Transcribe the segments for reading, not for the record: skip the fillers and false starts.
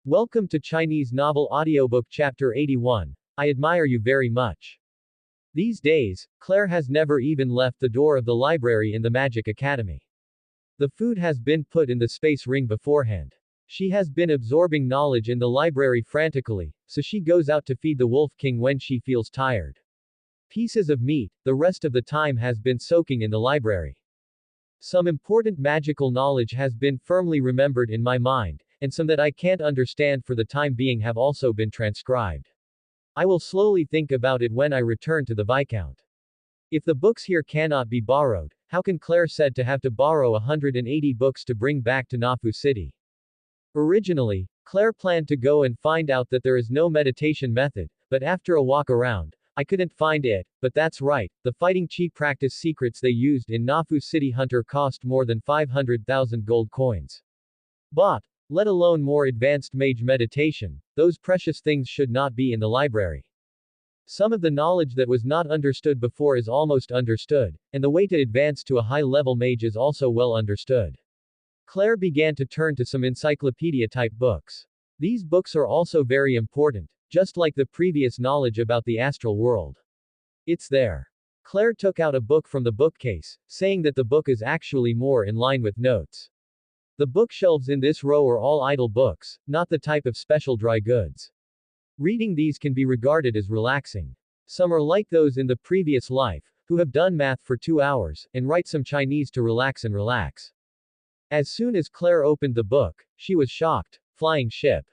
Welcome to Chinese Novel Audiobook Chapter 81. I admire you very much. These days, Claire has never even left the door of the library in the Magic Academy. The food has been put in the space ring beforehand. She has been absorbing knowledge in the library frantically, so she goes out to feed the Wolf King when she feels tired. Pieces of meat, the rest of the time has been soaking in the library. Some important magical knowledge has been firmly remembered in my mind, and some that I can't understand for the time being have also been transcribed. I will slowly think about it when I return to the Viscount. If the books here cannot be borrowed, how can Claire said to have to borrow 180 books to bring back to Nafu City? Originally, Claire planned to go and find out that there is no meditation method, but after a walk around, I couldn't find it, but that's right, the fighting chi practice secrets they used in Nafu City Hunter cost more than 500,000 gold coins. But, let alone more advanced mage meditation, those precious things should not be in the library. Some of the knowledge that was not understood before is almost understood, and the way to advance to a high-level mage is also well understood. Claire began to turn to some encyclopedia-type books. These books are also very important, just like the previous knowledge about the astral world. It's there. Claire took out a book from the bookcase, saying that the book is actually more in line with notes. The bookshelves in this row are all idle books, not the type of special dry goods. Reading these can be regarded as relaxing. Some are like those in the previous life, who have done math for 2 hours, and write some Chinese to relax. As soon as Claire opened the book, she was shocked. Flying ship.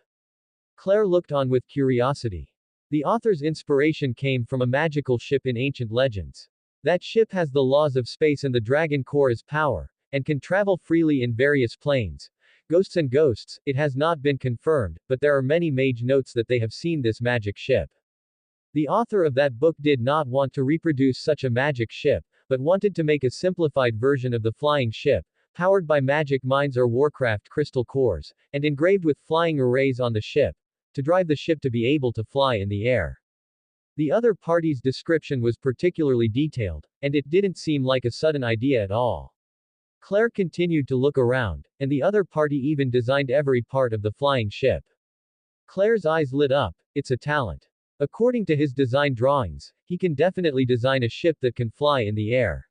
Claire looked on with curiosity. The author's inspiration came from a magical ship in ancient legends. That ship has the laws of space and the dragon core as power, and can travel freely in various planes. Ghosts, it has not been confirmed, but there are many mage notes that they have seen this magic ship. The author of that book did not want to reproduce such a magic ship, but wanted to make a simplified version of the flying ship, powered by magic mines or Warcraft crystal cores, and engraved with flying arrays on the ship, to drive the ship to be able to fly in the air. The other party's description was particularly detailed, and it didn't seem like a sudden idea at all. Claire continued to look around, and the other party even designed every part of the flying ship. Claire's eyes lit up. It's a talent. According to his design drawings, he can definitely design a ship that can fly in the air.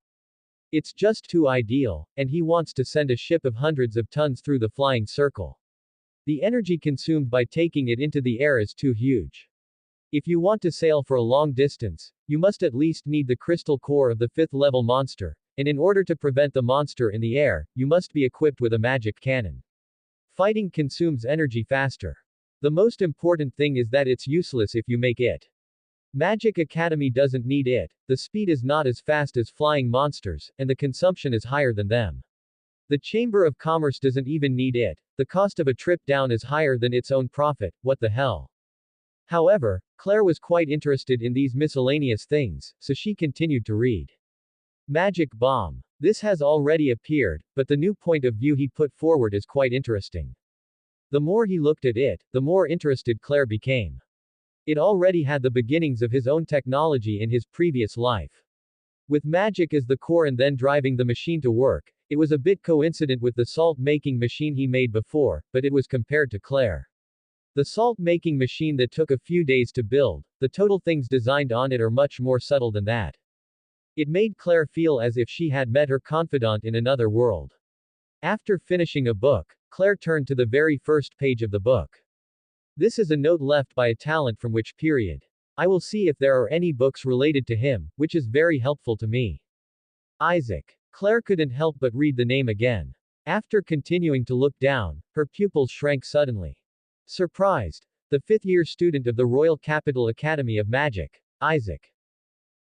It's just too ideal, and he wants to send a ship of hundreds of tons through the flying circle. The energy consumed by taking it into the air is too huge. If you want to sail for a long distance, you must at least need the crystal core of the 5th level monster, and in order to prevent the monster in the air, you must be equipped with a magic cannon. Fighting consumes energy faster. The most important thing is that it's useless if you make it. Magic Academy doesn't need it, the speed is not as fast as flying monsters, and the consumption is higher than them. The Chamber of Commerce doesn't even need it, the cost of a trip down is higher than its own profit, what the hell. However, Claire was quite interested in these miscellaneous things, so she continued to read. Magic Bomb. This has already appeared, but the new point of view he put forward is quite interesting. The more he looked at it, the more interested Claire became. It already had the beginnings of his own technology in his previous life. With magic as the core and then driving the machine to work, it was a bit coincident with the salt-making machine he made before, but it was compared to Claire. The salt-making machine that took a few days to build, the total things designed on it are much more subtle than that. It made Claire feel as if she had met her confidant in another world. After finishing a book, Claire turned to the very first page of the book. This is a note left by a talent from which period. I will see if there are any books related to him, which is very helpful to me. Isaac. Claire couldn't help but read the name again. After continuing to look down, her pupils shrank suddenly. Surprised. The 5th-year student of the Royal Capital Academy of Magic. Isaac.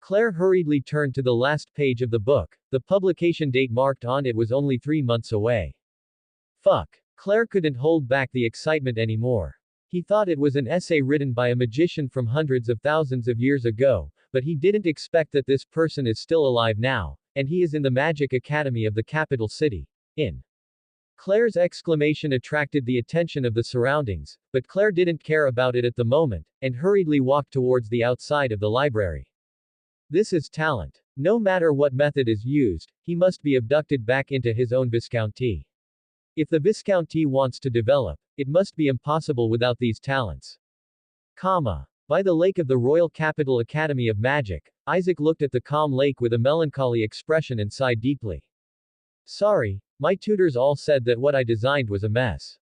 Claire hurriedly turned to the last page of the book. The publication date marked on it was only 3 months away. Fuck. Claire couldn't hold back the excitement anymore. He thought it was an essay written by a magician from hundreds of thousands of years ago, but he didn't expect that this person is still alive now, and he is in the Magic Academy of the capital city. In. Claire's exclamation attracted the attention of the surroundings, but Claire didn't care about it at the moment, and hurriedly walked towards the outside of the library. This is talent. No matter what method is used, he must be abducted back into his own viscounty. If the viscounty wants to develop, It must be impossible without these talents. By the lake of the Royal Capital Academy of Magic, Isaac looked at the calm lake with a melancholy expression and sighed deeply. Sorry, my tutors all said that what I designed was a mess.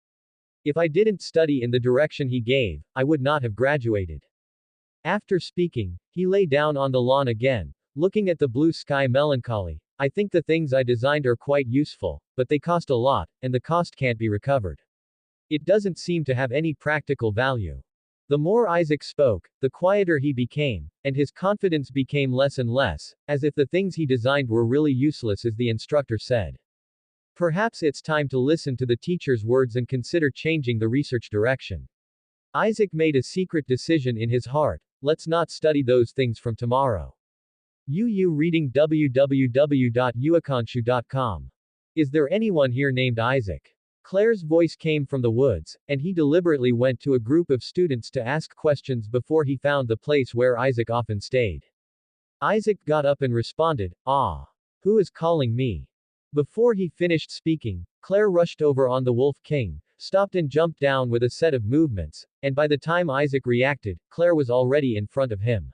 If I didn't study in the direction he gave, I would not have graduated. After speaking, he lay down on the lawn again, looking at the blue sky melancholy. I think the things I designed are quite useful, but they cost a lot, and the cost can't be recovered. It doesn't seem to have any practical value. The more Isaac spoke, the quieter he became, and his confidence became less and less, as if the things he designed were really useless, as the instructor said. Perhaps it's time to listen to the teacher's words and consider changing the research direction. Isaac made a secret decision in his heart: let's not study those things from tomorrow. Reading www.uakanshu.com. Is there anyone here named Isaac? Claire's voice came from the woods, and he deliberately went to a group of students to ask questions before he found the place where Isaac often stayed. Isaac got up and responded, "Ah. Who is calling me?" Before he finished speaking, Claire rushed over on the Wolf King, stopped and jumped down with a set of movements, and by the time Isaac reacted, Claire was already in front of him.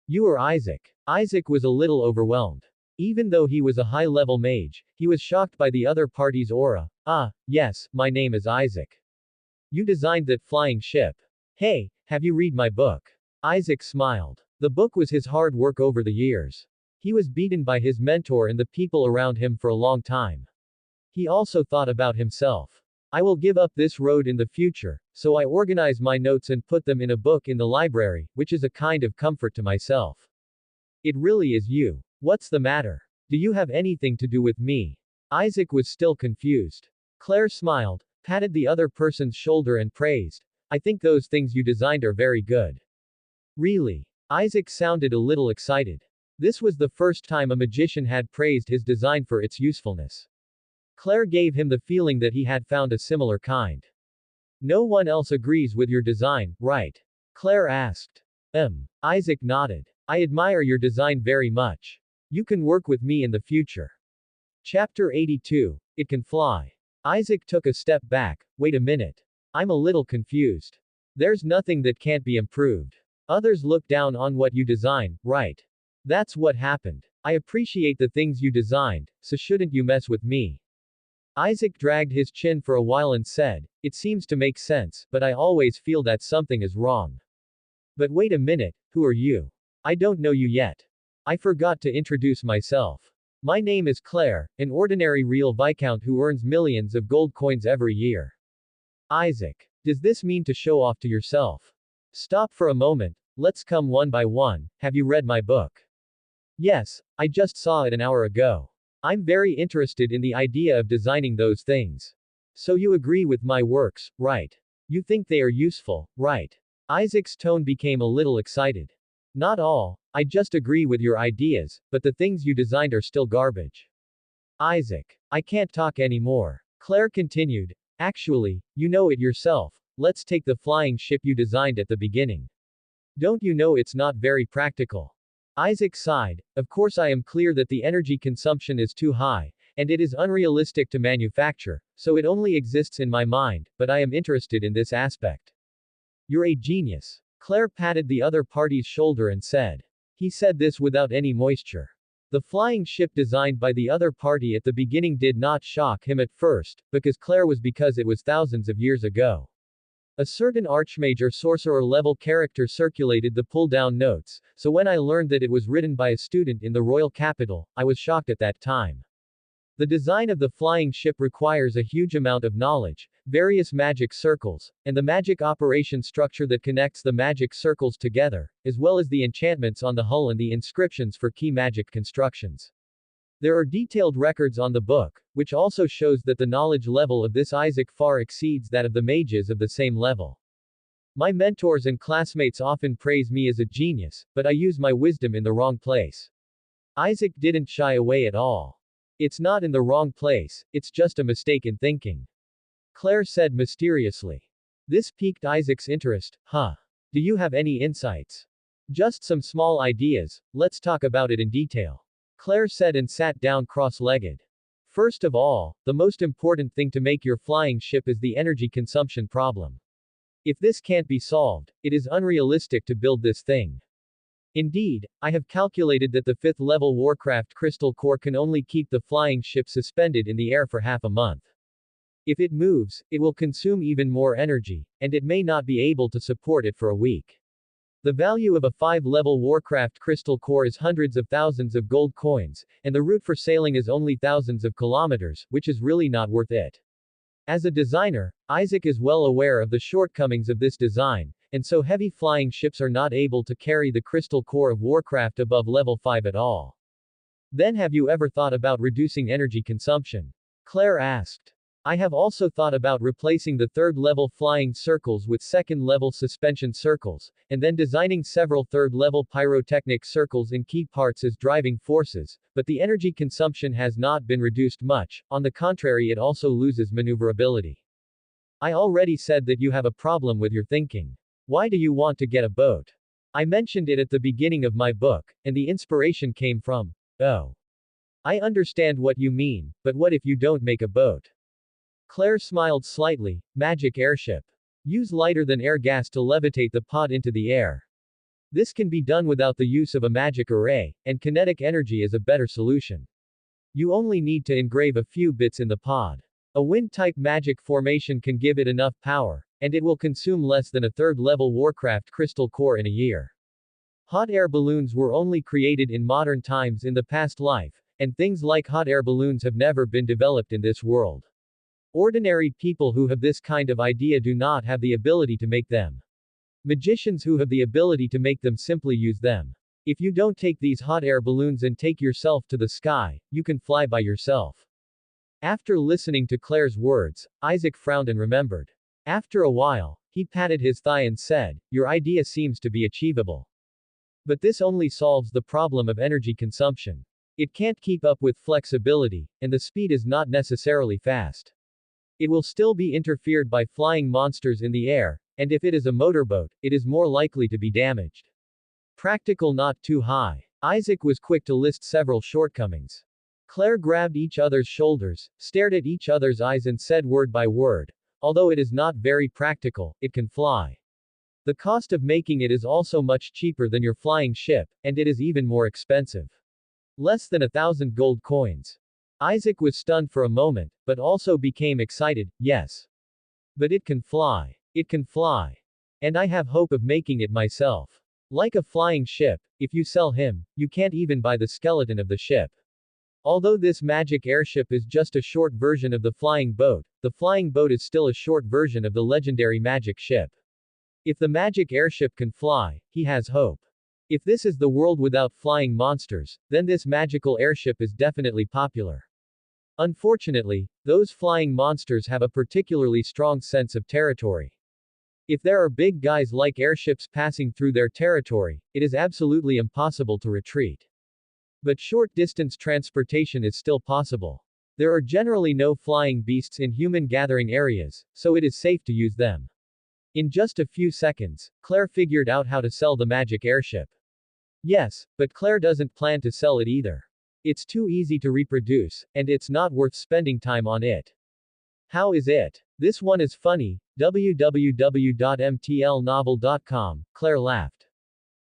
You are Isaac. Isaac was a little overwhelmed. Even though he was a high-level mage, he was shocked by the other party's aura. Ah, yes, my name is Isaac. You designed that flying ship. Hey, have you read my book? Isaac smiled. The book was his hard work over the years. He was beaten by his mentor and the people around him for a long time. He also thought about himself. I will give up this road in the future, so I organize my notes and put them in a book in the library, which is a kind of comfort to myself. It really is you. What's the matter? Do you have anything to do with me? Isaac was still confused. Claire smiled, patted the other person's shoulder and praised. I think those things you designed are very good. Really? Isaac sounded a little excited. This was the first time a magician had praised his design for its usefulness. Claire gave him the feeling that he had found a similar kind. No one else agrees with your design, right? Claire asked. Isaac nodded. I admire your design very much. You can work with me in the future. Chapter 82. It can fly. Isaac took a step back. Wait a minute. I'm a little confused. There's nothing that can't be improved. Others look down on what you design, right? That's what happened. I appreciate the things you designed, so shouldn't you mess with me? Isaac dragged his chin for a while and said, it seems to make sense, but I always feel that something is wrong. But wait a minute, who are you? I don't know you yet. I forgot to introduce myself. My name is Claire, an ordinary real viscount who earns millions of gold coins every year. Isaac. Does this mean to show off to yourself? Stop for a moment, let's come one by one. Have you read my book? Yes, I just saw it an hour ago. I'm very interested in the idea of designing those things. So you agree with my works, right? You think they are useful, right? Isaac's tone became a little excited. Not all, I just agree with your ideas, but the things you designed are still garbage. Isaac. I can't talk anymore. Claire continued. Actually, you know it yourself. Let's take the flying ship you designed at the beginning. Don't you know it's not very practical? Isaac sighed. Of course I am clear that the energy consumption is too high, and it is unrealistic to manufacture, so it only exists in my mind, but I am interested in this aspect. You're a genius. Claire patted the other party's shoulder and said. He said this without any moisture. The flying ship designed by the other party at the beginning did not shock him at first, because it was thousands of years ago. A certain archmage or sorcerer level character circulated the pull-down notes, so when I learned that it was written by a student in the royal capital, I was shocked at that time. The design of the flying ship requires a huge amount of knowledge, various magic circles, and the magic operation structure that connects the magic circles together, as well as the enchantments on the hull and the inscriptions for key magic constructions. There are detailed records on the book, which also shows that the knowledge level of this Isaac far exceeds that of the mages of the same level. My mentors and classmates often praise me as a genius, but I use my wisdom in the wrong place. Isaac didn't shy away at all. It's not in the wrong place, it's just a mistake in thinking. Claire said mysteriously. This piqued Isaac's interest. Huh. Do you have any insights? Just some small ideas, let's talk about it in detail. Claire said and sat down cross-legged. First of all, the most important thing to make your flying ship is the energy consumption problem. If this can't be solved, it is unrealistic to build this thing. Indeed, I have calculated that the 5th level Warcraft crystal core can only keep the flying ship suspended in the air for half a month. If it moves, it will consume even more energy, and it may not be able to support it for a week. The value of a 5-level Warcraft crystal core is hundreds of thousands of gold coins, and the route for sailing is only thousands of kilometers, which is really not worth it. As a designer, Isaac is well aware of the shortcomings of this design, and so heavy flying ships are not able to carry the crystal core of Warcraft above level 5 at all. Then have you ever thought about reducing energy consumption? Claire asked. I have also thought about replacing the 3rd-level flying circles with 2nd-level suspension circles, and then designing several 3rd-level pyrotechnic circles in key parts as driving forces, but the energy consumption has not been reduced much, on the contrary it also loses maneuverability. I already said that you have a problem with your thinking. Why do you want to get a boat? I mentioned it at the beginning of my book, and the inspiration came from, oh. I understand what you mean, but what if you don't make a boat? Claire smiled slightly. Magic airship. Use lighter than air gas to levitate the pod into the air. This can be done without the use of a magic array, and kinetic energy is a better solution. You only need to engrave a few bits in the pod. A wind-type magic formation can give it enough power, and it will consume less than a 3rd-level Warcraft crystal core in a year. Hot air balloons were only created in modern times in the past life, and things like hot air balloons have never been developed in this world. Ordinary people who have this kind of idea do not have the ability to make them. Magicians who have the ability to make them simply use them. If you don't take these hot air balloons and take yourself to the sky, you can fly by yourself. After listening to Claire's words, Isaac frowned and remembered. After a while, he patted his thigh and said, "Your idea seems to be achievable. But this only solves the problem of energy consumption. It can't keep up with flexibility, and the speed is not necessarily fast. It will still be interfered by flying monsters in the air, and if it is a motorboat, it is more likely to be damaged. Practical, not too high." Isaac was quick to list several shortcomings. Claire grabbed each other's shoulders, stared at each other's eyes and said word by word, "Although it is not very practical, it can fly. The cost of making it is also much cheaper than your flying ship, and it is even more expensive. Less than 1,000 gold coins." Isaac was stunned for a moment, but also became excited. "Yes. But it can fly. It can fly. And I have hope of making it myself. Like a flying ship, if you sell him, you can't even buy the skeleton of the ship. Although this magic airship is just a short version of the flying boat is still a short version of the legendary magic ship. If the magic airship can fly, he has hope. If this is the world without flying monsters, then this magical airship is definitely popular. Unfortunately, those flying monsters have a particularly strong sense of territory. If there are big guys like airships passing through their territory, it is absolutely impossible to retreat. But short-distance transportation is still possible. There are generally no flying beasts in human gathering areas, so it is safe to use them. In just a few seconds, Claire figured out how to sell the magic airship. Yes, but Claire doesn't plan to sell it either. It's too easy to reproduce, and it's not worth spending time on it. How is it? This one is funny. www.mtlnovel.com, Claire laughed.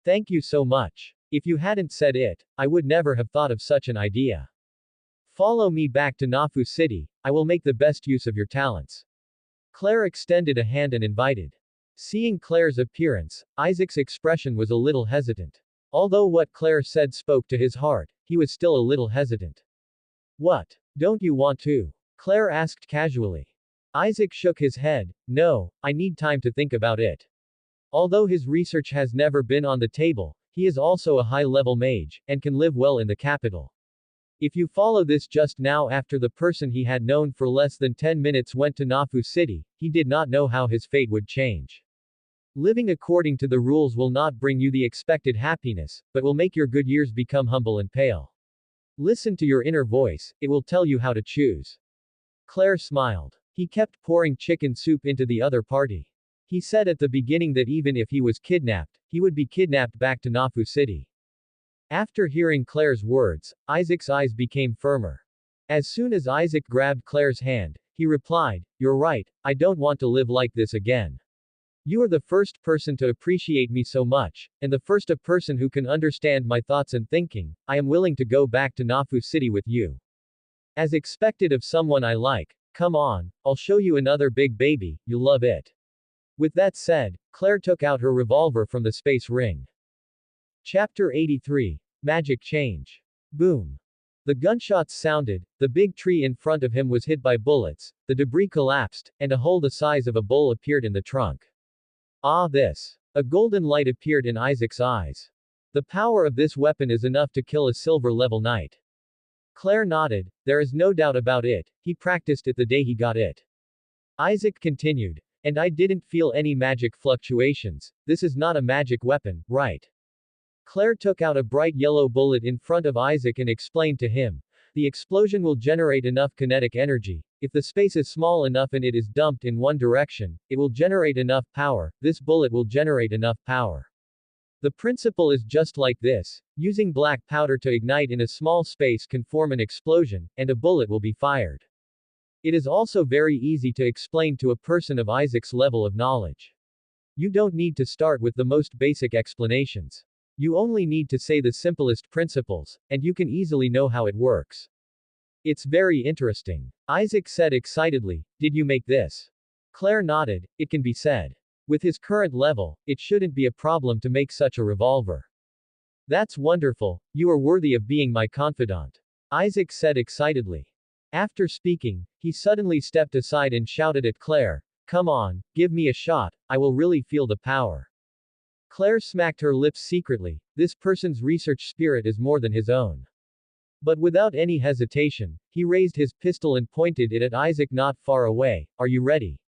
Thank you so much. If you hadn't said it, I would never have thought of such an idea. Follow me back to Nafu City, I will make the best use of your talents. Claire extended a hand and invited. Seeing Claire's appearance, Isaac's expression was a little hesitant. Although what Claire said spoke to his heart, he was still a little hesitant. What? Don't you want to? Claire asked casually. Isaac shook his head. No, I need time to think about it. Although his research has never been on the table, he is also a high-level mage, and can live well in the capital. If you follow this just now after the person he had known for less than 10 minutes went to Nafu City, he did not know how his fate would change. Living according to the rules will not bring you the expected happiness, but will make your good years become humble and pale. Listen to your inner voice, it will tell you how to choose. Claire smiled. He kept pouring chicken soup into the other party. He said at the beginning that even if he was kidnapped, he would be kidnapped back to Nafu City. After hearing Claire's words, Isaac's eyes became firmer. As soon as Isaac grabbed Claire's hand, he replied, "You're right, I don't want to live like this again. You are the first person to appreciate me so much, and the first a person who can understand my thoughts and thinking. I am willing to go back to Nafu City with you. As expected of someone I like. Come on, I'll show you another big baby, you'll love it." With that said, Claire took out her revolver from the space ring. Chapter 83. Magic Change. Boom. The gunshots sounded, the big tree in front of him was hit by bullets, the debris collapsed, and a hole the size of a bowl appeared in the trunk. Ah, this. A golden light appeared in Isaac's eyes. The power of this weapon is enough to kill a silver-level knight. Claire nodded, there is no doubt about it, he practiced it the day he got it. Isaac continued, and I didn't feel any magic fluctuations, this is not a magic weapon, right? Claire took out a bright yellow bullet in front of Isaac and explained to him, the explosion will generate enough kinetic energy. If the space is small enough and it is dumped in one direction, it will generate enough power, this bullet will generate enough power. The principle is just like this, using black powder to ignite in a small space can form an explosion, and a bullet will be fired. It is also very easy to explain to a person of Isaac's level of knowledge. You don't need to start with the most basic explanations. You only need to say the simplest principles, and you can easily know how it works. It's very interesting. Isaac said excitedly, did you make this? Claire nodded, it can be said. With his current level, it shouldn't be a problem to make such a revolver. That's wonderful, you are worthy of being my confidant. Isaac said excitedly. After speaking, he suddenly stepped aside and shouted at Claire, come on, give me a shot, I will really feel the power. Claire smacked her lips secretly, this person's research spirit is more than his own. But without any hesitation, he raised his pistol and pointed it at Isaac not far away. Are you ready?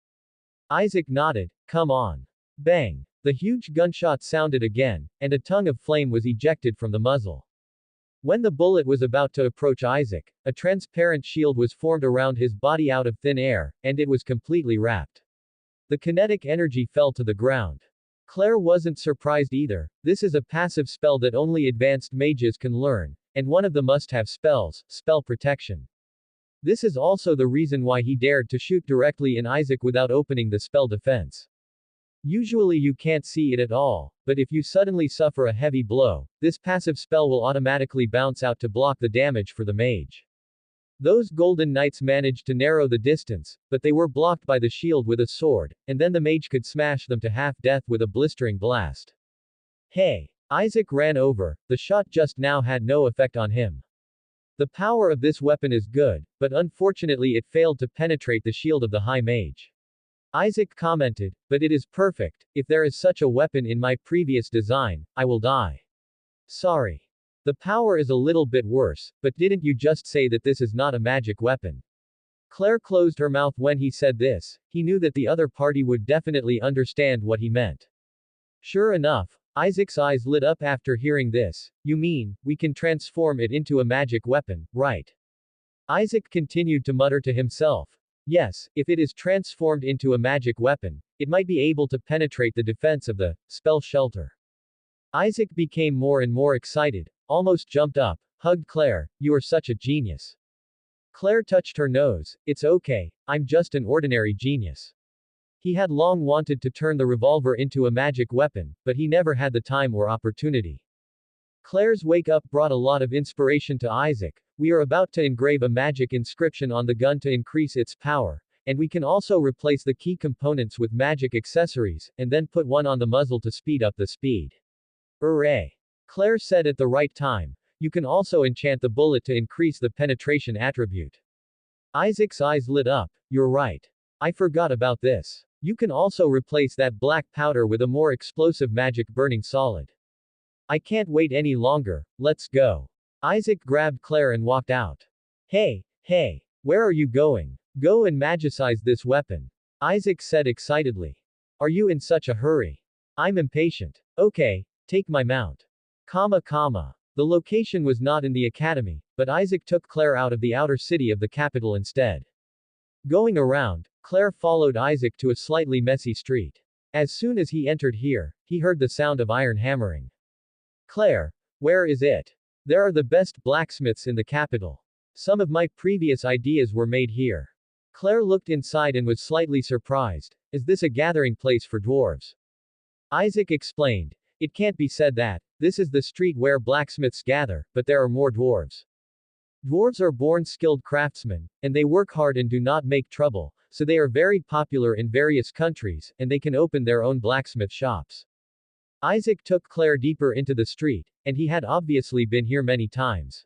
Isaac nodded, come on. Bang! The huge gunshot sounded again, and a tongue of flame was ejected from the muzzle. When the bullet was about to approach Isaac, a transparent shield was formed around his body out of thin air, and it was completely wrapped. The kinetic energy fell to the ground. Claire wasn't surprised either, this is a passive spell that only advanced mages can learn, and one of the must-have spells, spell protection. This is also the reason why he dared to shoot directly in Isaac without opening the spell defense. Usually you can't see it at all, but if you suddenly suffer a heavy blow, this passive spell will automatically bounce out to block the damage for the mage. Those golden knights managed to narrow the distance, but they were blocked by the shield with a sword, and then the mage could smash them to half-death with a blistering blast. Hey! Isaac ran over, the shot just now had no effect on him. The power of this weapon is good, but unfortunately it failed to penetrate the shield of the high mage. Isaac commented, but it is perfect, if there is such a weapon in my previous design, I will die. Sorry. The power is a little bit worse, but didn't you just say that this is not a magic weapon? Claire closed her mouth when he said this, he knew that the other party would definitely understand what he meant. Sure enough, Isaac's eyes lit up after hearing this, you mean, we can transform it into a magic weapon, right? Isaac continued to mutter to himself. Yes, if it is transformed into a magic weapon, it might be able to penetrate the defense of the spell shelter. Isaac became more and more excited, almost jumped up, hugged Claire, you are such a genius. Claire touched her nose, it's okay, I'm just an ordinary genius. He had long wanted to turn the revolver into a magic weapon, but he never had the time or opportunity. Claire's wake-up brought a lot of inspiration to Isaac. We are about to engrave a magic inscription on the gun to increase its power, and we can also replace the key components with magic accessories, and then put one on the muzzle to speed up the speed. Hooray! Claire said at the right time. You can also enchant the bullet to increase the penetration attribute. Isaac's eyes lit up. You're right. I forgot about this. You can also replace that black powder with a more explosive magic burning solid. I can't wait any longer, let's go. Isaac grabbed Claire and walked out. Hey, where are you going? Go and magicize this weapon. Isaac said excitedly. Are you in such a hurry? I'm impatient. Okay, take my mount. The location was not in the academy, but Isaac took Claire out of the outer city of the capital instead. Going around, Claire followed Isaac to a slightly messy street. As soon as he entered here, he heard the sound of iron hammering. Claire, where is it? There are the best blacksmiths in the capital. Some of my previous ideas were made here. Claire looked inside and was slightly surprised. Is this a gathering place for dwarves? Isaac explained. It can't be said that. This is the street where blacksmiths gather, but there are more dwarves. Dwarves are born skilled craftsmen, and they work hard and do not make trouble, so they are very popular in various countries, and they can open their own blacksmith shops. Isaac took Claire deeper into the street, and he had obviously been here many times.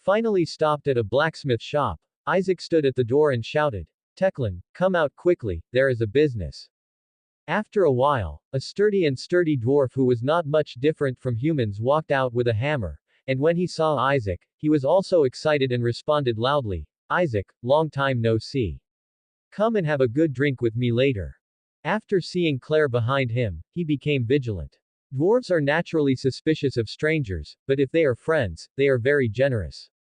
Finally stopped at a blacksmith shop, Isaac stood at the door and shouted, Teklan, come out quickly, there is a business. After a while, a sturdy dwarf who was not much different from humans walked out with a hammer, and when he saw Isaac, he was also excited and responded loudly, Isaac, long time no see. Come and have a good drink with me later. After seeing Claire behind him, he became vigilant. Dwarves are naturally suspicious of strangers, but if they are friends, they are very generous.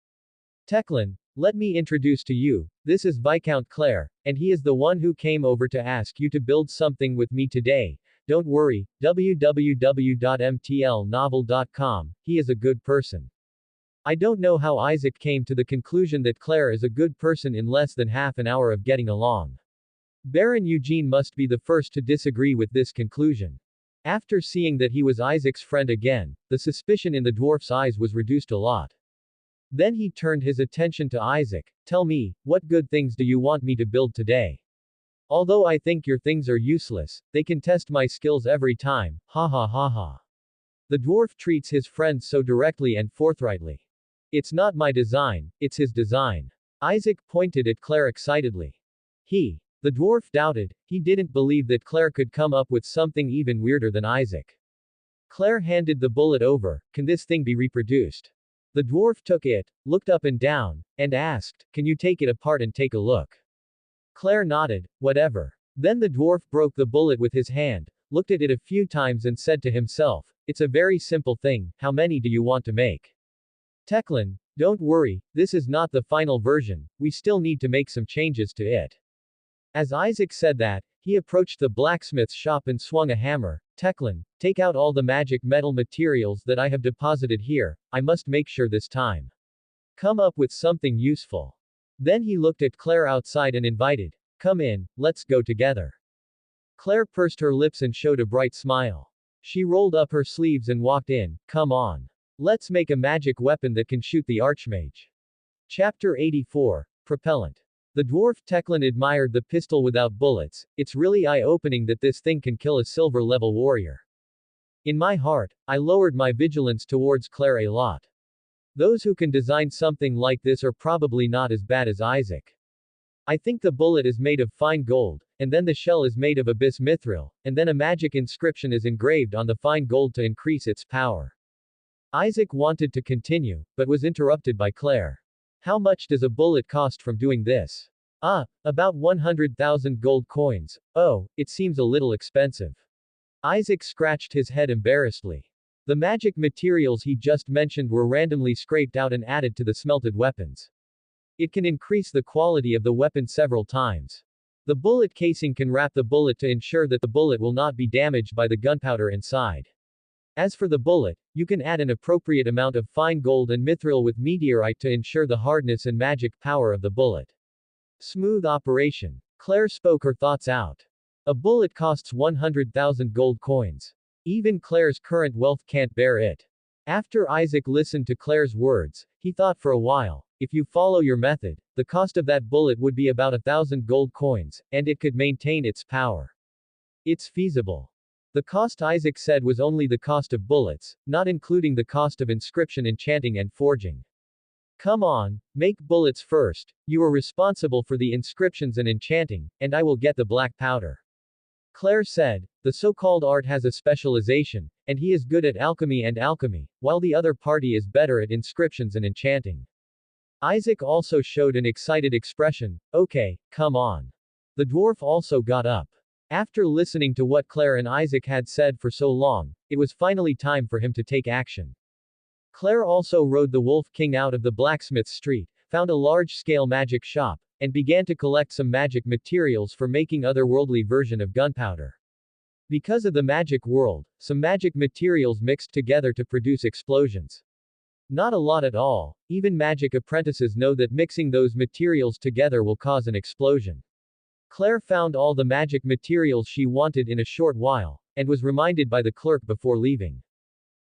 Teklan, let me introduce to you, this is Viscount Claire, and he is the one who came over to ask you to build something with me today. Don't worry, www.mtlnovel.com, he is a good person. I don't know how Isaac came to the conclusion that Claire is a good person in less than half an hour of getting along. Baron Eugene must be the first to disagree with this conclusion. After seeing that he was Isaac's friend again, the suspicion in the dwarf's eyes was reduced a lot. Then he turned his attention to Isaac. Tell me, what good things do you want me to build today? Although I think your things are useless, they can test my skills every time, ha ha ha ha. The dwarf treats his friend so directly and forthrightly. It's not my design, it's his design. Isaac pointed at Claire excitedly. The dwarf doubted, he didn't believe that Claire could come up with something even weirder than Isaac. Claire handed the bullet over, can this thing be reproduced? The dwarf took it, looked up and down, and asked, can you take it apart and take a look? Claire nodded, whatever. Then the dwarf broke the bullet with his hand, looked at it a few times and said to himself, it's a very simple thing, how many do you want to make? Teklan, don't worry, this is not the final version, we still need to make some changes to it. As Isaac said that, he approached the blacksmith's shop and swung a hammer. Teklan, take out all the magic metal materials that I have deposited here, I must make sure this time. Come up with something useful. Then he looked at Claire outside and invited, come in, let's go together. Claire pursed her lips and showed a bright smile. She rolled up her sleeves and walked in, come on. Let's make a magic weapon that can shoot the archmage. Chapter 84, Propellant. The dwarf Teklan admired the pistol without bullets, it's really eye-opening that this thing can kill a silver-level warrior. In my heart, I lowered my vigilance towards Claire a lot. Those who can design something like this are probably not as bad as Isaac. I think the bullet is made of fine gold, and then the shell is made of abyss mithril, and then a magic inscription is engraved on the fine gold to increase its power. Isaac wanted to continue, but was interrupted by Claire. How much does a bullet cost from doing this? About 100,000 gold coins. Oh, it seems a little expensive. Isaac scratched his head embarrassedly. The magic materials he just mentioned were randomly scraped out and added to the smelted weapons. It can increase the quality of the weapon several times. The bullet casing can wrap the bullet to ensure that the bullet will not be damaged by the gunpowder inside. As for the bullet, you can add an appropriate amount of fine gold and mithril with meteorite to ensure the hardness and magic power of the bullet. Smooth operation. Claire spoke her thoughts out. A bullet costs 100,000 gold coins. Even Claire's current wealth can't bear it. After Isaac listened to Claire's words, he thought for a while, if you follow your method, the cost of that bullet would be about 1,000 gold coins, and it could maintain its power. It's feasible. The cost Isaac said was only the cost of bullets, not including the cost of inscription enchanting and forging. Come on, make bullets first, you are responsible for the inscriptions and enchanting, and I will get the black powder. Claire said, the so-called art has a specialization, and he is good at alchemy, while the other party is better at inscriptions and enchanting. Isaac also showed an excited expression, okay, come on. The dwarf also got up. After listening to what Claire and Isaac had said for so long, it was finally time for him to take action. Claire also rode the Wolf King out of the blacksmith's street, found a large-scale magic shop, and began to collect some magic materials for making otherworldly version of gunpowder. Because of the magic world, some magic materials mixed together to produce explosions. Not a lot at all. Even magic apprentices know that mixing those materials together will cause an explosion. Claire found all the magic materials she wanted in a short while, and was reminded by the clerk before leaving.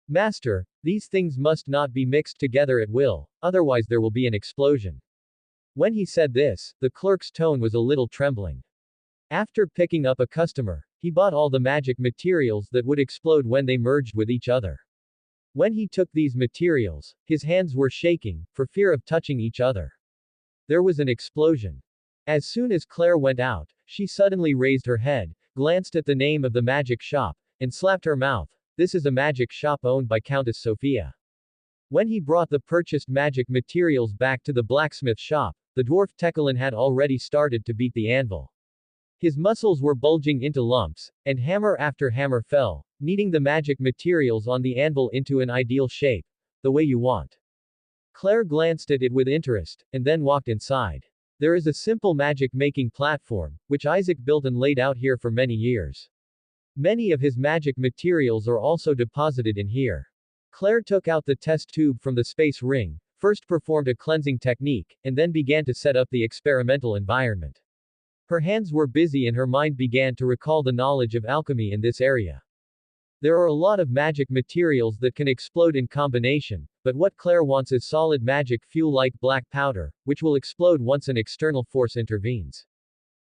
Master, these things must not be mixed together at will, otherwise there will be an explosion. When he said this, the clerk's tone was a little trembling. After picking up a customer, he bought all the magic materials that would explode when they merged with each other. When he took these materials, his hands were shaking, for fear of touching each other. There was an explosion. As soon as Claire went out, she suddenly raised her head, glanced at the name of the magic shop, and slapped her mouth. This is a magic shop owned by Countess Sophia. When he brought the purchased magic materials back to the blacksmith shop, the dwarf Yequan had already started to beat the anvil. His muscles were bulging into lumps, and hammer after hammer fell, kneading the magic materials on the anvil into an ideal shape, the way you want. Claire glanced at it with interest, and then walked inside. There is a simple magic-making platform, which Isaac built and laid out here for many years. Many of his magic materials are also deposited in here. Claire took out the test tube from the space ring, first performed a cleansing technique, and then began to set up the experimental environment. Her hands were busy and her mind began to recall the knowledge of alchemy in this area. There are a lot of magic materials that can explode in combination, but what Claire wants is solid magic fuel like black powder, which will explode once an external force intervenes.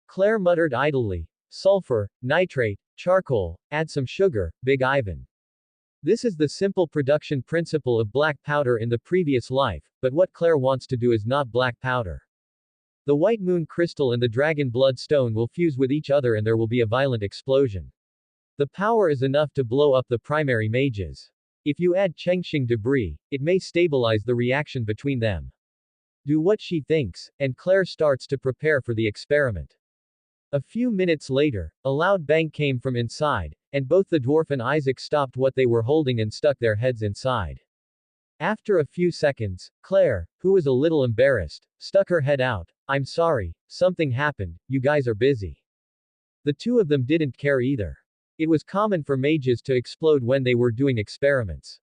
Claire muttered idly, sulfur, nitrate, charcoal, add some sugar, Big Ivan. This is the simple production principle of black powder in the previous life, but what Claire wants to do is not black powder. The white moon crystal and the dragon blood stone will fuse with each other and there will be a violent explosion. The power is enough to blow up the primary mages. If you add Shengshi debris, it may stabilize the reaction between them. Do what she thinks, and Claire starts to prepare for the experiment. A few minutes later, a loud bang came from inside, and both the dwarf and Isaac stopped what they were holding and stuck their heads inside. After a few seconds, Claire, who was a little embarrassed, stuck her head out. I'm sorry, something happened, you guys are busy. The two of them didn't care either. It was common for mages to explode when they were doing experiments.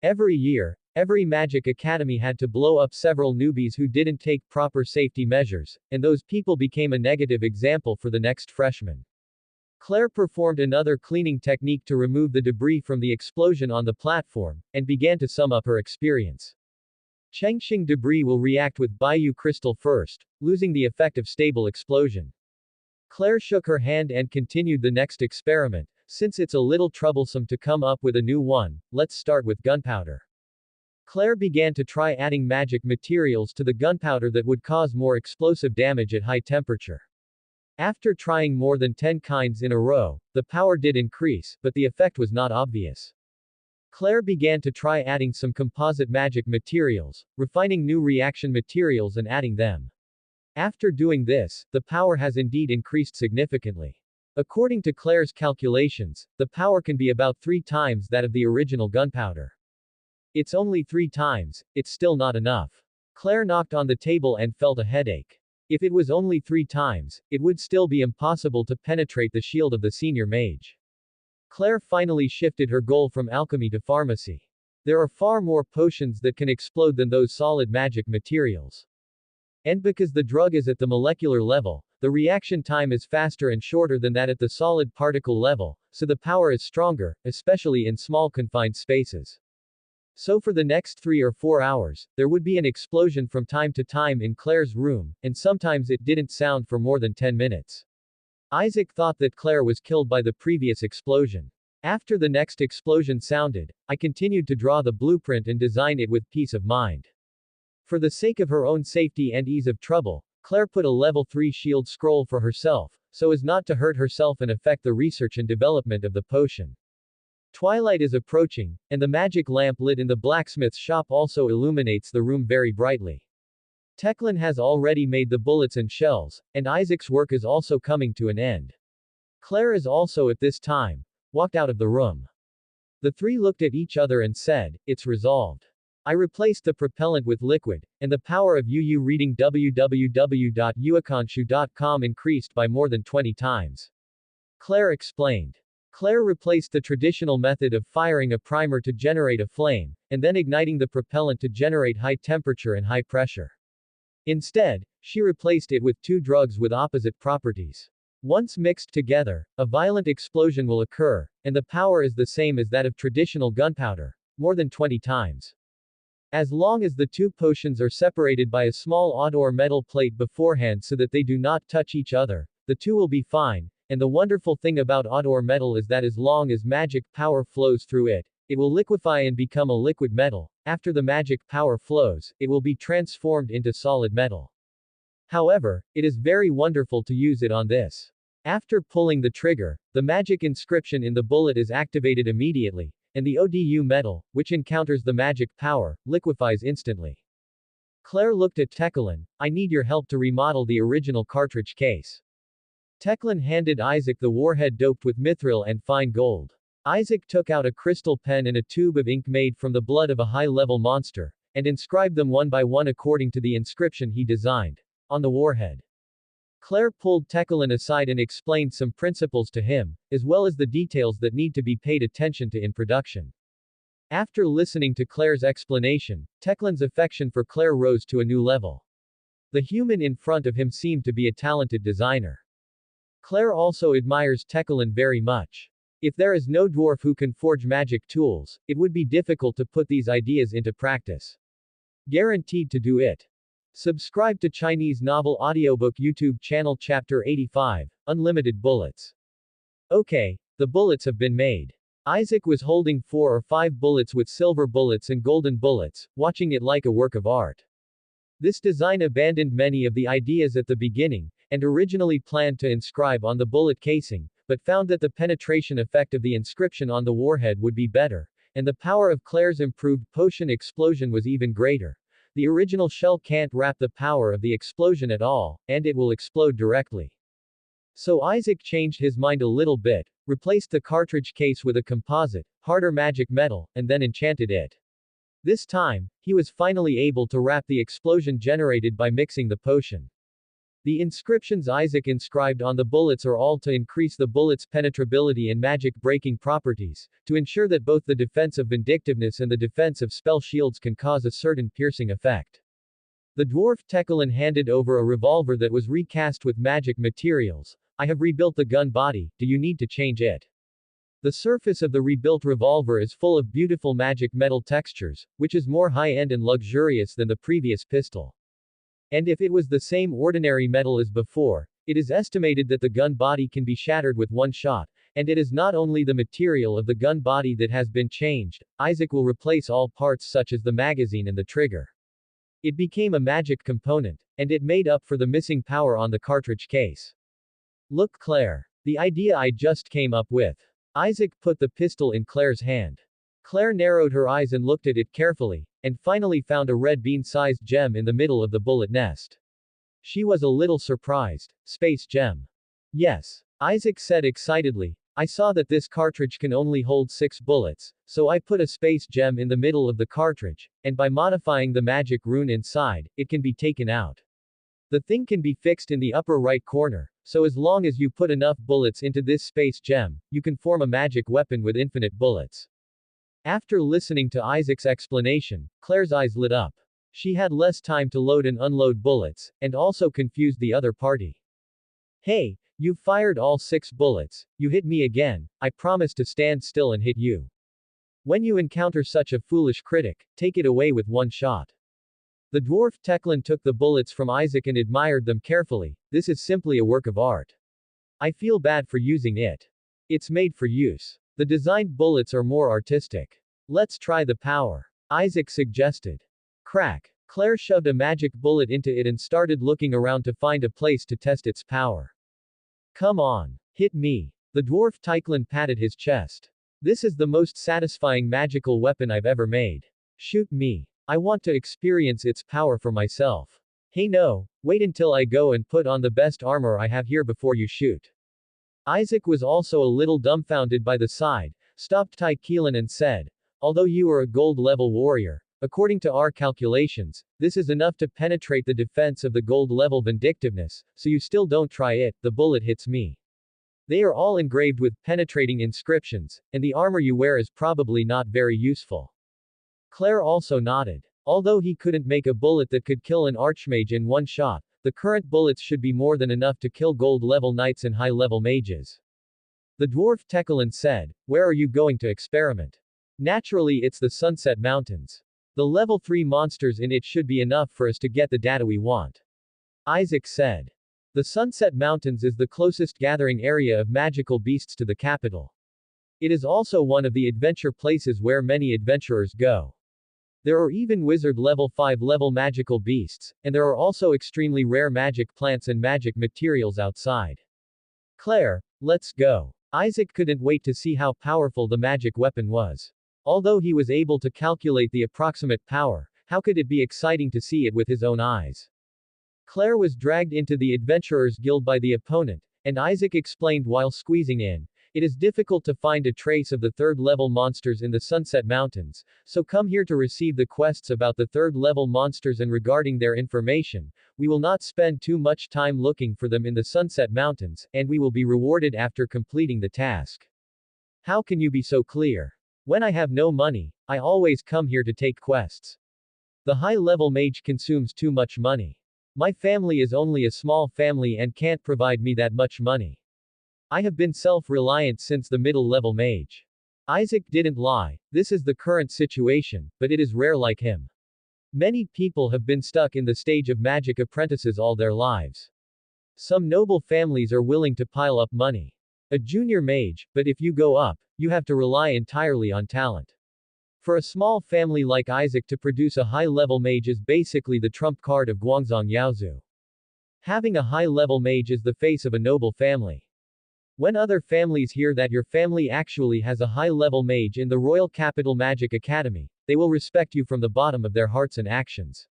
Every year, every magic academy had to blow up several newbies who didn't take proper safety measures, and those people became a negative example for the next freshmen. Claire performed another cleaning technique to remove the debris from the explosion on the platform, and began to sum up her experience. Shengshi debris will react with Baiyu crystal first, losing the effect of stable explosion. Claire shook her hand and continued the next experiment. Since it's a little troublesome to come up with a new one, let's start with gunpowder. Claire began to try adding magic materials to the gunpowder that would cause more explosive damage at high temperature. After trying more than 10 kinds in a row, the power did increase, but the effect was not obvious. Claire began to try adding some composite magic materials, refining new reaction materials and adding them. After doing this, the power has indeed increased significantly. According to Claire's calculations, the power can be about 3 times that of the original gunpowder. It's only 3 times, it's still not enough. Claire knocked on the table and felt a headache. If it was only 3 times, it would still be impossible to penetrate the shield of the senior mage. Claire finally shifted her goal from alchemy to pharmacy. There are far more potions that can explode than those solid magic materials. And because the drug is at the molecular level, the reaction time is faster and shorter than that at the solid particle level, so the power is stronger, especially in small confined spaces. So for the next 3 or 4 hours, there would be an explosion from time to time in Claire's room, and sometimes it didn't sound for more than 10 minutes. Isaac thought that Claire was killed by the previous explosion. After the next explosion sounded, I continued to draw the blueprint and design it with peace of mind. For the sake of her own safety and ease of trouble, Claire put a level 3 shield scroll for herself, so as not to hurt herself and affect the research and development of the potion. Twilight is approaching, and the magic lamp lit in the blacksmith's shop also illuminates the room very brightly. Yequan has already made the bullets and shells, and Isaac's work is also coming to an end. Claire is also at this time walked out of the room. The three looked at each other and said, "It's resolved." I replaced the propellant with liquid, and the power of UU reading www.uakanshu.com increased by more than 20 times. Claire explained. Claire replaced the traditional method of firing a primer to generate a flame, and then igniting the propellant to generate high temperature and high pressure. Instead, she replaced it with two drugs with opposite properties. Once mixed together, a violent explosion will occur, and the power is the same as that of traditional gunpowder, more than 20 times. As long as the two potions are separated by a small odd or metal plate beforehand so that they do not touch each other, the two will be fine, and the wonderful thing about odd or metal is that as long as magic power flows through it, it will liquefy and become a liquid metal. After the magic power flows, it will be transformed into solid metal. However, it is very wonderful to use it on this. After pulling the trigger, the magic inscription in the bullet is activated immediately, and the ODU metal, which encounters the magic power, liquefies instantly. Claire looked at Teclin. I need your help to remodel the original cartridge case. Teclin handed Isaac the warhead doped with mithril and fine gold. Isaac took out a crystal pen and a tube of ink made from the blood of a high-level monster, and inscribed them one by one according to the inscription he designed on the warhead. Claire pulled Teclin aside and explained some principles to him, as well as the details that need to be paid attention to in production. After listening to Claire's explanation, Teclin's affection for Claire rose to a new level. The human in front of him seemed to be a talented designer. Claire also admires Teclin very much. If there is no dwarf who can forge magic tools, it would be difficult to put these ideas into practice. Guaranteed to do it. Subscribe to Chinese Novel Audiobook YouTube channel Chapter 85, Unlimited Bullets. Okay, the bullets have been made. Isaac was holding 4 or 5 bullets with silver bullets and golden bullets, watching it like a work of art. This design abandoned many of the ideas at the beginning, and originally planned to inscribe on the bullet casing, but found that the penetration effect of the inscription on the warhead would be better, and the power of Claire's improved potion explosion was even greater. The original shell can't wrap the power of the explosion at all, and it will explode directly. So Isaac changed his mind a little bit, replaced the cartridge case with a composite, harder magic metal, and then enchanted it. This time, he was finally able to wrap the explosion generated by mixing the potion. The inscriptions Isaac inscribed on the bullets are all to increase the bullet's penetrability and magic-breaking properties, to ensure that both the defense of vindictiveness and the defense of spell shields can cause a certain piercing effect. The dwarf Teclin handed over a revolver that was recast with magic materials. I have rebuilt the gun body, do you need to change it? The surface of the rebuilt revolver is full of beautiful magic metal textures, which is more high-end and luxurious than the previous pistol. And if it was the same ordinary metal as before, it is estimated that the gun body can be shattered with one shot, and it is not only the material of the gun body that has been changed. Isaac will replace all parts such as the magazine and the trigger. It became a magic component, and it made up for the missing power on the cartridge case. Look Claire. The idea I just came up with. Isaac put the pistol in Claire's hand. Claire narrowed her eyes and looked at it carefully, and finally found a red bean-sized gem in the middle of the bullet nest. She was a little surprised. Space gem. Yes. Isaac said excitedly. I saw that this cartridge can only hold 6 bullets, so I put a space gem in the middle of the cartridge, and by modifying the magic rune inside, it can be taken out. The thing can be fixed in the upper right corner, so as long as you put enough bullets into this space gem, you can form a magic weapon with infinite bullets. After listening to Isaac's explanation, Claire's eyes lit up. She had less time to load and unload bullets, and also confused the other party. Hey, you fired all 6 bullets, you hit me again, I promise to stand still and hit you. When you encounter such a foolish critic, take it away with one shot. The dwarf Teclin took the bullets from Isaac and admired them carefully. This is simply a work of art. I feel bad for using it. It's made for use. The designed bullets are more artistic. Let's try the power. Isaac suggested. Crack. Claire shoved a magic bullet into it and started looking around to find a place to test its power. Come on. Hit me. The dwarf Teclin patted his chest. This is the most satisfying magical weapon I've ever made. Shoot me. I want to experience its power for myself. Hey no, wait until I go and put on the best armor I have here before you shoot. Isaac was also a little dumbfounded by the sighed, stopped Teclin and said, although you are a gold-level warrior, according to our calculations, this is enough to penetrate the defense of the gold-level vindictiveness, so you still don't try it, the bullet hits me. They are all engraved with penetrating inscriptions, and the armor you wear is probably not very useful. Claire also nodded. Although he couldn't make a bullet that could kill an archmage in one shot, the current bullets should be more than enough to kill gold-level knights and high-level mages. The dwarf Tekelin said, "Where are you going to experiment?" "Naturally it's the Sunset Mountains. The level 3 monsters in it should be enough for us to get the data we want," Isaac said. The Sunset Mountains is the closest gathering area of magical beasts to the capital. It is also one of the adventure places where many adventurers go. There are even wizard level 5 level magical beasts, and there are also extremely rare magic plants and magic materials outside. "Claire, let's go." Isaac couldn't wait to see how powerful the magic weapon was. Although he was able to calculate the approximate power, how could it be exciting to see it with his own eyes? Claire was dragged into the Adventurers Guild by the opponent, and Isaac explained while squeezing in, "It is difficult to find a trace of the third-level monsters in the Sunset Mountains, so come here to receive the quests about the third-level monsters and regarding their information. We will not spend too much time looking for them in the Sunset Mountains, and we will be rewarded after completing the task." "How can you be so clear? When I have no money, I always come here to take quests. The high-level mage consumes too much money. My family is only a small family and can't provide me that much money. I have been self-reliant since the middle-level mage." Isaac didn't lie. This is the current situation, but it is rare like him. Many people have been stuck in the stage of magic apprentices all their lives. Some noble families are willing to pile up money. A junior mage, but if you go up, you have to rely entirely on talent. For a small family like Isaac to produce a high-level mage is basically the trump card of Guangzhong Yaozu. Having a high-level mage is the face of a noble family. When other families hear that your family actually has a high-level mage in the Royal Capital Magic Academy, they will respect you from the bottom of their hearts and actions.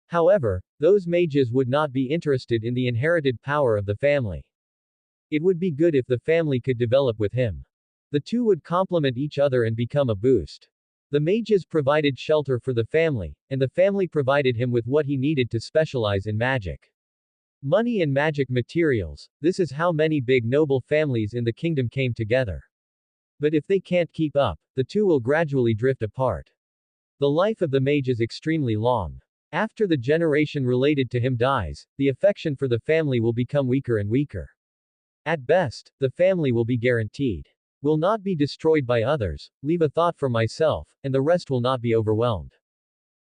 However, those mages would not be interested in the inherited power of the family. It would be good if the family could develop with him. The two would complement each other and become a boost. The mages provided shelter for the family, and the family provided him with what he needed to specialize in magic. Money and magic materials, this is how many big noble families in the kingdom came together. But if they can't keep up, the two will gradually drift apart. The life of the mage is extremely long. After the generation related to him dies, the affection for the family will become weaker and weaker. At best, the family will be guaranteed. Will not be destroyed by others, leave a thought for myself, and the rest will not be overwhelmed.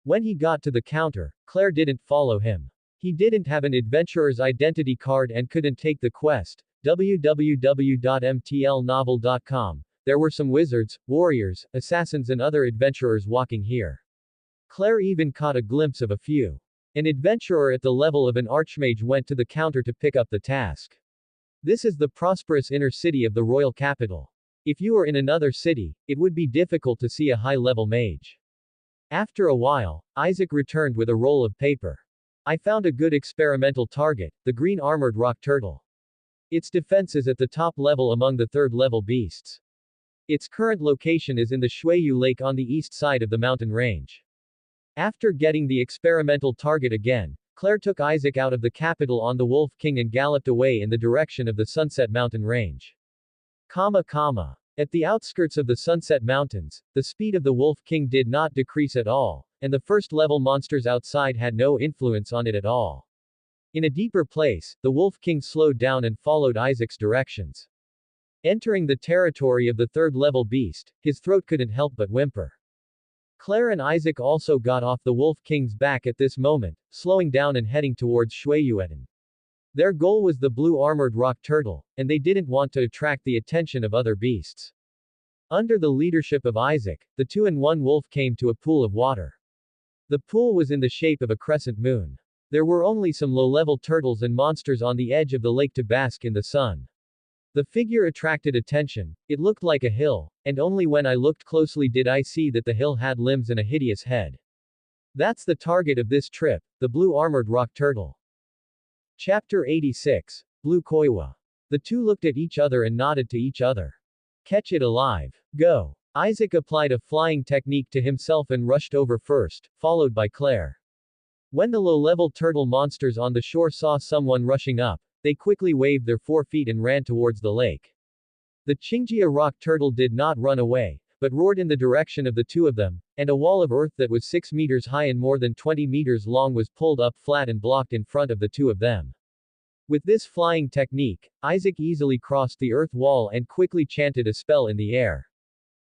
When he got to the counter, Claire didn't follow him. He didn't have an adventurer's identity card and couldn't take the quest. www.mtlnovel.com. There were some wizards, warriors, assassins and other adventurers walking here. Claire even caught a glimpse of a few. An adventurer at the level of an archmage went to the counter to pick up the task. This is the prosperous inner city of the royal capital. If you were in another city, it would be difficult to see a high-level mage. After a while, Isaac returned with a roll of paper. "I found a good experimental target, the green armored rock turtle. Its defense is at the top level among the third-level beasts. Its current location is in the Shuiyu Lake on the east side of the mountain range." After getting the experimental target again, Claire took Isaac out of the capital on the Wolf King and galloped away in the direction of the Sunset Mountain Range. At the outskirts of the Sunset Mountains, the speed of the Wolf King did not decrease at all, and the first-level monsters outside had no influence on it at all. In a deeper place, the Wolf King slowed down and followed Isaac's directions. Entering the territory of the third-level beast, his throat couldn't help but whimper. Claire and Isaac also got off the Wolf King's back at this moment, slowing down and heading towards Shuiyuetan. Their goal was the blue armored rock turtle, and they didn't want to attract the attention of other beasts. Under the leadership of Isaac, the 2-in-1 wolf came to a pool of water. The pool was in the shape of a crescent moon. There were only some low-level turtles and monsters on the edge of the lake to bask in the sun. The figure attracted attention. It looked like a hill, and only when I looked closely did I see that the hill had limbs and a hideous head. That's the target of this trip, the blue armored rock turtle. Chapter 86. Blue Koiwa. The two looked at each other and nodded to each other. Catch it alive. Go. Isaac applied a flying technique to himself and rushed over first, followed by Claire. When the low-level turtle monsters on the shore saw someone rushing up, They quickly waved their forefeet and ran towards the lake. The Qingjia rock turtle did not run away, but roared in the direction of the two of them, and a wall of earth that was 6 meters high and more than 20 meters long was pulled up flat and blocked in front of the two of them. With this flying technique, Isaac easily crossed the earth wall and quickly chanted a spell in the air.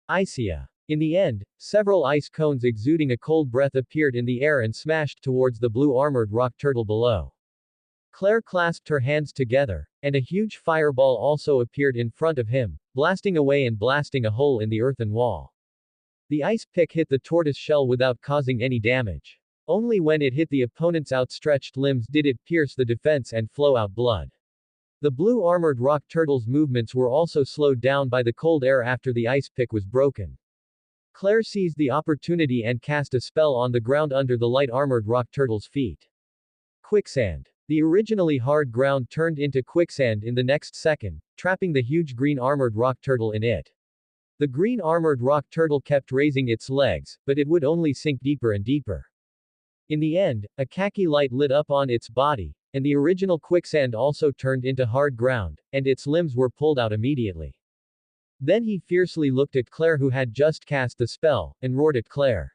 Icea. In the end, several ice cones exuding a cold breath appeared in the air and smashed towards the blue armored rock turtle below. Claire clasped her hands together, and a huge fireball also appeared in front of him, blasting away and blasting a hole in the earthen wall. The ice pick hit the tortoise shell without causing any damage. Only when it hit the opponent's outstretched limbs did it pierce the defense and flow out blood. The blue armored rock turtle's movements were also slowed down by the cold air after the ice pick was broken. Claire seized the opportunity and cast a spell on the ground under the light armored rock turtle's feet. Quicksand. The originally hard ground turned into quicksand in the next second, trapping the huge green armored rock turtle in it. The green armored rock turtle kept raising its legs, but it would only sink deeper and deeper. In the end, a khaki light lit up on its body, and the original quicksand also turned into hard ground, and its limbs were pulled out immediately. Then he fiercely looked at Claire, who had just cast the spell, and roared at Claire.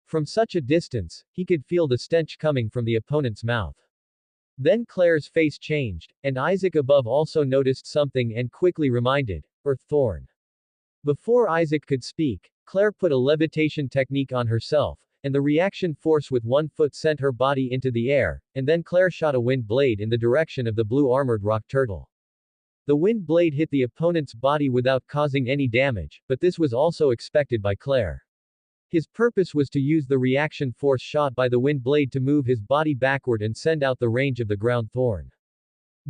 From such a distance, he could feel the stench coming from the opponent's mouth. Then Claire's face changed, and Isaac above also noticed something and quickly reminded, Earth Thorn. Before Isaac could speak, Claire put a levitation technique on herself, and the reaction force with one foot sent her body into the air, and then Claire shot a wind blade in the direction of the blue armored rock turtle. The wind blade hit the opponent's body without causing any damage, but this was also expected by Claire. His purpose was to use the reaction force shot by the wind blade to move his body backward and send out the range of the ground thorn.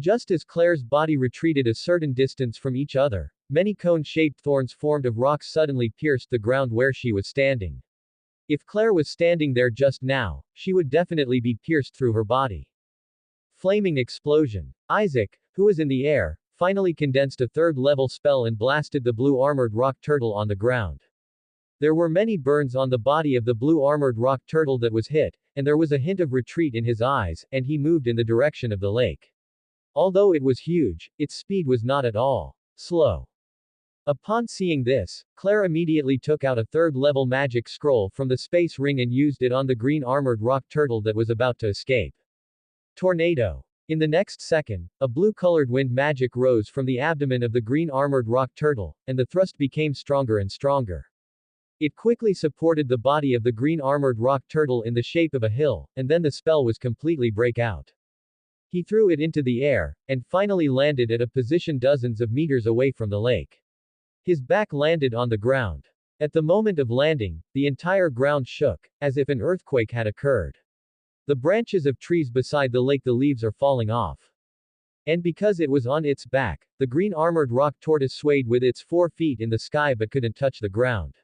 Just as Claire's body retreated a certain distance from each other, many cone-shaped thorns formed of rocks suddenly pierced the ground where she was standing. If Claire was standing there just now, she would definitely be pierced through her body. Flaming explosion. Isaac, who was in the air, finally condensed a third-level spell and blasted the blue armored rock turtle on the ground. There were many burns on the body of the blue armored rock turtle that was hit, and there was a hint of retreat in his eyes, and he moved in the direction of the lake. Although it was huge, its speed was not at all slow. Upon seeing this, Claire immediately took out a third-level magic scroll from the space ring and used it on the green armored rock turtle that was about to escape. Tornado. In the next second, a blue-colored wind magic rose from the abdomen of the green armored rock turtle, and the thrust became stronger and stronger. It quickly supported the body of the green armored rock turtle in the shape of a hill, and then the spell was completely break out. He threw it into the air, and finally landed at a position dozens of meters away from the lake. His back landed on the ground. At the moment of landing, the entire ground shook, as if an earthquake had occurred. The branches of trees beside the lake, the leaves are falling off. And because it was on its back, the green armored rock tortoise swayed with its 4 feet in the sky but couldn't touch the ground.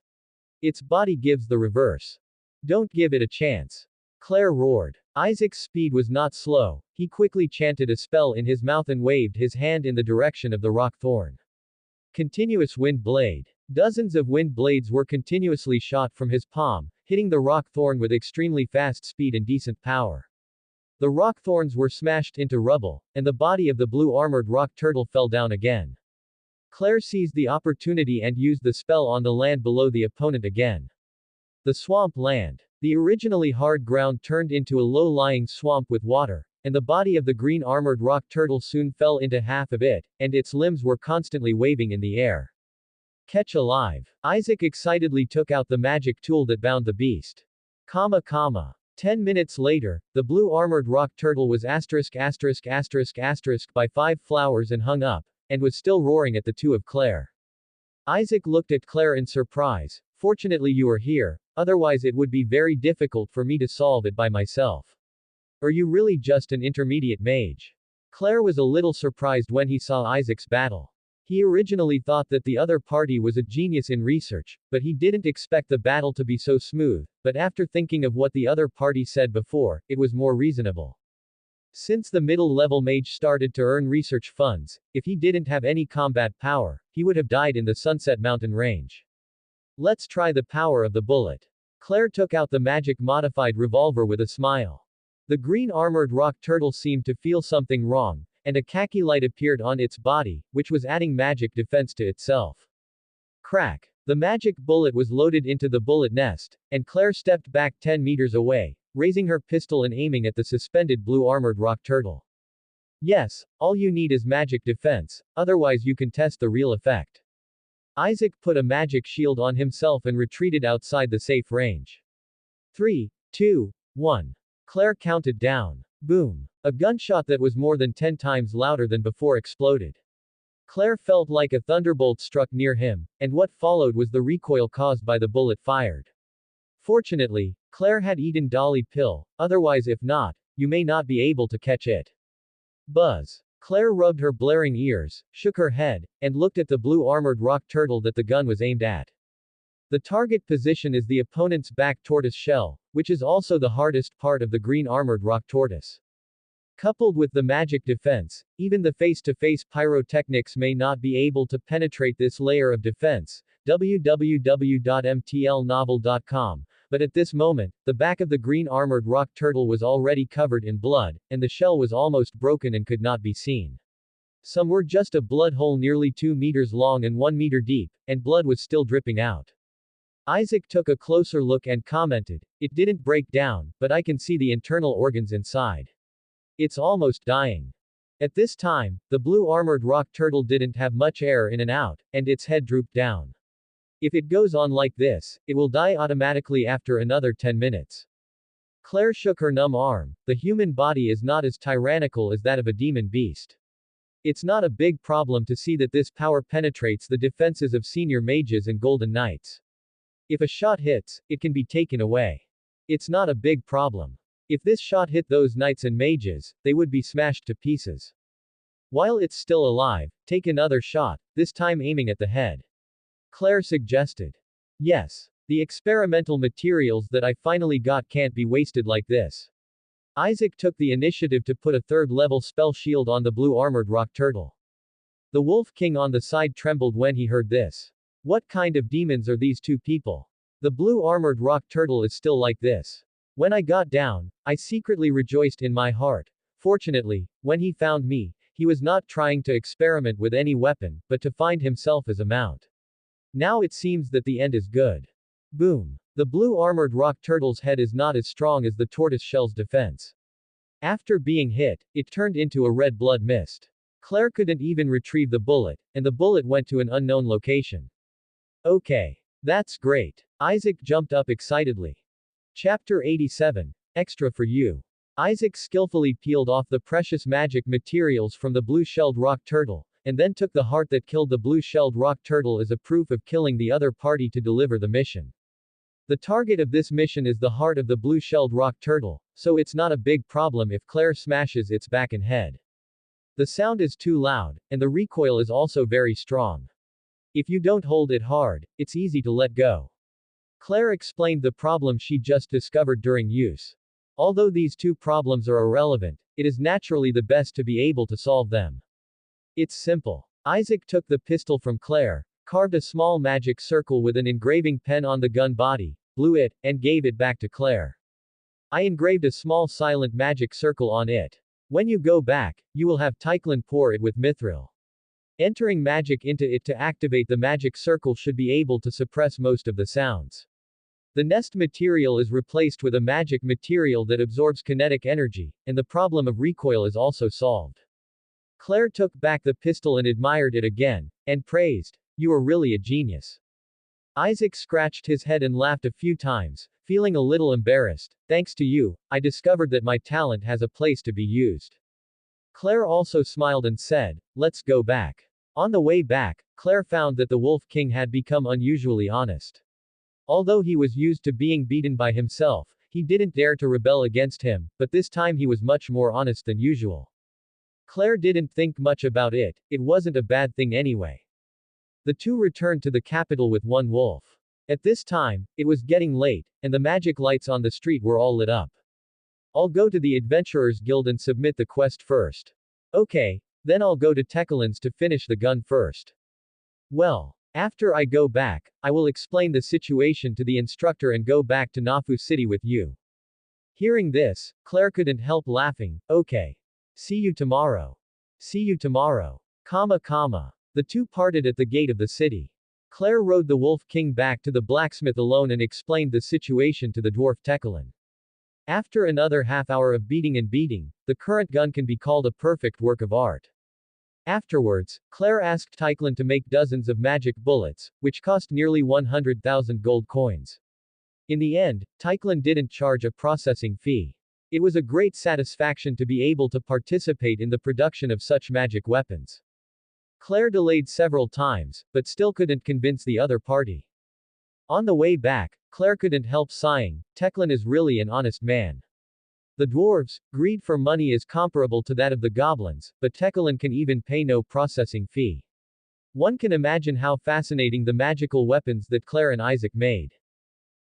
Its body gives the reverse. Don't give it a chance. Claire roared. Isaac's speed was not slow. He quickly chanted a spell in his mouth and waved his hand in the direction of the rock thorn. Continuous wind blade. Dozens of wind blades were continuously shot from his palm, hitting the rock thorn with extremely fast speed and decent power. The rock thorns were smashed into rubble, and the body of the blue armored rock turtle fell down again. Claire seized the opportunity and used the spell on the land below the opponent again. The swamp land. The originally hard ground turned into a low-lying swamp with water, and the body of the green armored rock turtle soon fell into half of it, and its limbs were constantly waving in the air. Catch alive. Isaac excitedly took out the magic tool that bound the beast. 10 minutes later, the blue armored rock turtle was by 5 flowers and hung up, and was still roaring at the two of Claire. Isaac looked at Claire in surprise. Fortunately you are here, otherwise it would be very difficult for me to solve it by myself. Are you really just an intermediate mage? Claire was a little surprised when he saw Isaac's battle. He originally thought that the other party was a genius in research, but he didn't expect the battle to be so smooth, but after thinking of what the other party said before, it was more reasonable. Since the middle-level mage started to earn research funds, if he didn't have any combat power, he would have died in the Sunset Mountain range. Let's try the power of the bullet. Claire took out the magic-modified revolver with a smile. The green armored rock turtle seemed to feel something wrong, and a khaki light appeared on its body, which was adding magic defense to itself. Crack! The magic bullet was loaded into the bullet nest, and Claire stepped back 10 meters away, raising her pistol and aiming at the suspended blue armored rock turtle. Yes, all you need is magic defense, otherwise you can test the real effect. Isaac put a magic shield on himself and retreated outside the safe range. 3, 2, 1. Claire counted down. Boom. A gunshot that was more than 10 times louder than before exploded. Claire felt like a thunderbolt struck near him, and what followed was the recoil caused by the bullet fired. Fortunately, Claire had eaten Dali Pill, otherwise if not, you may not be able to catch it. Buzz. Claire rubbed her blaring ears, shook her head, and looked at the blue armored rock turtle that the gun was aimed at. The target position is the opponent's back tortoise shell, which is also the hardest part of the green armored rock tortoise. Coupled with the magic defense, even the face-to-face pyrotechnics may not be able to penetrate this layer of defense, www.mtlnovel.com, but at this moment, the back of the green armored rock turtle was already covered in blood, and the shell was almost broken and could not be seen. Some were just a blood hole nearly 2 meters long and 1 meter deep, and blood was still dripping out. Isaac took a closer look and commented, "It didn't break down, but I can see the internal organs inside. It's almost dying." At this time, the blue armored rock turtle didn't have much air in and out, and its head drooped down. If it goes on like this, it will die automatically after another 10 minutes. Claire shook her numb arm. The human body is not as tyrannical as that of a demon beast. It's not a big problem to see that this power penetrates the defenses of senior mages and golden knights. If a shot hits, it can be taken away. It's not a big problem. If this shot hit those knights and mages, they would be smashed to pieces. While it's still alive, take another shot, this time aiming at the head. Claire suggested. Yes. The experimental materials that I finally got can't be wasted like this. Isaac took the initiative to put a third-level spell shield on the blue armored rock turtle. The Wolf King on the side trembled when he heard this. What kind of demons are these two people? The blue armored rock turtle is still like this. When I got down, I secretly rejoiced in my heart. Fortunately, when he found me, he was not trying to experiment with any weapon, but to find himself as a mount. Now it seems that the end is good. Boom. The blue armored rock turtle's head is not as strong as the tortoise shell's defense. After being hit, it turned into a red blood mist. Claire couldn't even retrieve the bullet, and the bullet went to an unknown location. Okay. That's great. Isaac jumped up excitedly. Chapter 87. Extra for you. Isaac skillfully peeled off the precious magic materials from the blue-shelled rock turtle, and then took the heart that killed the blue-shelled rock turtle as a proof of killing the other party to deliver the mission. The target of this mission is the heart of the blue-shelled rock turtle, so it's not a big problem if Claire smashes its back and head. The sound is too loud, and the recoil is also very strong. If you don't hold it hard, it's easy to let go. Claire explained the problem she just discovered during use. Although these two problems are irrelevant, it is naturally the best to be able to solve them. It's simple. Isaac took the pistol from Claire, carved a small magic circle with an engraving pen on the gun body, blew it, and gave it back to Claire. I engraved a small silent magic circle on it. When you go back, you will have Tyclin pour it with mithril. Entering magic into it to activate the magic circle should be able to suppress most of the sounds. The nest material is replaced with a magic material that absorbs kinetic energy, and the problem of recoil is also solved. Claire took back the pistol and admired it again, and praised, "You are really a genius." Isaac scratched his head and laughed a few times, feeling a little embarrassed. Thanks to you, I discovered that my talent has a place to be used. Claire also smiled and said, "Let's go back." On the way back, Claire found that the Wolf King had become unusually honest. Although he was used to being beaten by himself, he didn't dare to rebel against him, but this time he was much more honest than usual. Claire didn't think much about it, it wasn't a bad thing anyway. The two returned to the capital with one wolf. At this time, it was getting late, and the magic lights on the street were all lit up. I'll go to the Adventurers Guild and submit the quest first. Okay, then I'll go to Tekelin's to finish the gun first. Well, after I go back, I will explain the situation to the instructor and go back to Nafu City with you. Hearing this, Claire couldn't help laughing. Okay. See you tomorrow. See you tomorrow. The two parted at the gate of the city. Claire rode the Wolf King back to the blacksmith alone and explained the situation to the dwarf Tekelin. After another half-hour of beating and beating, the current gun can be called a perfect work of art. Afterwards, Claire asked Tekelin to make dozens of magic bullets, which cost nearly 100,000 gold coins. In the end, Tekelin didn't charge a processing fee. It was a great satisfaction to be able to participate in the production of such magic weapons. Claire delayed several times, but still couldn't convince the other party. On the way back, Claire couldn't help sighing. Tekelin is really an honest man. The dwarves' greed for money is comparable to that of the goblins, but Tekelin can even pay no processing fee. One can imagine how fascinating the magical weapons that Claire and Isaac made.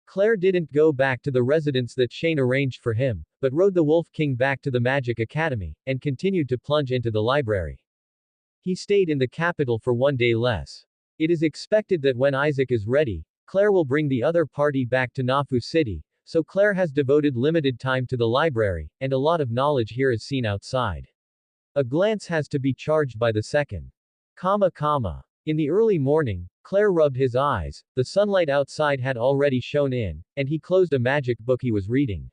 Claire didn't go back to the residence that Shane arranged for him, but rode the Wolf King back to the Magic Academy, and continued to plunge into the library. He stayed in the capital for one day less. It is expected that when Isaac is ready, Claire will bring the other party back to Nafu City, so Claire has devoted limited time to the library, and a lot of knowledge here is seen outside. A glance has to be charged by the second. In the early morning, Claire rubbed his eyes, the sunlight outside had already shone in, and he closed a magic book he was reading.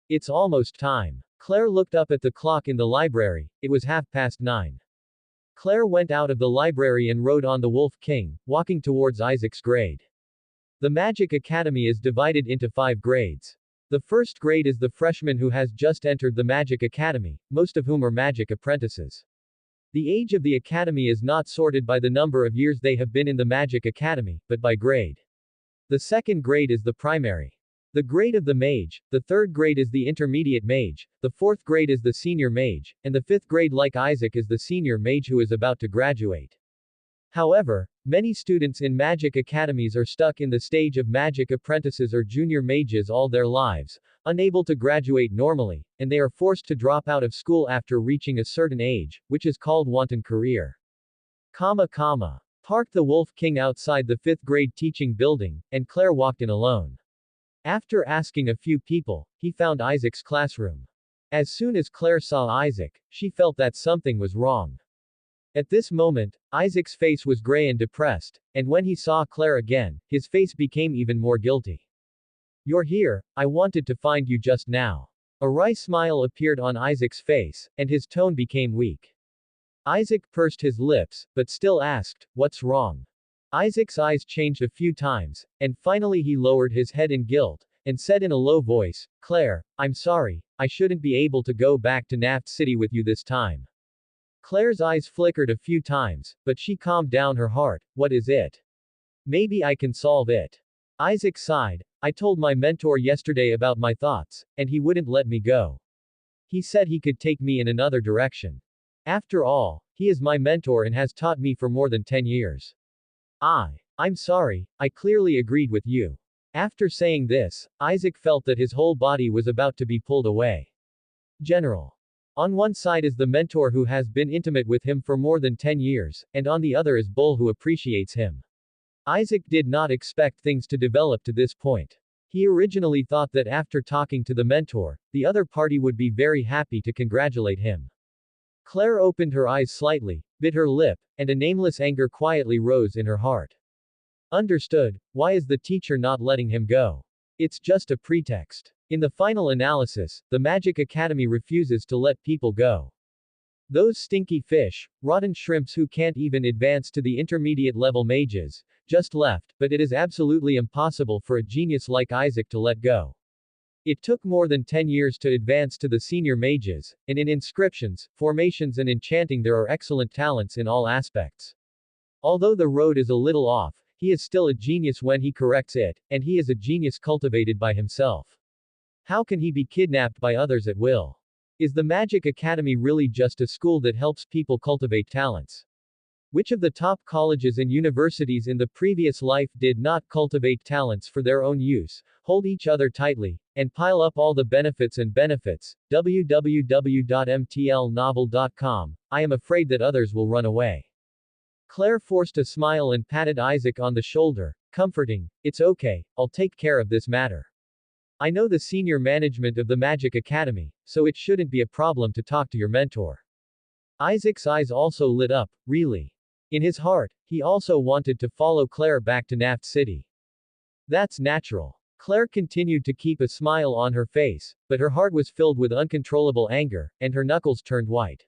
It's almost time. Claire looked up at the clock in the library, it was 9:30. Claire went out of the library and rode on the Wolf King, walking towards Isaac's grade. The Magic Academy is divided into 5 grades. The first grade is the freshman who has just entered the Magic Academy, most of whom are magic apprentices. The age of the academy is not sorted by the number of years they have been in the Magic Academy, but by grade. The second grade is the primary. The grade of the mage, the third grade is the intermediate mage, the fourth grade is the senior mage, and the fifth grade like Isaac is the senior mage who is about to graduate. However, many students in magic academies are stuck in the stage of magic apprentices or junior mages all their lives, unable to graduate normally, and they are forced to drop out of school after reaching a certain age, which is called wanton career. Parked the Wolf King outside the 5th grade teaching building, and Claire walked in alone. After asking a few people, he found Isaac's classroom. As soon as Claire saw Isaac, she felt that something was wrong. At this moment, Isaac's face was gray and depressed, and when he saw Claire again, his face became even more guilty. You're here, I wanted to find you just now. A wry smile appeared on Isaac's face, and his tone became weak. Isaac pursed his lips, but still asked, what's wrong? Isaac's eyes changed a few times, and finally he lowered his head in guilt, and said in a low voice, Claire, I'm sorry, I shouldn't be able to go back to Naft City with you this time. Claire's eyes flickered a few times, but she calmed down her heart. What is it? Maybe I can solve it. Isaac sighed. I told my mentor yesterday about my thoughts, and he wouldn't let me go. He said he could take me in another direction. After all, he is my mentor and has taught me for more than 10 years. I'm sorry, I clearly agreed with you. After saying this, Isaac felt that his whole body was about to be pulled away. General. On one side is the mentor who has been intimate with him for more than 10 years, and on the other is Bull who appreciates him. Isaac did not expect things to develop to this point. He originally thought that after talking to the mentor, the other party would be very happy to congratulate him. Claire opened her eyes slightly, bit her lip, and a nameless anger quietly rose in her heart. Understood, why is the teacher not letting him go? It's just a pretext. In the final analysis, the Magic Academy refuses to let people go. Those stinky fish, rotten shrimps who can't even advance to the intermediate level mages, just left, but it is absolutely impossible for a genius like Isaac to let go. It took more than 10 years to advance to the senior mages, and in inscriptions, formations and enchanting there are excellent talents in all aspects. Although the road is a little off, he is still a genius when he corrects it, and he is a genius cultivated by himself. How can he be kidnapped by others at will? Is the Magic Academy really just a school that helps people cultivate talents? Which of the top colleges and universities in the previous life did not cultivate talents for their own use, hold each other tightly, and pile up all the benefits and benefits? www.mtlnovel.com. I am afraid that others will run away. Claire forced a smile and patted Isaac on the shoulder, comforting, it's okay, I'll take care of this matter. I know the senior management of the Magic Academy, so it shouldn't be a problem to talk to your mentor. Isaac's eyes also lit up, really. In his heart, he also wanted to follow Claire back to Naft City. That's natural. Claire continued to keep a smile on her face, but her heart was filled with uncontrollable anger, and her knuckles turned white.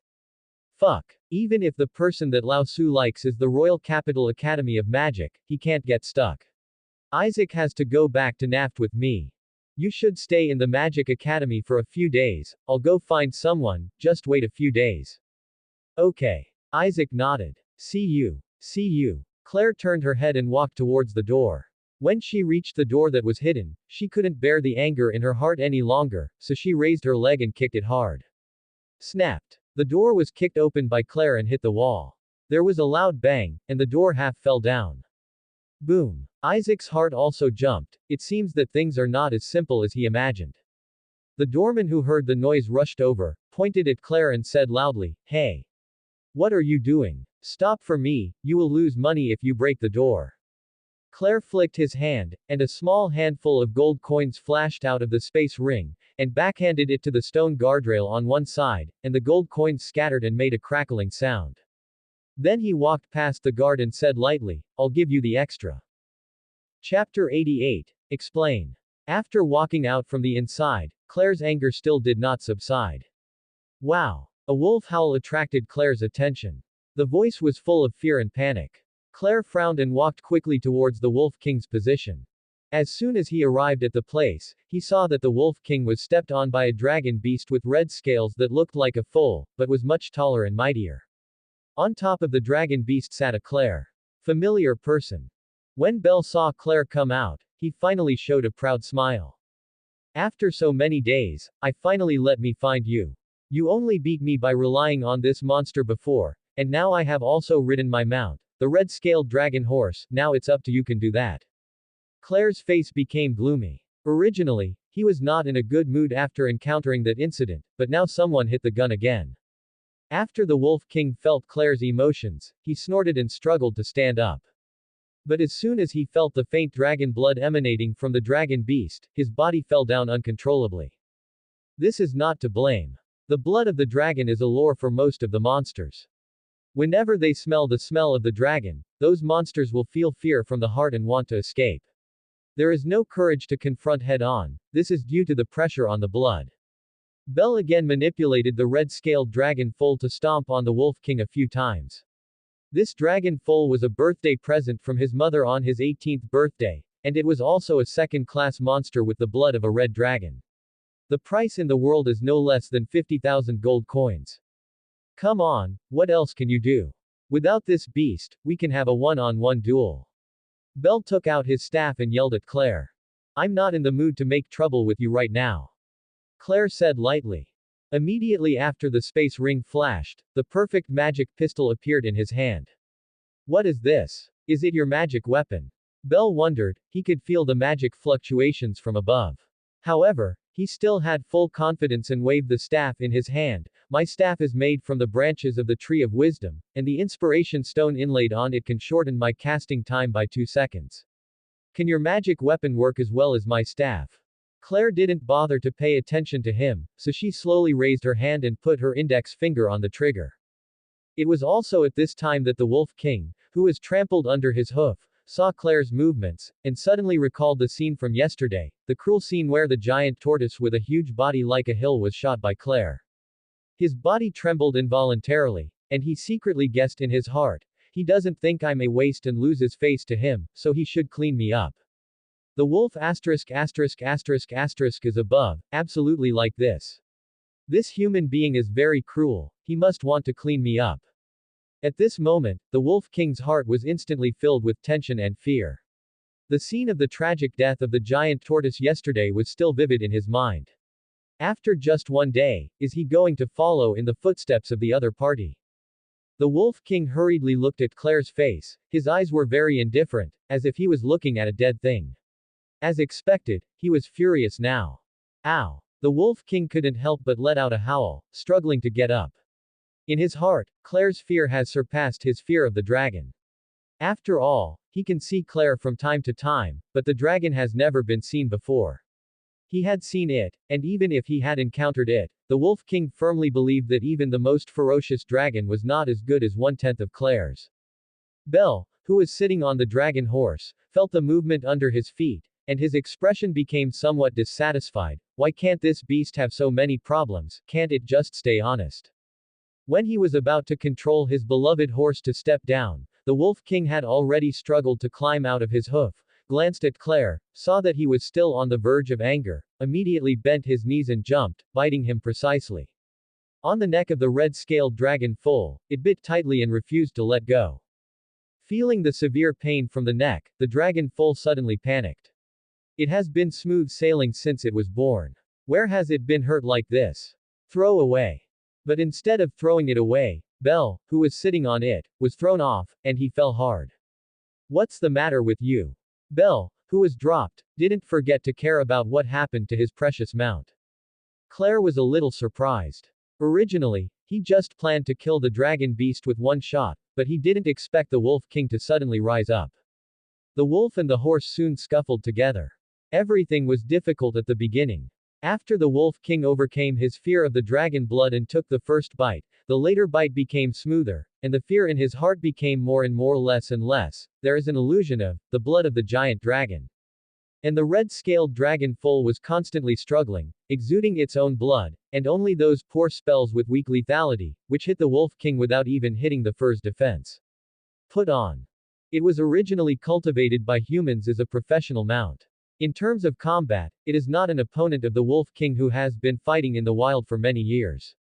Fuck. Even if the person that Lao Su likes is the Royal Capital Academy of Magic, he can't get stuck. Isaac has to go back to Naft with me. You should stay in the Magic Academy for a few days, I'll go find someone, just wait a few days. Okay. Isaac nodded. See you. See you. Claire turned her head and walked towards the door. When she reached the door that was hidden, she couldn't bear the anger in her heart any longer, so she raised her leg and kicked it hard. Snapped. The door was kicked open by Claire and hit the wall. There was a loud bang, and the door half fell down. Boom. Isaac's heart also jumped. It seems that things are not as simple as he imagined. The doorman who heard the noise rushed over, pointed at Claire and said loudly, "Hey! What are you doing? Stop for me, you will lose money if you break the door." Claire flicked his hand, and a small handful of gold coins flashed out of the space ring, and backhanded it to the stone guardrail on one side, and the gold coins scattered and made a crackling sound. Then he walked past the guard and said lightly, "I'll give you the extra." Chapter 88. Explain. After walking out from the inside, Claire's anger still did not subside. Wow. A wolf howl attracted Claire's attention. The voice was full of fear and panic. Claire frowned and walked quickly towards the Wolf King's position. As soon as he arrived at the place, he saw that the Wolf King was stepped on by a dragon beast with red scales that looked like a foal, but was much taller and mightier. On top of the dragon beast sat a Claire. Familiar person. When Belle saw Claire come out, he finally showed a proud smile. After so many days, I finally let me find you. You only beat me by relying on this monster before, and now I have also ridden my mount, the red-scaled dragon horse, now it's up to you can do that. Claire's face became gloomy. Originally, he was not in a good mood after encountering that incident, but now someone hit the gun again. After the Wolf King felt Claire's emotions, he snorted and struggled to stand up. But as soon as he felt the faint dragon blood emanating from the dragon beast, his body fell down uncontrollably. This is not to blame. The blood of the dragon is a lure for most of the monsters. Whenever they smell the smell of the dragon, those monsters will feel fear from the heart and want to escape. There is no courage to confront head-on, this is due to the pressure on the blood. Belle again manipulated the red-scaled dragon foal to stomp on the Wolf King a few times. This dragon foal was a birthday present from his mother on his 18th birthday, and it was also a second-class monster with the blood of a red dragon. The price in the world is no less than 50,000 gold coins. Come on, what else can you do? Without this beast, we can have a one-on-one duel. Belle took out his staff and yelled at Claire. I'm not in the mood to make trouble with you right now. Claire said lightly. Immediately after the space ring flashed, the perfect magic pistol appeared in his hand. What is this? Is it your magic weapon? Belle wondered, he could feel the magic fluctuations from above. However, he still had full confidence and waved the staff in his hand. My staff is made from the branches of the tree of wisdom, and the inspiration stone inlaid on it can shorten my casting time by 2 seconds. Can your magic weapon work as well as my staff? Claire didn't bother to pay attention to him, so she slowly raised her hand and put her index finger on the trigger. It was also at this time that the Wolf King, who was trampled under his hoof, saw Claire's movements, and suddenly recalled the scene from yesterday, the cruel scene where the giant tortoise with a huge body like a hill was shot by Claire. His body trembled involuntarily, and he secretly guessed in his heart, he doesn't think I'm a waste and lose his face to him, so he should clean me up. The wolf is above, absolutely like this. This human being is very cruel, he must want to clean me up. At this moment, the Wolf King's heart was instantly filled with tension and fear. The scene of the tragic death of the giant tortoise yesterday was still vivid in his mind. After just one day, is he going to follow in the footsteps of the other party? The Wolf King hurriedly looked at Claire's face, his eyes were very indifferent, as if he was looking at a dead thing. As expected, he was furious now. Ow! The Wolf King couldn't help but let out a howl, struggling to get up. In his heart, Claire's fear has surpassed his fear of the dragon. After all, he can see Claire from time to time, but the dragon has never been seen before. He had seen it, and even if he had encountered it, the Wolf King firmly believed that even the most ferocious dragon was not as good as 1/10 of Claire's. Bell, who was sitting on the dragon horse, felt the movement under his feet, and his expression became somewhat dissatisfied. Why can't this beast have so many problems, can't it just stay honest? When he was about to control his beloved horse to step down, the Wolf King had already struggled to climb out of his hoof, glanced at Claire, saw that he was still on the verge of anger, immediately bent his knees and jumped, biting him precisely on the neck of the red-scaled dragon foal. It bit tightly and refused to let go. Feeling the severe pain from the neck, the dragon foal suddenly panicked. It has been smooth sailing since it was born. Where has it been hurt like this? Throw away. But instead of throwing it away, Bell, who was sitting on it, was thrown off, and he fell hard. What's the matter with you? Bell, who was dropped, didn't forget to care about what happened to his precious mount. Claire was a little surprised. Originally, he just planned to kill the dragon beast with one shot, but he didn't expect the Wolf King to suddenly rise up. The wolf and the horse soon scuffled together. Everything was difficult at the beginning. After the Wolf King overcame his fear of the dragon blood and took the first bite, the later bite became smoother, and the fear in his heart became more and more less and less. There is an illusion of the blood of the giant dragon. And the red-scaled dragon foal was constantly struggling, exuding its own blood, and only those poor spells with weak lethality, which hit the Wolf King without even hitting the fur's defense. Put on. It was originally cultivated by humans as a professional mount. In terms of combat, it is not an opponent of the Wolf King who has been fighting in the wild for many years.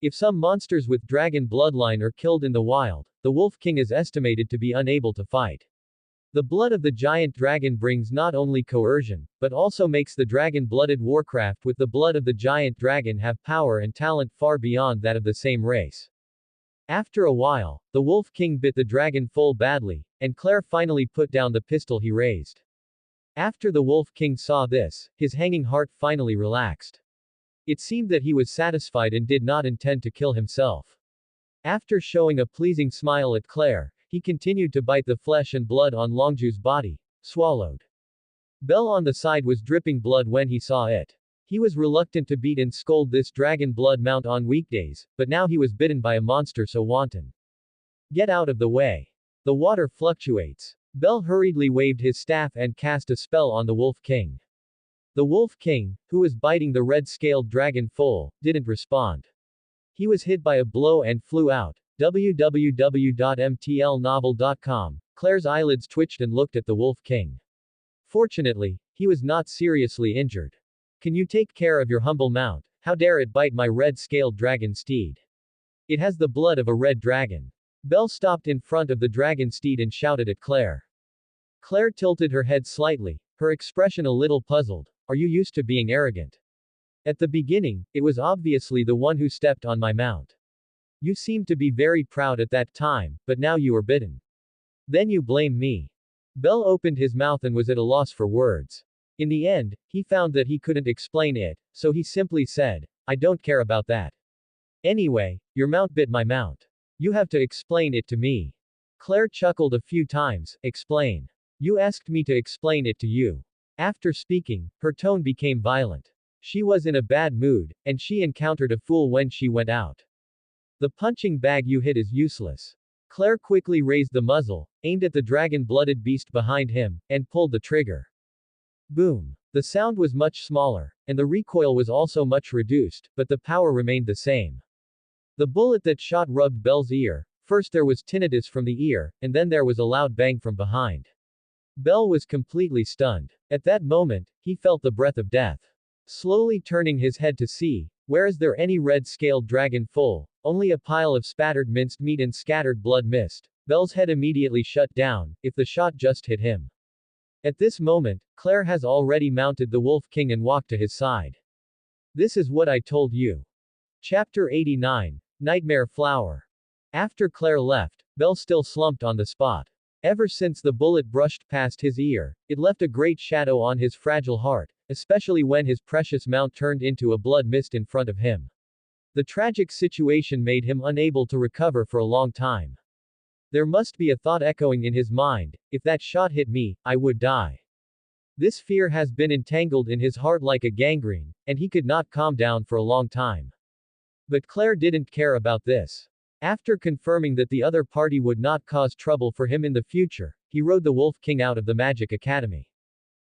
If some monsters with dragon bloodline are killed in the wild, the Wolf King is estimated to be unable to fight. The blood of the giant dragon brings not only coercion, but also makes the dragon-blooded warcraft with the blood of the giant dragon have power and talent far beyond that of the same race. After a while, the Wolf King bit the dragon foal badly, and Claire finally put down the pistol he raised. After the Wolf King saw this, his hanging heart finally relaxed. It seemed that he was satisfied and did not intend to kill himself. After showing a pleasing smile at Claire, he continued to bite the flesh and blood on Longju's body. Swallowed. Bell on the side was dripping blood when he saw it. He was reluctant to beat and scold this dragon blood mount on weekdays, but now he was bitten by a monster so wanton. Get out of the way. The water fluctuates. Bell hurriedly waved his staff and cast a spell on the Wolf King. The Wolf King, who was biting the red-scaled dragon foal, didn't respond. He was hit by a blow and flew out. www.mtlnovel.com. Claire's eyelids twitched and looked at the Wolf King. Fortunately, he was not seriously injured. Can you take care of your humble mount? How dare it bite my red-scaled dragon steed? It has the blood of a red dragon. Bell stopped in front of the dragon steed and shouted at Claire. Claire tilted her head slightly, her expression a little puzzled. Are you used to being arrogant? At the beginning, it was obviously the one who stepped on my mount. You seemed to be very proud at that time, but now you are bitten. Then you blame me. Bell opened his mouth and was at a loss for words. In the end, he found that he couldn't explain it, so he simply said, I don't care about that. Anyway, your mount bit my mount. You have to explain it to me. Claire chuckled a few times. Explain. You asked me to explain it to you. After speaking, her tone became violent. She was in a bad mood, and she encountered a fool when she went out. The punching bag you hit is useless. Claire quickly raised the muzzle, aimed at the dragon-blooded beast behind him, and pulled the trigger. Boom. The sound was much smaller, and the recoil was also much reduced, but the power remained the same. The bullet that shot rubbed Bell's ear. First there was tinnitus from the ear, and then there was a loud bang from behind. Bell was completely stunned. At that moment, he felt the breath of death. Slowly turning his head to see, where is there any red-scaled dragon foal? Only a pile of spattered minced meat and scattered blood mist. Bell's head immediately shut down, if the shot just hit him. At this moment, Claire has already mounted the Wolf King and walked to his side. This is what I told you. Chapter 89. Nightmare Flower. After Claire left, Bell still slumped on the spot. Ever since the bullet brushed past his ear, it left a great shadow on his fragile heart, especially when his precious mount turned into a blood mist in front of him. The tragic situation made him unable to recover for a long time. There must be a thought echoing in his mind, if that shot hit me, I would die. This fear has been entangled in his heart like a gangrene, and he could not calm down for a long time. But Claire didn't care about this. After confirming that the other party would not cause trouble for him in the future, he rode the Wolf King out of the Magic Academy.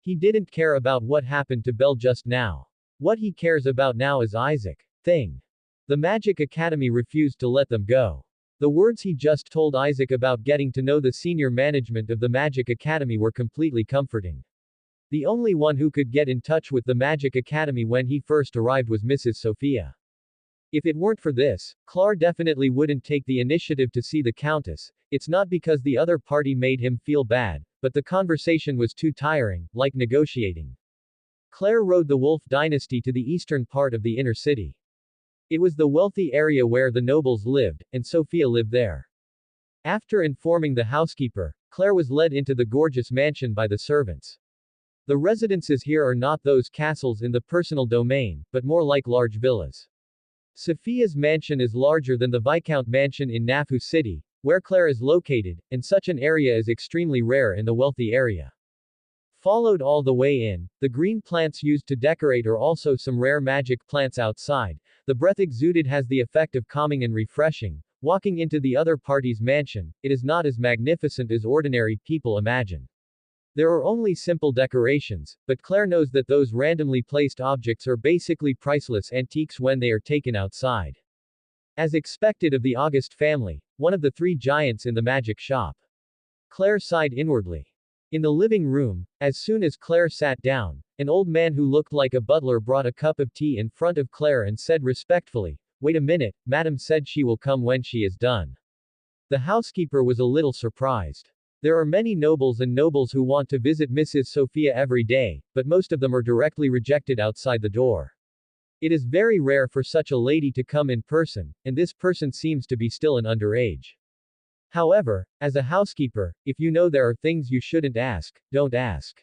He didn't care about what happened to Belle just now. What he cares about now is Isaac. Thing. The Magic Academy refused to let them go. The words he just told Isaac about getting to know the senior management of the Magic Academy were completely comforting. The only one who could get in touch with the Magic Academy when he first arrived was Mrs. Sophia. If it weren't for this, Claire definitely wouldn't take the initiative to see the Countess. It's not because the other party made him feel bad, but the conversation was too tiring, like negotiating. Claire rode the Wolf dynasty to the eastern part of the inner city. It was the wealthy area where the nobles lived, and Sophia lived there. After informing the housekeeper, Claire was led into the gorgeous mansion by the servants. The residences here are not those castles in the personal domain, but more like large villas. Sophia's mansion is larger than the Viscount mansion in Nafu City, where Claire is located, and such an area is extremely rare in the wealthy area. Followed all the way in, the green plants used to decorate are also some rare magic plants outside. The breath exuded has the effect of calming and refreshing. Walking into the other party's mansion, it is not as magnificent as ordinary people imagine. There are only simple decorations, but Claire knows that those randomly placed objects are basically priceless antiques when they are taken outside. As expected of the August family, one of the three giants in the magic shop. Claire sighed inwardly. In the living room, as soon as Claire sat down, an old man who looked like a butler brought a cup of tea in front of Claire and said respectfully, "Wait a minute, Madam said she will come when she is done." The housekeeper was a little surprised. There are many nobles and nobles who want to visit Mrs. Sophia every day, but most of them are directly rejected outside the door. It is very rare for such a lady to come in person, and this person seems to be still an underage. However, as a housekeeper, if you know there are things you shouldn't ask, don't ask.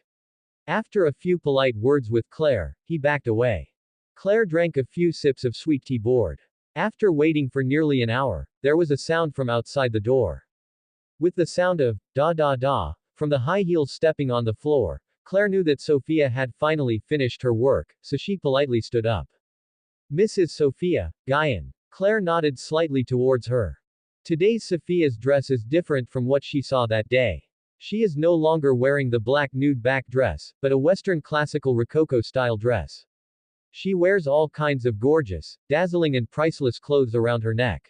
After a few polite words with Claire, he backed away. Claire drank a few sips of sweet tea bored. After waiting for nearly an hour, there was a sound from outside the door. With the sound of da da da from the high heels stepping on the floor, Claire knew that Sophia had finally finished her work, so she politely stood up. "Mrs. Sophia, Guyan." Claire nodded slightly towards her. Today's Sophia's dress is different from what she saw that day. She is no longer wearing the black nude back dress, but a Western classical Rococo style dress. She wears all kinds of gorgeous, dazzling and priceless clothes around her neck.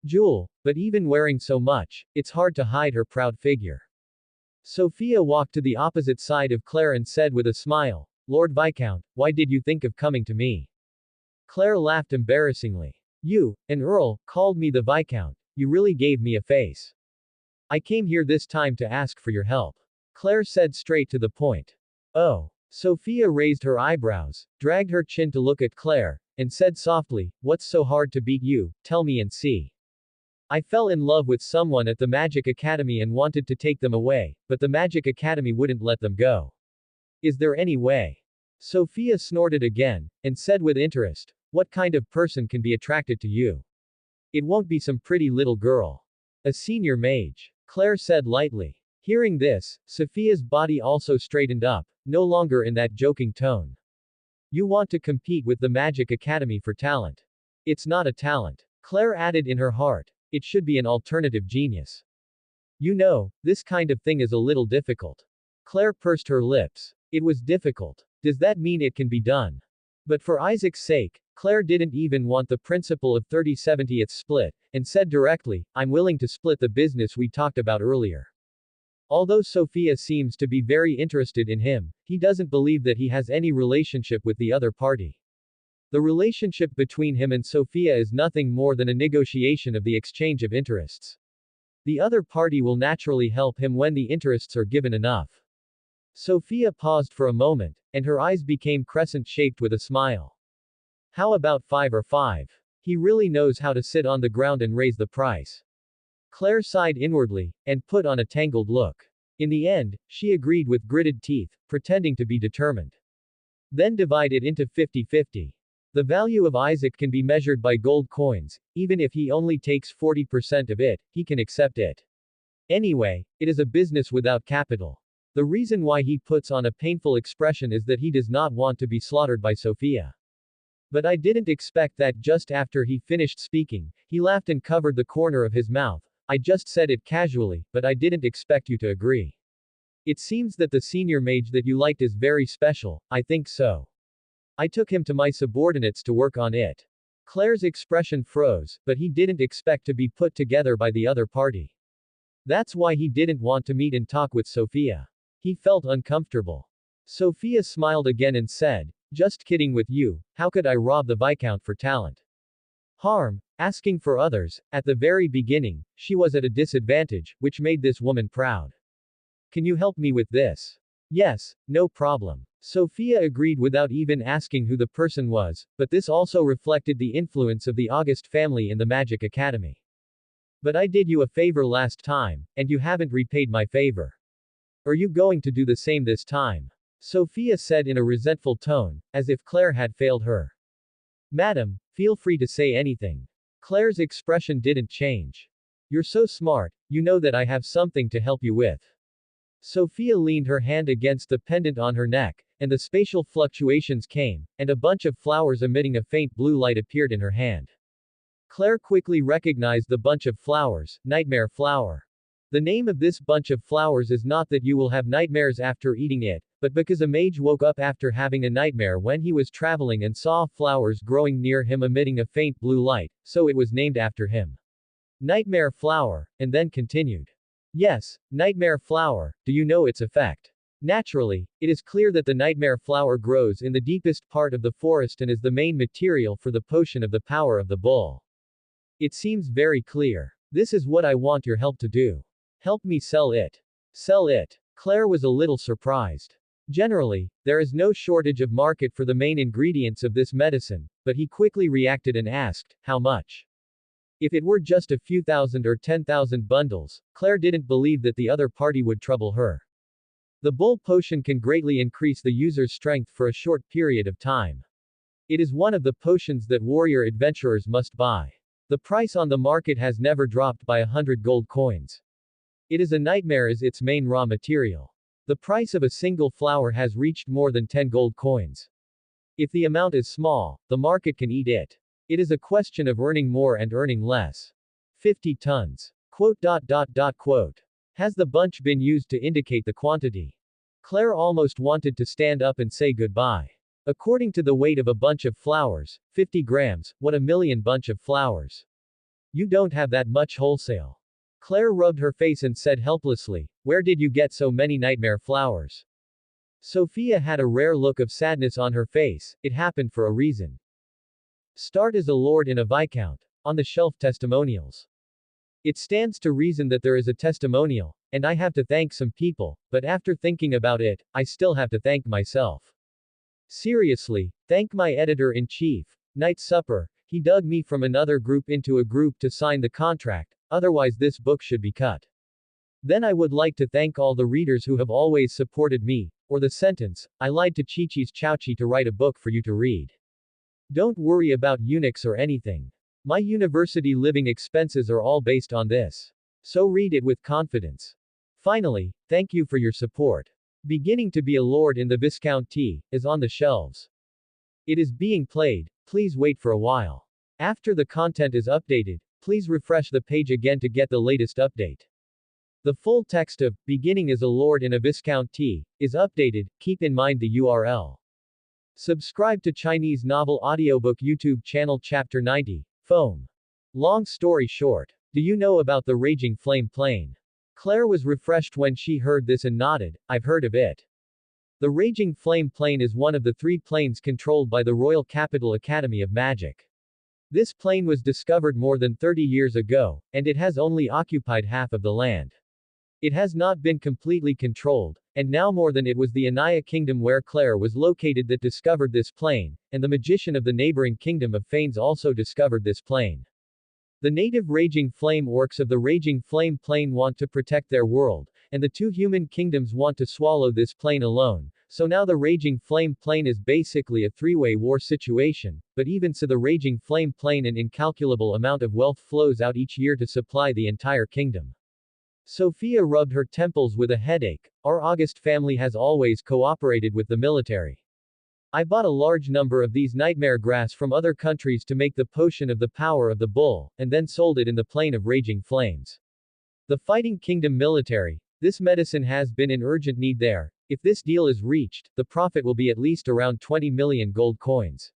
Jewel, but even wearing so much, it's hard to hide her proud figure. Sophia walked to the opposite side of Claire and said with a smile, "Lord Viscount, why did you think of coming to me?" Claire laughed embarrassingly. "You, an earl, called me the Viscount. You really gave me a face." "I came here this time to ask for your help." Claire said straight to the point. "Oh." Sophia raised her eyebrows, dragged her chin to look at Claire, and said softly, "What's so hard to beat you? Tell me and see." "I fell in love with someone at the Magic Academy and wanted to take them away, but the Magic Academy wouldn't let them go. Is there any way?" Sophia snorted again, and said with interest, "What kind of person can be attracted to you? It won't be some pretty little girl. A senior mage." Claire said lightly. Hearing this, Sophia's body also straightened up, no longer in that joking tone. "You want to compete with the Magic Academy for talent. It's not a talent." Claire added in her heart. "It should be an alternative genius. You know, this kind of thing is a little difficult." Claire pursed her lips. It was difficult. Does that mean it can be done? But for Isaac's sake, Claire didn't even want the principle of 30/70th split, and said directly, "I'm willing to split the business we talked about earlier." Although Sophia seems to be very interested in him, he doesn't believe that he has any relationship with the other party. The relationship between him and Sophia is nothing more than a negotiation of the exchange of interests. The other party will naturally help him when the interests are given enough. Sophia paused for a moment, and her eyes became crescent-shaped with a smile. "How about 5 or 5? He really knows how to sit on the ground and raise the price." Claire sighed inwardly, and put on a tangled look. In the end, she agreed with gritted teeth, pretending to be determined. "Then divide it into 50-50. The value of Isaac can be measured by gold coins. Even if he only takes 40% of it, he can accept it. Anyway, it is a business without capital. The reason why he puts on a painful expression is that he does not want to be slaughtered by Sophia. But I didn't expect that. Just after he finished speaking, he laughed and covered the corner of his mouth. I just said it casually, but I didn't expect you to agree. It seems that the senior mage that you liked is very special. I think so. I took him to my subordinates to work on it. Claire's expression froze, but he didn't expect to be put together by the other party. That's why he didn't want to meet and talk with Sophia. He felt uncomfortable. Sophia smiled again and said, "Just kidding with you, how could I rob the Viscount for talent? Harm, asking for others." At the very beginning, she was at a disadvantage, which made this woman proud. "Can you help me with this?" "Yes, no problem." Sophia agreed without even asking who the person was, but this also reflected the influence of the August family in the Magic Academy. "But I did you a favor last time, and you haven't repaid my favor. Are you going to do the same this time?" Sophia said in a resentful tone, as if Claire had failed her. "Madam, feel free to say anything." Claire's expression didn't change. "You're so smart, you know that I have something to help you with." Sophia leaned her hand against the pendant on her neck, and the spatial fluctuations came, and a bunch of flowers emitting a faint blue light appeared in her hand. Claire quickly recognized the bunch of flowers, nightmare flower. The name of this bunch of flowers is not that you will have nightmares after eating it, but because a mage woke up after having a nightmare when he was traveling and saw flowers growing near him emitting a faint blue light, so it was named after him. Nightmare flower, and then continued. "Yes, nightmare flower, do you know its effect?" Naturally, it is clear that the nightmare flower grows in the deepest part of the forest and is the main material for the potion of the power of the bull. It seems very clear. This is what I want your help to do. Help me sell it. Sell it. Claire was a little surprised. Generally, there is no shortage of market for the main ingredients of this medicine, but he quickly reacted and asked, "How much?" If it were just a few thousand or 10,000 bundles, Claire didn't believe that the other party would trouble her. The bull potion can greatly increase the user's strength for a short period of time. It is one of the potions that warrior adventurers must buy. The price on the market has never dropped by 100 gold coins. It is a nightmare as its main raw material. The price of a single flower has reached more than 10 gold coins. If the amount is small, the market can eat it. It is a question of earning more and earning less. 50 tons. Quote. Has the bunch been used to indicate the quantity? Claire almost wanted to stand up and say goodbye. According to the weight of a bunch of flowers, 50 grams, what a million bunch of flowers. You don't have that much wholesale. Claire rubbed her face and said helplessly, "Where did you get so many nightmare flowers?" Sophia had a rare look of sadness on her face. It happened for a reason. Start as a lord in a viscount. On the shelf testimonials. It stands to reason that there is a testimonial, and I have to thank some people, but after thinking about it, I still have to thank myself. Seriously, thank my editor-in-chief. Night supper, he dug me from another group into a group to sign the contract, otherwise this book should be cut. Then I would like to thank all the readers who have always supported me, or the sentence, I lied to Chi-Chi's Chao-Chi to write a book for you to read. Don't worry about eunuchs or anything. My university living expenses are all based on this. So read it with confidence. Finally, thank you for your support. Beginning to be a lord in the Viscounty is on the shelves. It is being played, please wait for a while. After the content is updated, please refresh the page again to get the latest update. The full text of Beginning as a Lord in a Viscounty is updated, keep in mind the URL. Subscribe to Chinese Novel Audiobook YouTube channel Chapter 90, Foam. Long story short. Do you know about the Raging Flame Plane? Claire was refreshed when she heard this and nodded, I've heard of it. The Raging Flame Plane is one of the 3 planes controlled by the Royal Capital Academy of Magic. This plane was discovered more than 30 years ago, and it has only occupied half of the land. It has not been completely controlled, and now more than it was the Anaya kingdom where Claire was located that discovered this plane, and the magician of the neighboring kingdom of Fanes also discovered this plane. The native Raging Flame orcs of the Raging Flame Plane want to protect their world, and the 2 human kingdoms want to swallow this plane alone, so now the Raging Flame Plane is basically a 3-way war situation, but even so the Raging Flame Plane an incalculable amount of wealth flows out each year to supply the entire kingdom. Sophia rubbed her temples with a headache. Our August family has always cooperated with the military. I bought a large number of these nightmare grass from other countries to make the potion of the power of the bull, and then sold it in the plain of raging flames. The Fighting Kingdom military, this medicine has been in urgent need there. If this deal is reached, the profit will be at least around 20 million gold coins.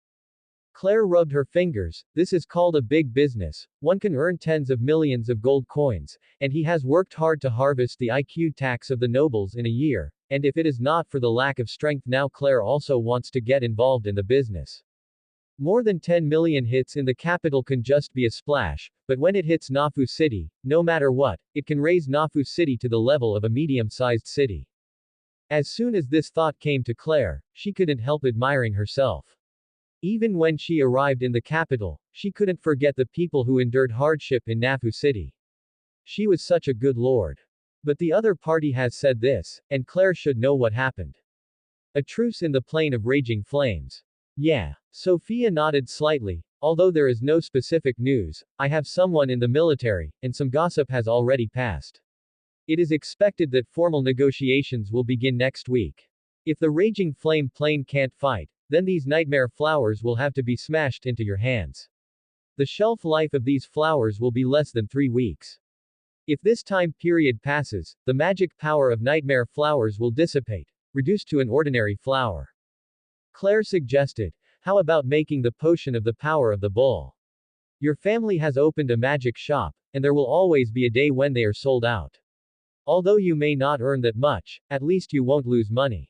Claire rubbed her fingers. This is called a big business. One can earn tens of millions of gold coins, and he has worked hard to harvest the IQ tax of the nobles in a year. And if it is not for the lack of strength now, Claire also wants to get involved in the business. More than 10 million hits in the capital can just be a splash, but when it hits Nafu City, no matter what, it can raise Nafu City to the level of a medium-sized city. As soon as this thought came to Claire, she couldn't help admiring herself. Even when she arrived in the capital, she couldn't forget the people who endured hardship in Nafu City. She was such a good lord. But the other party has said this, and Claire should know what happened. A truce in the plain of raging flames. Yeah. Sophia nodded slightly. Although there is no specific news, I have someone in the military, and some gossip has already passed. It is expected that formal negotiations will begin next week. If the raging flame plane can't fight, then these nightmare flowers will have to be smashed into your hands. The shelf life of these flowers will be less than 3 weeks. If this time period passes, the magic power of nightmare flowers will dissipate, reduced to an ordinary flower. Claire suggested, how about making the potion of the power of the bull? Your family has opened a magic shop, and there will always be a day when they are sold out. Although you may not earn that much, at least you won't lose money.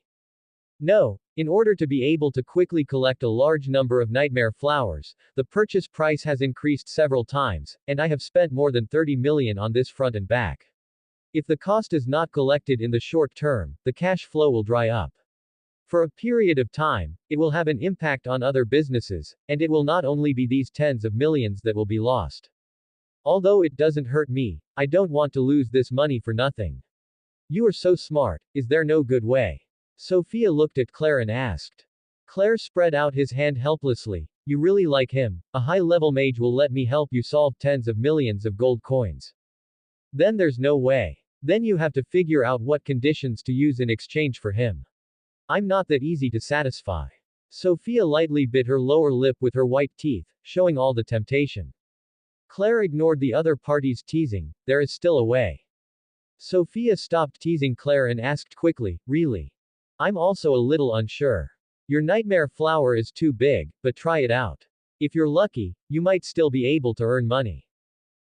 No, in order to be able to quickly collect a large number of nightmare flowers, the purchase price has increased several times, and I have spent more than 30 million on this front and back. If the cost is not collected in the short term, the cash flow will dry up. For a period of time, it will have an impact on other businesses, and it will not only be these tens of millions that will be lost. Although it doesn't hurt me, I don't want to lose this money for nothing. You are so smart, is there no good way? Sophia looked at Claire and asked. Claire spread out his hand helplessly. You really like him? A high-level mage will let me help you solve tens of millions of gold coins. Then there's no way. Then you have to figure out what conditions to use in exchange for him. I'm not that easy to satisfy. Sophia lightly bit her lower lip with her white teeth, showing all the temptation. Claire ignored the other party's teasing. There is still a way. Sophia stopped teasing Claire and asked quickly, really? I'm also a little unsure. Your nightmare flower is too big, but try it out. If you're lucky, you might still be able to earn money.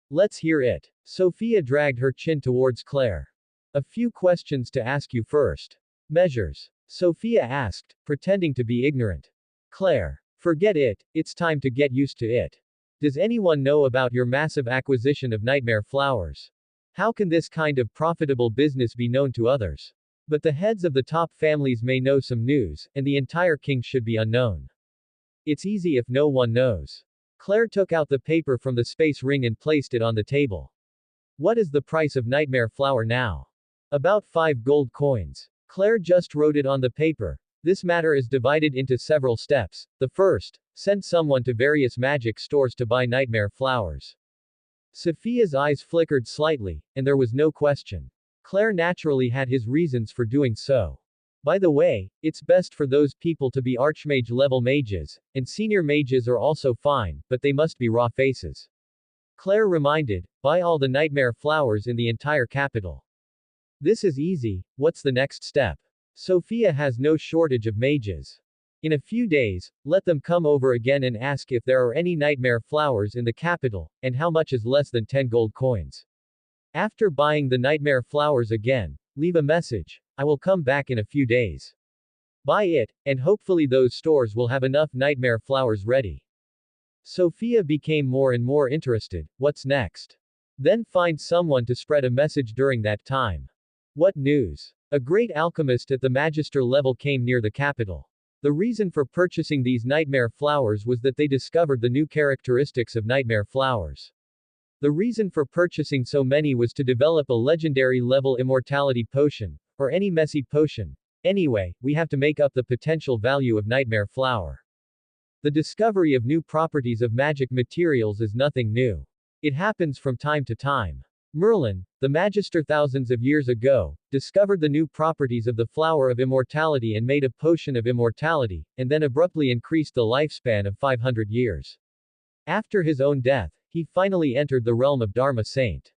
Let's hear it. Sophia dragged her chin towards Claire. A few questions to ask you first. Measures? Sophia asked, pretending to be ignorant. Claire. Forget it, it's time to get used to it. Does anyone know about your massive acquisition of nightmare flowers? How can this kind of profitable business be known to others? But the heads of the top families may know some news, and the entire king should be unknown. It's easy if no one knows. Claire took out the paper from the space ring and placed it on the table. What is the price of nightmare flower now? About 5 gold coins. Claire just wrote it on the paper. This matter is divided into several steps. The first, send someone to various magic stores to buy nightmare flowers. Sophia's eyes flickered slightly, and there was no question. Claire naturally had his reasons for doing so. By the way, it's best for those people to be archmage level mages, and senior mages are also fine, but they must be raw faces. Claire reminded, buy all the nightmare flowers in the entire capital. This is easy, what's the next step? Sophia has no shortage of mages. In a few days, let them come over again and ask if there are any nightmare flowers in the capital, and how much is less than 10 gold coins. After buying the nightmare flowers again, leave a message. I will come back in a few days. Buy it, and hopefully those stores will have enough nightmare flowers ready. Sophia became more and more interested. What's next? Then find someone to spread a message during that time. What news? A great alchemist at the magister level came near the capital. The reason for purchasing these nightmare flowers was that they discovered the new characteristics of nightmare flowers. The reason for purchasing so many was to develop a legendary level immortality potion, or any messy potion. Anyway, we have to make up the potential value of nightmare flower. The discovery of new properties of magic materials is nothing new. It happens from time to time. Merlin, the magister thousands of years ago, discovered the new properties of the flower of immortality and made a potion of immortality, and then abruptly increased the lifespan of 500 years. After his own death, he finally entered the realm of Dharma Saint.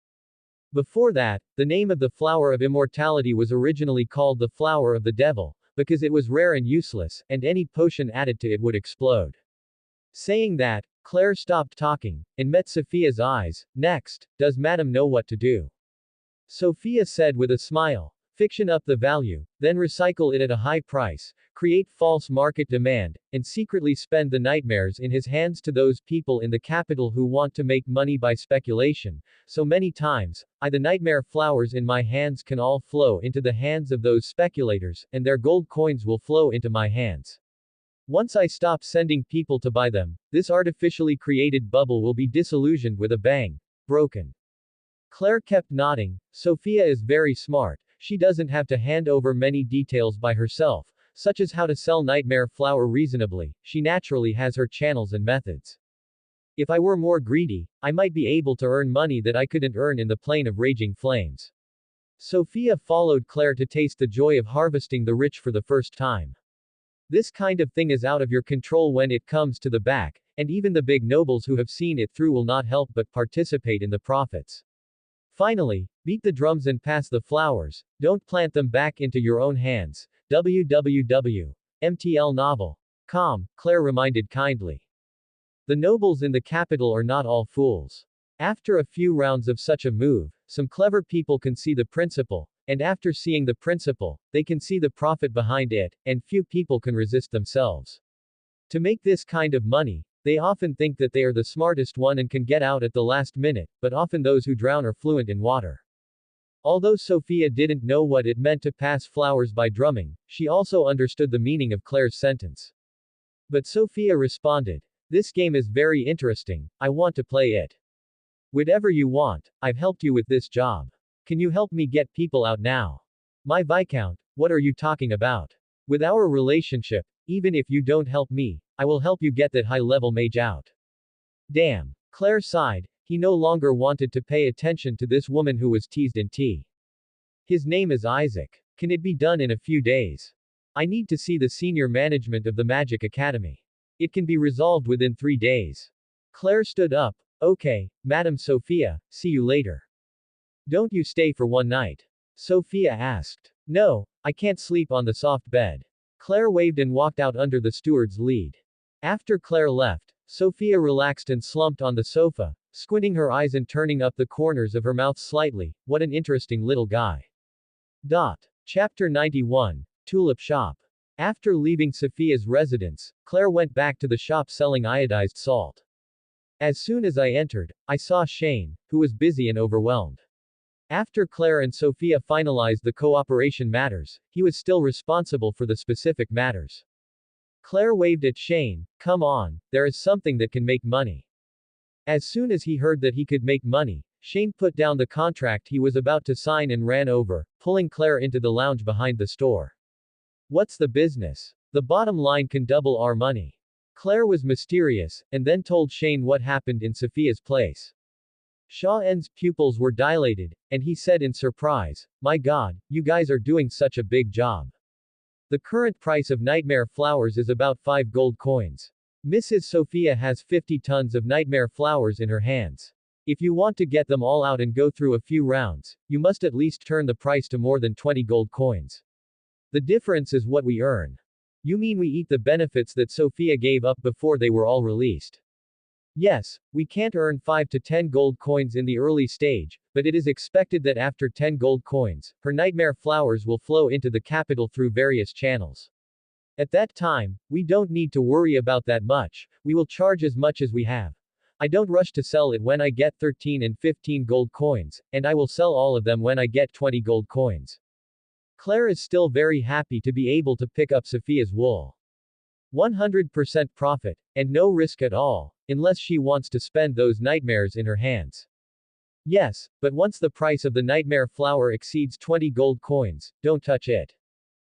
Before that, the name of the flower of immortality was originally called the flower of the devil, because it was rare and useless, and any potion added to it would explode. Saying that, Claire stopped talking, and met Sophia's eyes. Next, does Madame know what to do? Sophia said with a smile. Fiction up the value, then recycle it at a high price, create false market demand, and secretly spend the nightmares in his hands to those people in the capital who want to make money by speculation. So many times, the nightmare flowers in my hands can all flow into the hands of those speculators, and their gold coins will flow into my hands. Once I stop sending people to buy them, this artificially created bubble will be disillusioned with a bang. Broken. Claire kept nodding. Sophia is very smart. She doesn't have to hand over many details by herself, such as how to sell nightmare flower reasonably. She naturally has her channels and methods. If I were more greedy, I might be able to earn money that I couldn't earn in the plane of raging flames. Sophia followed Claire to taste the joy of harvesting the rich for the first time. This kind of thing is out of your control when it comes to the back, and even the big nobles who have seen it through will not help but participate in the profits. Finally, beat the drums and pass the flowers, don't plant them back into your own hands. www.mtlnovel.com, Claire reminded kindly. The nobles in the capital are not all fools. After a few rounds of such a move, some clever people can see the principle, and after seeing the principle, they can see the profit behind it, and few people can resist themselves. To make this kind of money, they often think that they are the smartest one and can get out at the last minute, but often those who drown are fluent in water. Although Sophia didn't know what it meant to pass flowers by drumming, she also understood the meaning of Claire's sentence. But Sophia responded, "This game is very interesting, I want to play it. Whatever you want, I've helped you with this job. Can you help me get people out now?" "My Viscount, what are you talking about? With our relationship, even if you don't help me, I will help you get that high-level mage out." Damn. Claire sighed. He no longer wanted to pay attention to this woman who was teased in tea. His name is Isaac. Can it be done in a few days? I need to see the senior management of the Magic Academy. It can be resolved within 3 days. Claire stood up. Okay, Madam Sophia, see you later. Don't you stay for one night? Sophia asked. No, I can't sleep on the soft bed. Claire waved and walked out under the steward's lead. After Claire left, Sophia relaxed and slumped on the sofa, squinting her eyes and turning up the corners of her mouth slightly. What an interesting little guy. Chapter 91, Tulip Shop. After leaving Sophia's residence, Claire went back to the shop selling iodized salt. As soon as I entered, I saw Shane, who was busy and overwhelmed. After Claire and Sophia finalized the cooperation matters, he was still responsible for the specific matters. Claire waved at Shane. Come on, there is something that can make money. As soon as he heard that he could make money, Shane put down the contract he was about to sign and ran over, pulling Claire into the lounge behind the store. What's the business? The bottom line can double our money. Claire was mysterious, and then told Shane what happened in Sophia's place. Shaw N's pupils were dilated, and he said in surprise, "My God, you guys are doing such a big job. The current price of nightmare flowers is about 5 gold coins. Mrs. Sophia has 50 tons of nightmare flowers in her hands. If you want to get them all out and go through a few rounds, you must at least turn the price to more than 20 gold coins. The difference is what we earn." You mean we eat the benefits that Sophia gave up before they were all released? Yes, we can't earn 5 to 10 gold coins in the early stage, but it is expected that after 10 gold coins, her nightmare flowers will flow into the capital through various channels. At that time, we don't need to worry about that much, we will charge as much as we have. I don't rush to sell it when I get 13 and 15 gold coins, and I will sell all of them when I get 20 gold coins. Claire is still very happy to be able to pick up Sophia's wool. 100% profit, and no risk at all, unless she wants to spend those nightmares in her hands. Yes, but once the price of the nightmare flower exceeds 20 gold coins, don't touch it.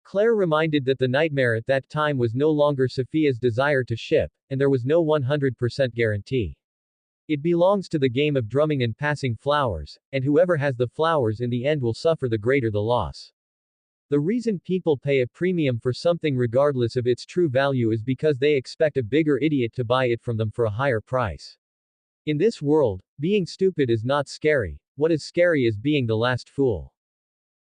Claire reminded that the nightmare at that time was no longer Sophia's desire to ship, and there was no 100% guarantee. It belongs to the game of drumming and passing flowers, and whoever has the flowers in the end will suffer the greater the loss. The reason people pay a premium for something regardless of its true value is because they expect a bigger idiot to buy it from them for a higher price. In this world, being stupid is not scary, what is scary is being the last fool.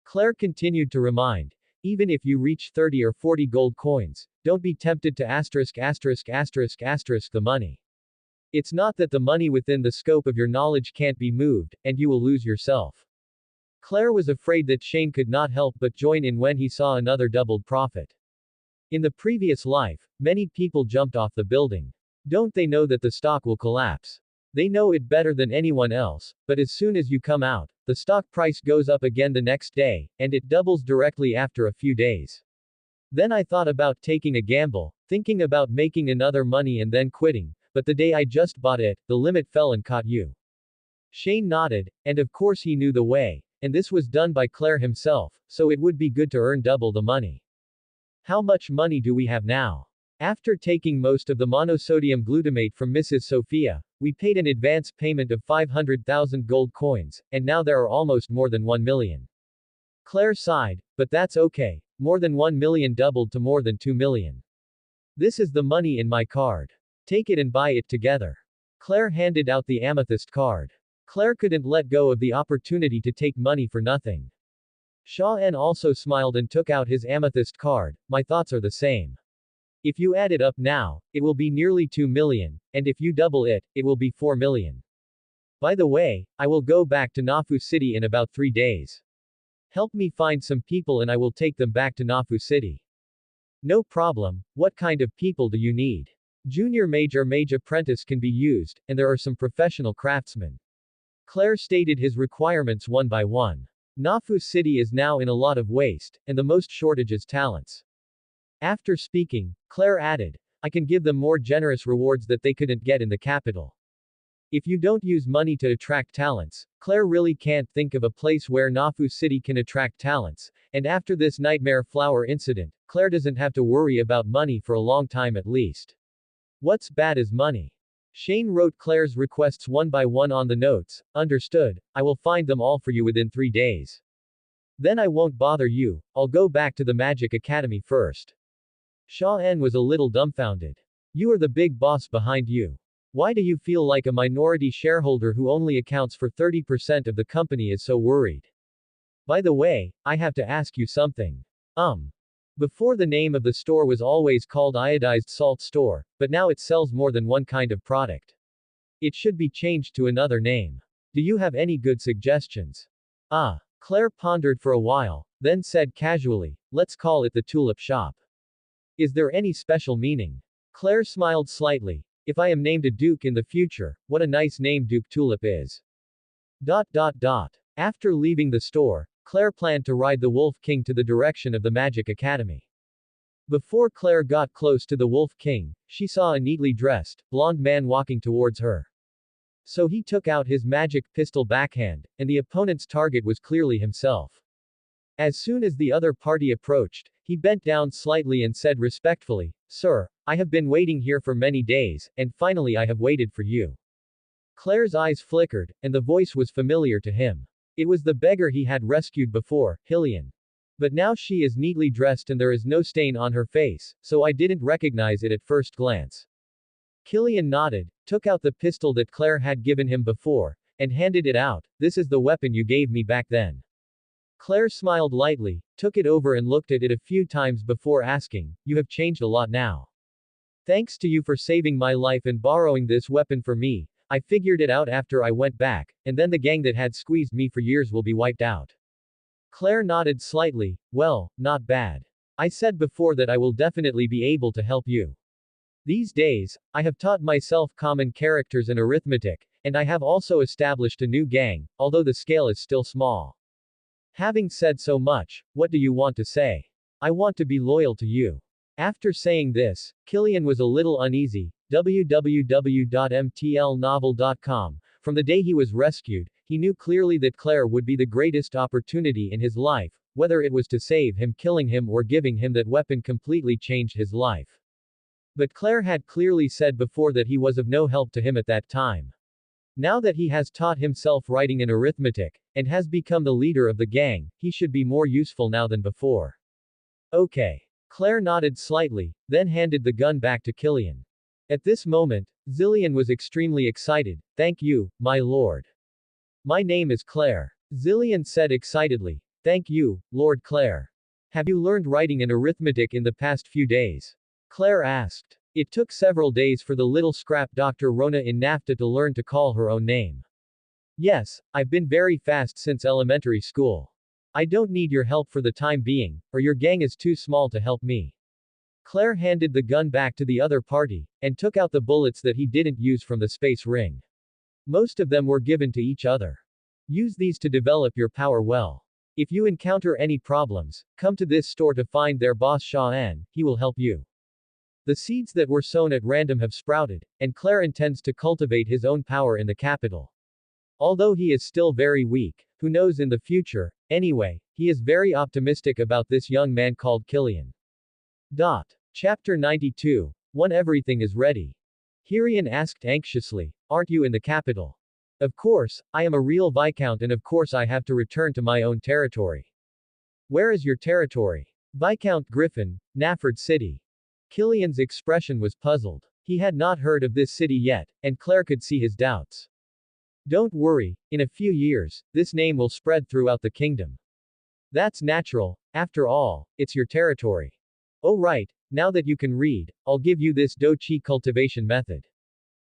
Claire continued to remind, even if you reach 30 or 40 gold coins, don't be tempted to ***** the money. It's not that the money within the scope of your knowledge can't be moved, and you will lose yourself. Claire was afraid that Shane could not help but join in when he saw another doubled profit. In the previous life, many people jumped off the building. Don't they know that the stock will collapse? They know it better than anyone else, but as soon as you come out, the stock price goes up again the next day, and it doubles directly after a few days. Then I thought about taking a gamble, thinking about making another money and then quitting, but the day I just bought it, the limit fell and caught you. Shane nodded, and of course he knew the way, and this was done by Claire himself, so it would be good to earn double the money. How much money do we have now? After taking most of the monosodium glutamate from Mrs. Sophia, we paid an advance payment of 500,000 gold coins, and now there are almost more than 1 million. Claire sighed, but that's okay, more than 1 million doubled to more than 2 million. This is the money in my card. Take it and buy it together. Claire handed out the amethyst card. Claire couldn't let go of the opportunity to take money for nothing. Shaw-en also smiled and took out his amethyst card. My thoughts are the same. If you add it up now, it will be nearly 2 million, and if you double it, it will be 4 million. By the way, I will go back to Nafu City in about 3 days. Help me find some people and I will take them back to Nafu City. No problem, what kind of people do you need? Junior mage or mage apprentice can be used, and there are some professional craftsmen. Claire stated his requirements one by one. Nafu City is now in a lot of waste, and the most shortage is talents. After speaking, Claire added, I can give them more generous rewards that they couldn't get in the capital. If you don't use money to attract talents, Claire really can't think of a place where Nafu City can attract talents, and after this nightmare flower incident, Claire doesn't have to worry about money for a long time at least. What's bad is money. Shane wrote Claire's requests one by one on the notes. Understood, I will find them all for you within 3 days. Then I won't bother you, I'll go back to the Magic Academy first. Shaw-en was a little dumbfounded. You are the big boss behind you. Why do you feel like a minority shareholder who only accounts for 30% of the company is so worried? By the way, I have to ask you something. Before the name of the store was always called Iodized Salt Store, but now it sells more than one kind of product. It should be changed to another name. Do you have any good suggestions? Claire pondered for a while, then said casually, let's call it the Tulip Shop. Is there any special meaning? Claire smiled slightly. If I am named a duke in the future, what a nice name Duke Tulip is. After leaving the store, Claire planned to ride the Wolf King to the direction of the Magic Academy. Before Claire got close to the Wolf King, she saw a neatly dressed, blonde man walking towards her. So he took out his magic pistol backhand, and the opponent's target was clearly himself. As soon as the other party approached, he bent down slightly and said respectfully, Sir, I have been waiting here for many days, and finally I have waited for you. Claire's eyes flickered, and the voice was familiar to him. It was the beggar he had rescued before, Hillian. But now she is neatly dressed and there is no stain on her face, so I didn't recognize it at first glance. Killian nodded, took out the pistol that Claire had given him before, and handed it out. This is the weapon you gave me back then. Claire smiled lightly, took it over and looked at it a few times before asking, You have changed a lot now. Thanks to you for saving my life and borrowing this weapon for me. I figured it out after I went back, and then the gang that had squeezed me for years will be wiped out. Claire nodded slightly, well, not bad. I said before that I will definitely be able to help you. These days, I have taught myself common characters and arithmetic, and I have also established a new gang, although the scale is still small. Having said so much, what do you want to say? I want to be loyal to you. After saying this, Killian was a little uneasy. www.mtlnovel.com. From the day he was rescued, he knew clearly that Claire would be the greatest opportunity in his life, whether it was to save him, killing him, or giving him that weapon completely changed his life. But Claire had clearly said before that he was of no help to him at that time. Now that he has taught himself writing and arithmetic, and has become the leader of the gang, he should be more useful now than before. Okay. Claire nodded slightly, then handed the gun back to Killian. At this moment, Zillion was extremely excited. Thank you, my lord. My name is Claire. Zillion said excitedly. Thank you, Lord Claire. Have you learned writing and arithmetic in the past few days? Claire asked. It took several days for the little scrap Dr. Rona in NAFTA to learn to call her own name. Yes, I've been very fast since elementary school. I don't need your help for the time being, or your gang is too small to help me. Claire handed the gun back to the other party, and took out the bullets that he didn't use from the space ring. Most of them were given to each other. Use these to develop your power well. If you encounter any problems, come to this store to find their boss Sha'an, he will help you. The seeds that were sown at random have sprouted, and Claire intends to cultivate his own power in the capital. Although he is still very weak, who knows in the future, anyway, he is very optimistic about this young man called Killian. Chapter 92. When everything is ready. Hirian asked anxiously, aren't you in the capital? Of course, I am a real Viscount and of course I have to return to my own territory. Where is your territory? Viscount Griffin, Nafford City. Killian's expression was puzzled. He had not heard of this city yet, and Claire could see his doubts. Don't worry, in a few years, this name will spread throughout the kingdom. That's natural, after all, it's your territory. Oh right, now that you can read, I'll give you this Do-Chi cultivation method.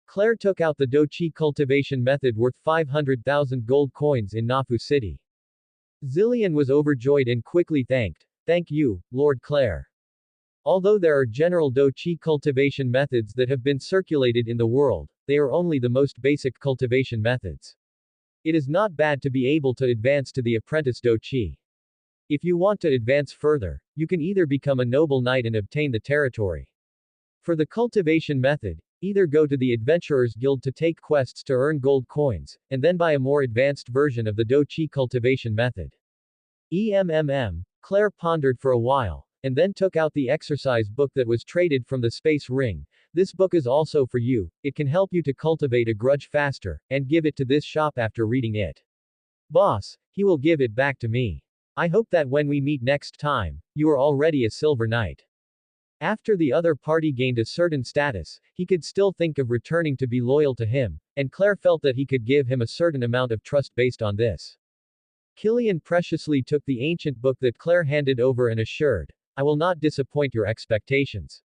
Claire took out the Do-Chi cultivation method worth 500,000 gold coins in Nafu City. Zillion was overjoyed and quickly thanked. Thank you, Lord Claire. Although there are general Do-Chi cultivation methods that have been circulated in the world, they are only the most basic cultivation methods. It is not bad to be able to advance to the apprentice Do-Chi. If you want to advance further, you can either become a noble knight and obtain the territory. For the cultivation method, either go to the Adventurers Guild to take quests to earn gold coins, and then buy a more advanced version of the Do-Chi cultivation method. Claire pondered for a while, and then took out the exercise book that was traded from the space ring. This book is also for you, it can help you to cultivate a grudge faster, and give it to this shop after reading it. Boss, he will give it back to me. I hope that when we meet next time, you are already a silver knight. After the other party gained a certain status, he could still think of returning to be loyal to him, and Claire felt that he could give him a certain amount of trust based on this. Killian preciously took the ancient book that Claire handed over and assured, I will not disappoint your expectations.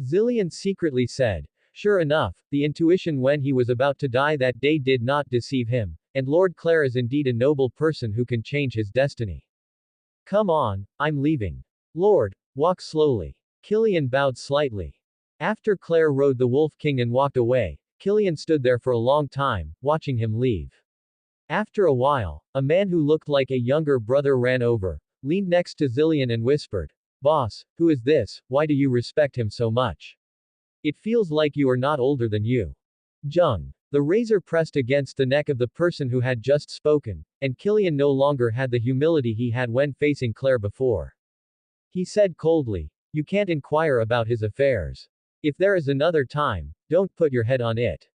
Zillion secretly said, sure enough, the intuition when he was about to die that day did not deceive him, and Lord Claire is indeed a noble person who can change his destiny. Come on, I'm leaving. Lord, walk slowly. Killian bowed slightly. After Claire rode the Wolf King and walked away, Killian stood there for a long time, watching him leave. After a while, a man who looked like a younger brother ran over, leaned next to Zillion and whispered, Boss, who is this, why do you respect him so much? It feels like you are not older than you. Jung. The razor pressed against the neck of the person who had just spoken, and Killian no longer had the humility he had when facing Claire before. He said coldly, you can't inquire about his affairs. If there is another time, don't put your head on it.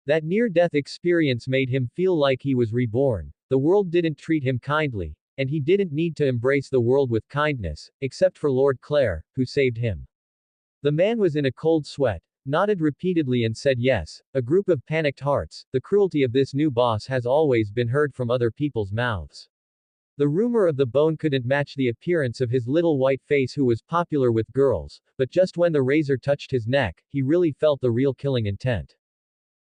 That near-death experience made him feel like he was reborn. The world didn't treat him kindly, and he didn't need to embrace the world with kindness, except for Lord Claire, who saved him. The man was in a cold sweat, nodded repeatedly and said yes, a group of panicked hearts. The cruelty of this new boss has always been heard from other people's mouths. The rumor of the bone couldn't match the appearance of his little white face who was popular with girls, but just when the razor touched his neck, he really felt the real killing intent.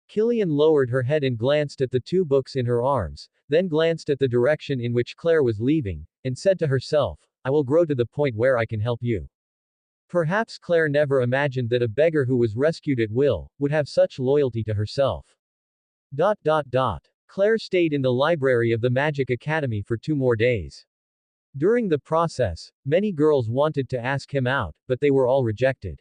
Killian lowered her head and glanced at the two books in her arms, then glanced at the direction in which Claire was leaving, and said to herself, I will grow to the point where I can help you. Perhaps Claire never imagined that a beggar who was rescued at will, would have such loyalty to herself. Claire stayed in the library of the Magic Academy for 2 more days. During the process, many girls wanted to ask him out, but they were all rejected.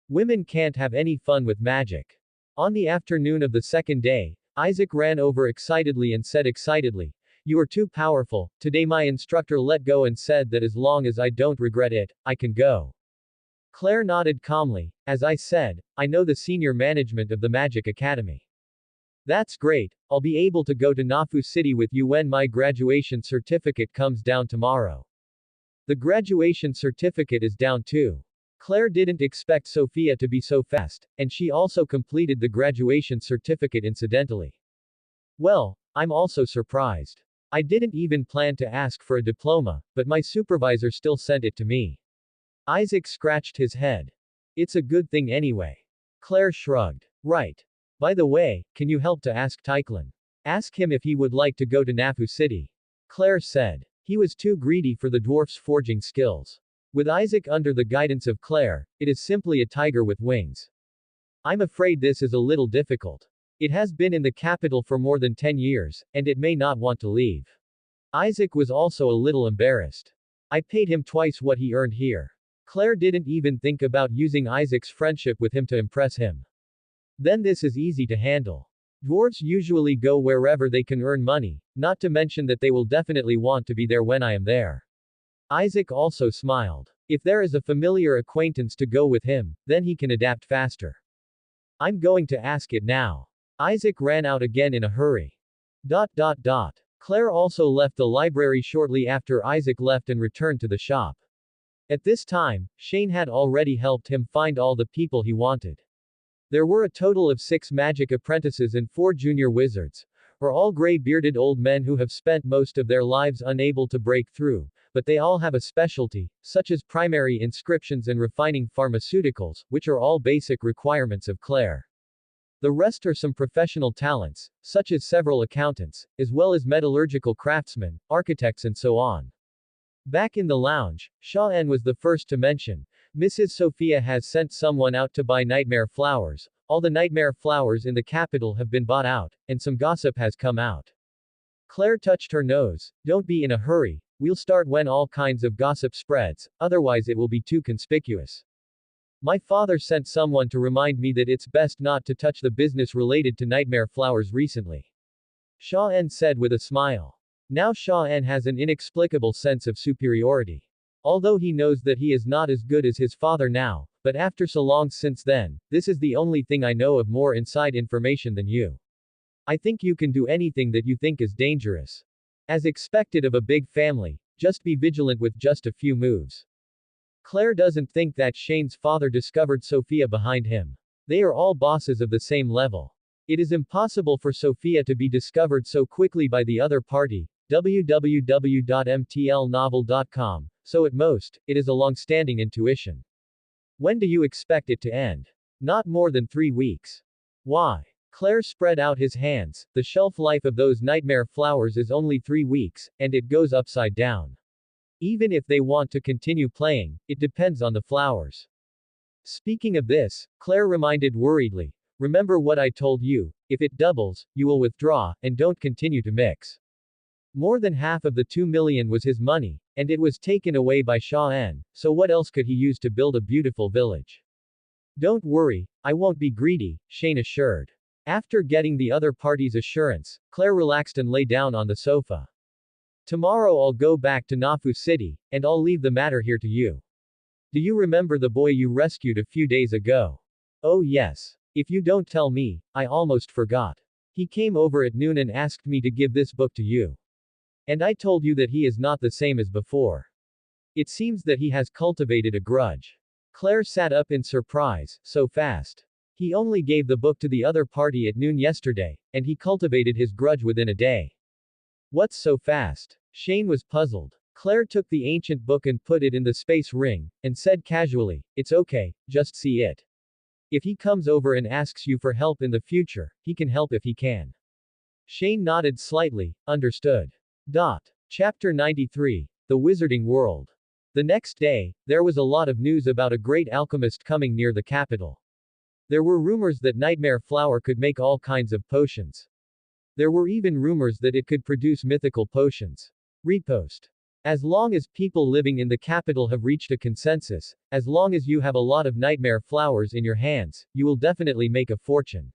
Women can't have any fun with magic. On the afternoon of the second day, Isaac ran over excitedly and said excitedly, you are too powerful, today my instructor let go and said that as long as I don't regret it, I can go. Claire nodded calmly, as I said, I know the senior management of the Magic Academy. That's great, I'll be able to go to Nafu City with you when my graduation certificate comes down tomorrow. The graduation certificate is down too. Claire didn't expect Sophia to be so fast, and she also completed the graduation certificate incidentally. Well, I'm also surprised. I didn't even plan to ask for a diploma, but my supervisor still sent it to me. Isaac scratched his head. It's a good thing anyway. Claire shrugged. Right. By the way, can you help to ask Tyclin? Ask him if he would like to go to Nafu City. Claire said. He was too greedy for the dwarf's forging skills. With Isaac under the guidance of Claire, it is simply a tiger with wings. I'm afraid this is a little difficult. It has been in the capital for more than 10 years, and it may not want to leave. Isaac was also a little embarrassed. I paid him twice what he earned here. Claire didn't even think about using Isaac's friendship with him to impress him. Then this is easy to handle. Dwarves usually go wherever they can earn money, not to mention that they will definitely want to be there when I am there. Isaac also smiled. If there is a familiar acquaintance to go with him, then he can adapt faster. I'm going to ask it now. Isaac ran out again in a hurry. Claire also left the library shortly after Isaac left and returned to the shop. At this time, Shane had already helped him find all the people he wanted. There were a total of 6 magic apprentices and 4 junior wizards, are all gray-bearded old men who have spent most of their lives unable to break through, but they all have a specialty, such as primary inscriptions and refining pharmaceuticals, which are all basic requirements of Claire. The rest are some professional talents, such as several accountants, as well as metallurgical craftsmen, architects and so on. Back in the lounge, Shaw-en was the first to mention, Mrs. Sophia has sent someone out to buy nightmare flowers. All the nightmare flowers in the capital have been bought out, and some gossip has come out. Claire touched her nose. Don't be in a hurry, we'll start when all kinds of gossip spreads, otherwise it will be too conspicuous. My father sent someone to remind me that it's best not to touch the business related to nightmare flowers recently. Shaw-en said with a smile. Now Shaw-en has an inexplicable sense of superiority. Although he knows that he is not as good as his father now, but after so long since then, this is the only thing I know of more inside information than you. I think you can do anything that you think is dangerous. As expected of a big family, just be vigilant with just a few moves. Claire doesn't think that Shane's father discovered Sophia behind him. They are all bosses of the same level. It is impossible for Sophia to be discovered so quickly by the other party, www.mtlnovel.com, so at most, it is a long-standing intuition. When do you expect it to end? Not more than 3 weeks. Why? Claire spread out his hands. The shelf life of those nightmare flowers is only 3 weeks, and it goes upside down. Even if they want to continue playing, it depends on the flowers. Speaking of this, Claire reminded worriedly, remember what I told you, if it doubles, you will withdraw, and don't continue to mix. More than half of the 2 million was his money, and it was taken away by Shaw-en, so what else could he use to build a beautiful village? Don't worry, I won't be greedy, Shane assured. After getting the other party's assurance, Claire relaxed and lay down on the sofa. Tomorrow I'll go back to Nafu City, and I'll leave the matter here to you. Do you remember the boy you rescued a few days ago? Oh yes. If you don't tell me, I almost forgot. He came over at noon and asked me to give this book to you. And I told you that he is not the same as before. It seems that he has cultivated a grudge. Claire sat up in surprise, so fast. He only gave the book to the other party at noon yesterday, and he cultivated his grudge within a day. What's so fast? Shane was puzzled. Claire took the ancient book and put it in the space ring, and said casually, it's okay, just see it. If he comes over and asks you for help in the future, he can help if he can. Shane nodded slightly, understood. Chapter 93. The Wizarding World. The next day, there was a lot of news about a great alchemist coming near the capital. There were rumors that nightmare flower could make all kinds of potions. There were even rumors that it could produce mythical potions. Repost. As long as people living in the capital have reached a consensus, as long as you have a lot of nightmare flowers in your hands, you will definitely make a fortune.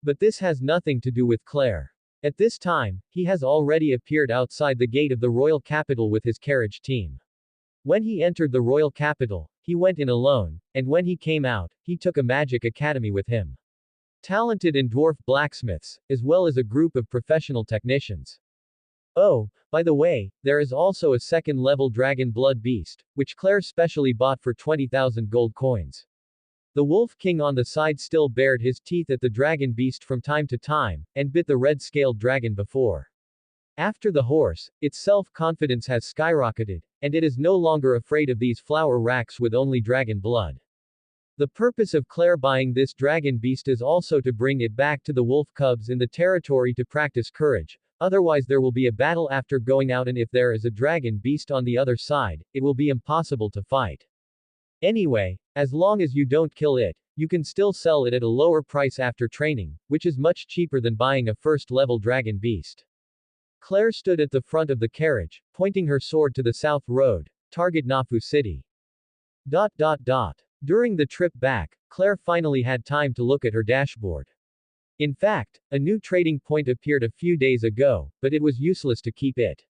But this has nothing to do with Claire. At this time, he has already appeared outside the gate of the royal capital with his carriage team. When he entered the royal capital, he went in alone, and when he came out, he took a magic academy with him. talented and dwarf blacksmiths, as well as a group of professional technicians. Oh, by the way, there is also a second-level dragon blood beast, which Claire specially bought for 20,000 gold coins. The Wolf King on the side still bared his teeth at the dragon beast from time to time, and bit the red-scaled dragon before. After the horse, its self-confidence has skyrocketed, and it is no longer afraid of these flower racks with only dragon blood. The purpose of Claire buying this dragon beast is also to bring it back to the wolf cubs in the territory to practice courage, otherwise there will be a battle after going out, and if there is a dragon beast on the other side, it will be impossible to fight. Anyway, as long as you don't kill it, you can still sell it at a lower price after training, which is much cheaper than buying a first-level dragon beast. Claire stood at the front of the carriage, pointing her sword to the south road, target Nafu City. During the trip back, Claire finally had time to look at her dashboard. In fact, a new trading point appeared a few days ago, but it was useless to keep it.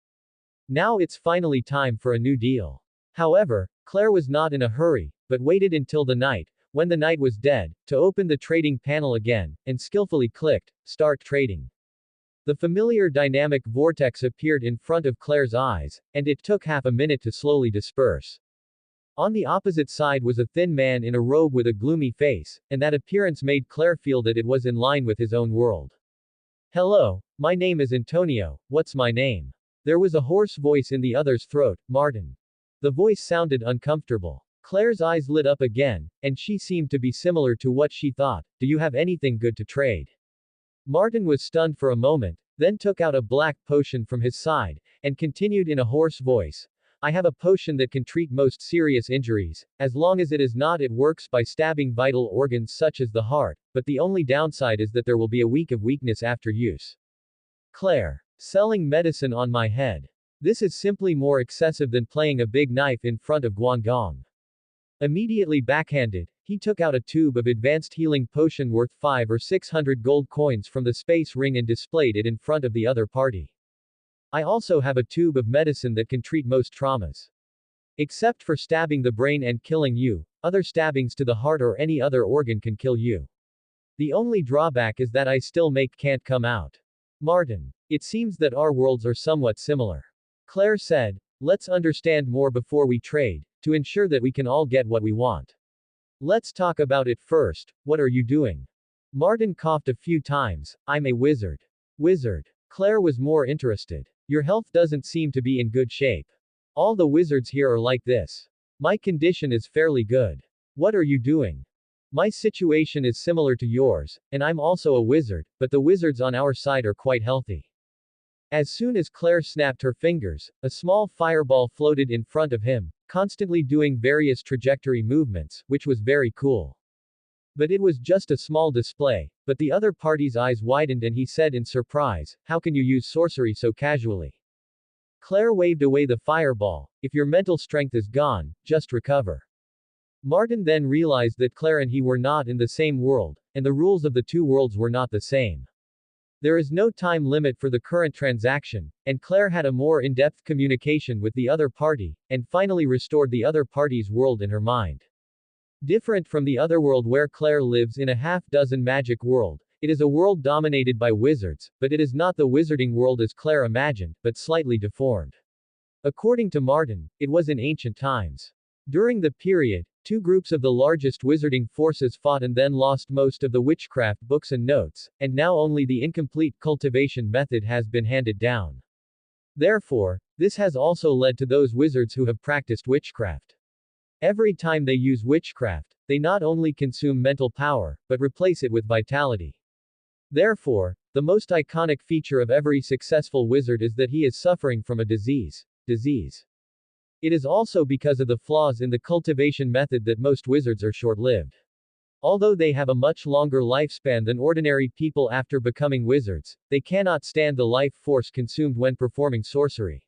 Now it's finally time for a new deal. However, Claire was not in a hurry, but waited until the night, when the night was dead, to open the trading panel again, and skillfully clicked, Start Trading. The familiar dynamic vortex appeared in front of Claire's eyes, and it took half a minute to slowly disperse. On the opposite side was a thin man in a robe with a gloomy face, and that appearance made Claire feel that it was in line with his own world. Hello, my name is Antonio, what's my name? There was a hoarse voice in the other's throat, Martin. The voice sounded uncomfortable. Claire's eyes lit up again, and she seemed to be similar to what she thought. Do you have anything good to trade? Martin was stunned for a moment, then took out a black potion from his side, and continued in a hoarse voice. I have a potion that can treat most serious injuries, as long as it works by stabbing vital organs such as the heart, but the only downside is that there will be a week of weakness after use. Claire. Selling medicine on my head. This is simply more excessive than playing a big knife in front of Guangdong. Immediately backhanded, he took out a tube of advanced healing potion worth 500 or 600 gold coins from the space ring and displayed it in front of the other party. I also have a tube of medicine that can treat most traumas. Except for stabbing the brain and killing you, other stabbings to the heart or any other organ can kill you. The only drawback is that I still can't come out. Martin. It seems that our worlds are somewhat similar. Claire said, let's understand more before we trade, to ensure that we can all get what we want. Let's talk about it first. What are you doing? Martin coughed a few times. I'm a wizard. Wizard. Claire was more interested. Your health doesn't seem to be in good shape. All the wizards here are like this. My condition is fairly good. What are you doing? My situation is similar to yours, and I'm also a wizard, but the wizards on our side are quite healthy. As soon as Claire snapped her fingers, a small fireball floated in front of him, constantly doing various trajectory movements, which was very cool. But it was just a small display, but the other party's eyes widened and he said in surprise, how can you use sorcery so casually? Claire waved away the fireball. If your mental strength is gone, just recover. Martin then realized that Claire and he were not in the same world, and the rules of the two worlds were not the same. There is no time limit for the current transaction, and Claire had a more in-depth communication with the other party, and finally restored the other party's world in her mind. Different from the other world where Claire lives in a half-dozen magic world, it is a world dominated by wizards, but it is not the wizarding world as Claire imagined, but slightly deformed. According to Martin, it was in ancient times. During the period, two groups of the largest wizarding forces fought and then lost most of the witchcraft books and notes, and now only the incomplete cultivation method has been handed down. Therefore, this has also led to those wizards who have practiced witchcraft. Every time they use witchcraft, they not only consume mental power, but replace it with vitality. Therefore, the most iconic feature of every successful wizard is that he is suffering from a disease. It is also because of the flaws in the cultivation method that most wizards are short-lived. Although they have a much longer lifespan than ordinary people after becoming wizards, they cannot stand the life force consumed when performing sorcery.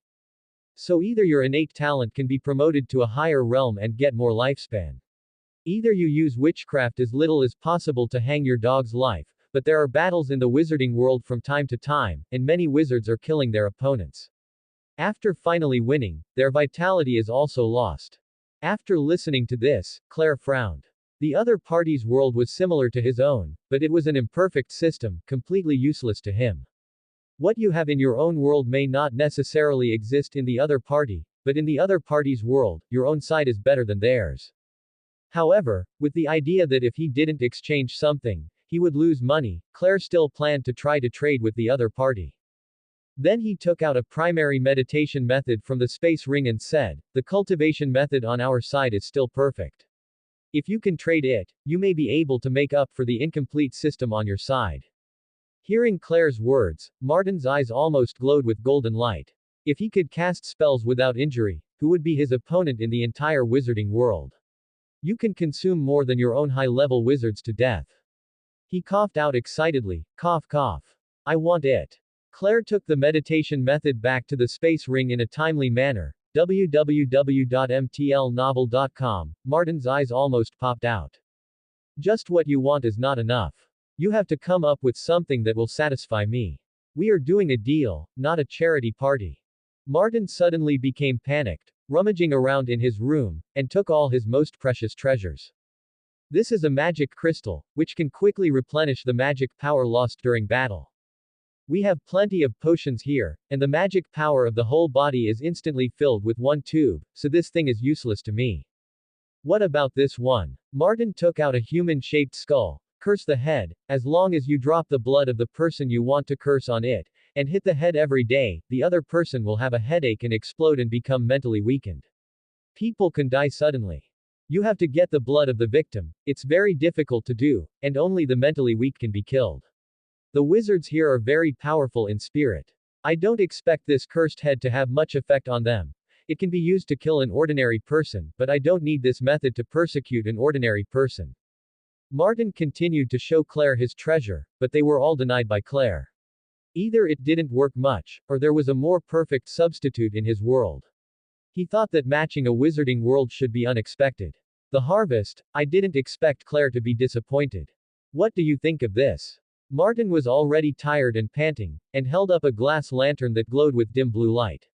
So either your innate talent can be promoted to a higher realm and get more lifespan. Either you use witchcraft as little as possible to hang your dog's life, but there are battles in the wizarding world from time to time, and many wizards are killing their opponents. After finally winning, their vitality is also lost. After listening to this, Claire frowned. The other party's world was similar to his own, but it was an imperfect system, completely useless to him. What you have in your own world may not necessarily exist in the other party, but in the other party's world, your own side is better than theirs. However, with the idea that if he didn't exchange something, he would lose money, Claire still planned to try to trade with the other party. Then he took out a primary meditation method from the space ring and said, "The cultivation method on our side is still perfect. If you can trade it, you may be able to make up for the incomplete system on your side." Hearing Claire's words, Martin's eyes almost glowed with golden light. If he could cast spells without injury, who would be his opponent in the entire wizarding world? You can consume more than your own high-level wizards to death. He coughed out excitedly, cough cough. I want it. Claire took the meditation method back to the space ring in a timely manner. www.mtlnovel.com. Martin's eyes almost popped out. Just what you want is not enough. You have to come up with something that will satisfy me. We are doing a deal, not a charity party. Martin suddenly became panicked, rummaging around in his room, and took all his most precious treasures. This is a magic crystal, which can quickly replenish the magic power lost during battle. We have plenty of potions here, and the magic power of the whole body is instantly filled with one tube, so this thing is useless to me. What about this one? Martin took out a human-shaped skull. Curse the head. As long as you drop the blood of the person you want to curse on it, and hit the head every day, the other person will have a headache and explode and become mentally weakened. People can die suddenly. You have to get the blood of the victim. It's very difficult to do, and only the mentally weak can be killed. The wizards here are very powerful in spirit. I don't expect this cursed head to have much effect on them. It can be used to kill an ordinary person, but I don't need this method to persecute an ordinary person. Martin continued to show Claire his treasure, but they were all denied by Claire. Either it didn't work much, or there was a more perfect substitute in his world. He thought that matching a wizarding world should be unexpected. The harvest, I didn't expect Claire to be disappointed. What do you think of this? Martin was already tired and panting, and held up a glass lantern that glowed with dim blue light.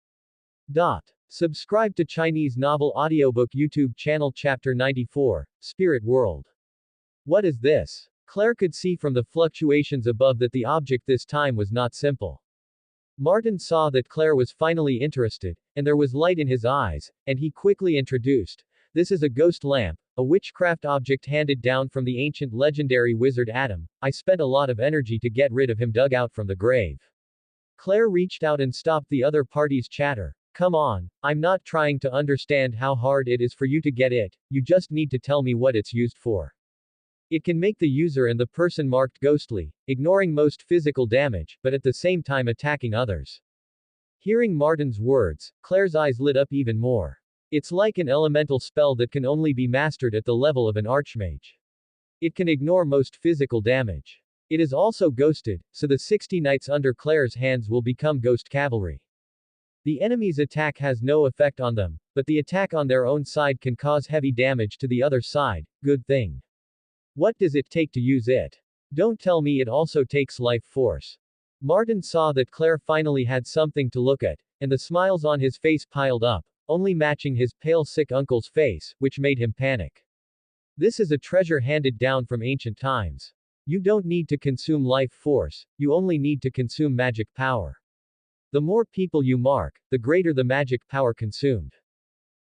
Subscribe to Chinese Novel Audiobook YouTube channel Chapter 94, Spirit World. What is this? Claire could see from the fluctuations above that the object this time was not simple. Martin saw that Claire was finally interested, and there was light in his eyes, and he quickly introduced, "This is a ghost lamp, a witchcraft object handed down from the ancient legendary wizard Adam. I spent a lot of energy to get rid of him dug out from the grave." Claire reached out and stopped the other party's chatter. "Come on, I'm not trying to understand how hard it is for you to get it, you just need to tell me what it's used for. It can make the user and the person marked ghostly, ignoring most physical damage, but at the same time attacking others." Hearing Martin's words, Claire's eyes lit up even more. It's like an elemental spell that can only be mastered at the level of an archmage. It can ignore most physical damage. It is also ghosted, so the 60 knights under Claire's hands will become ghost cavalry. The enemy's attack has no effect on them, but the attack on their own side can cause heavy damage to the other side. Good thing. What does it take to use it? Don't tell me it also takes life force. Martin saw that Claire finally had something to look at, and the smiles on his face piled up, only matching his pale sick uncle's face, which made him panic. This is a treasure handed down from ancient times. You don't need to consume life force, you only need to consume magic power. The more people you mark, the greater the magic power consumed.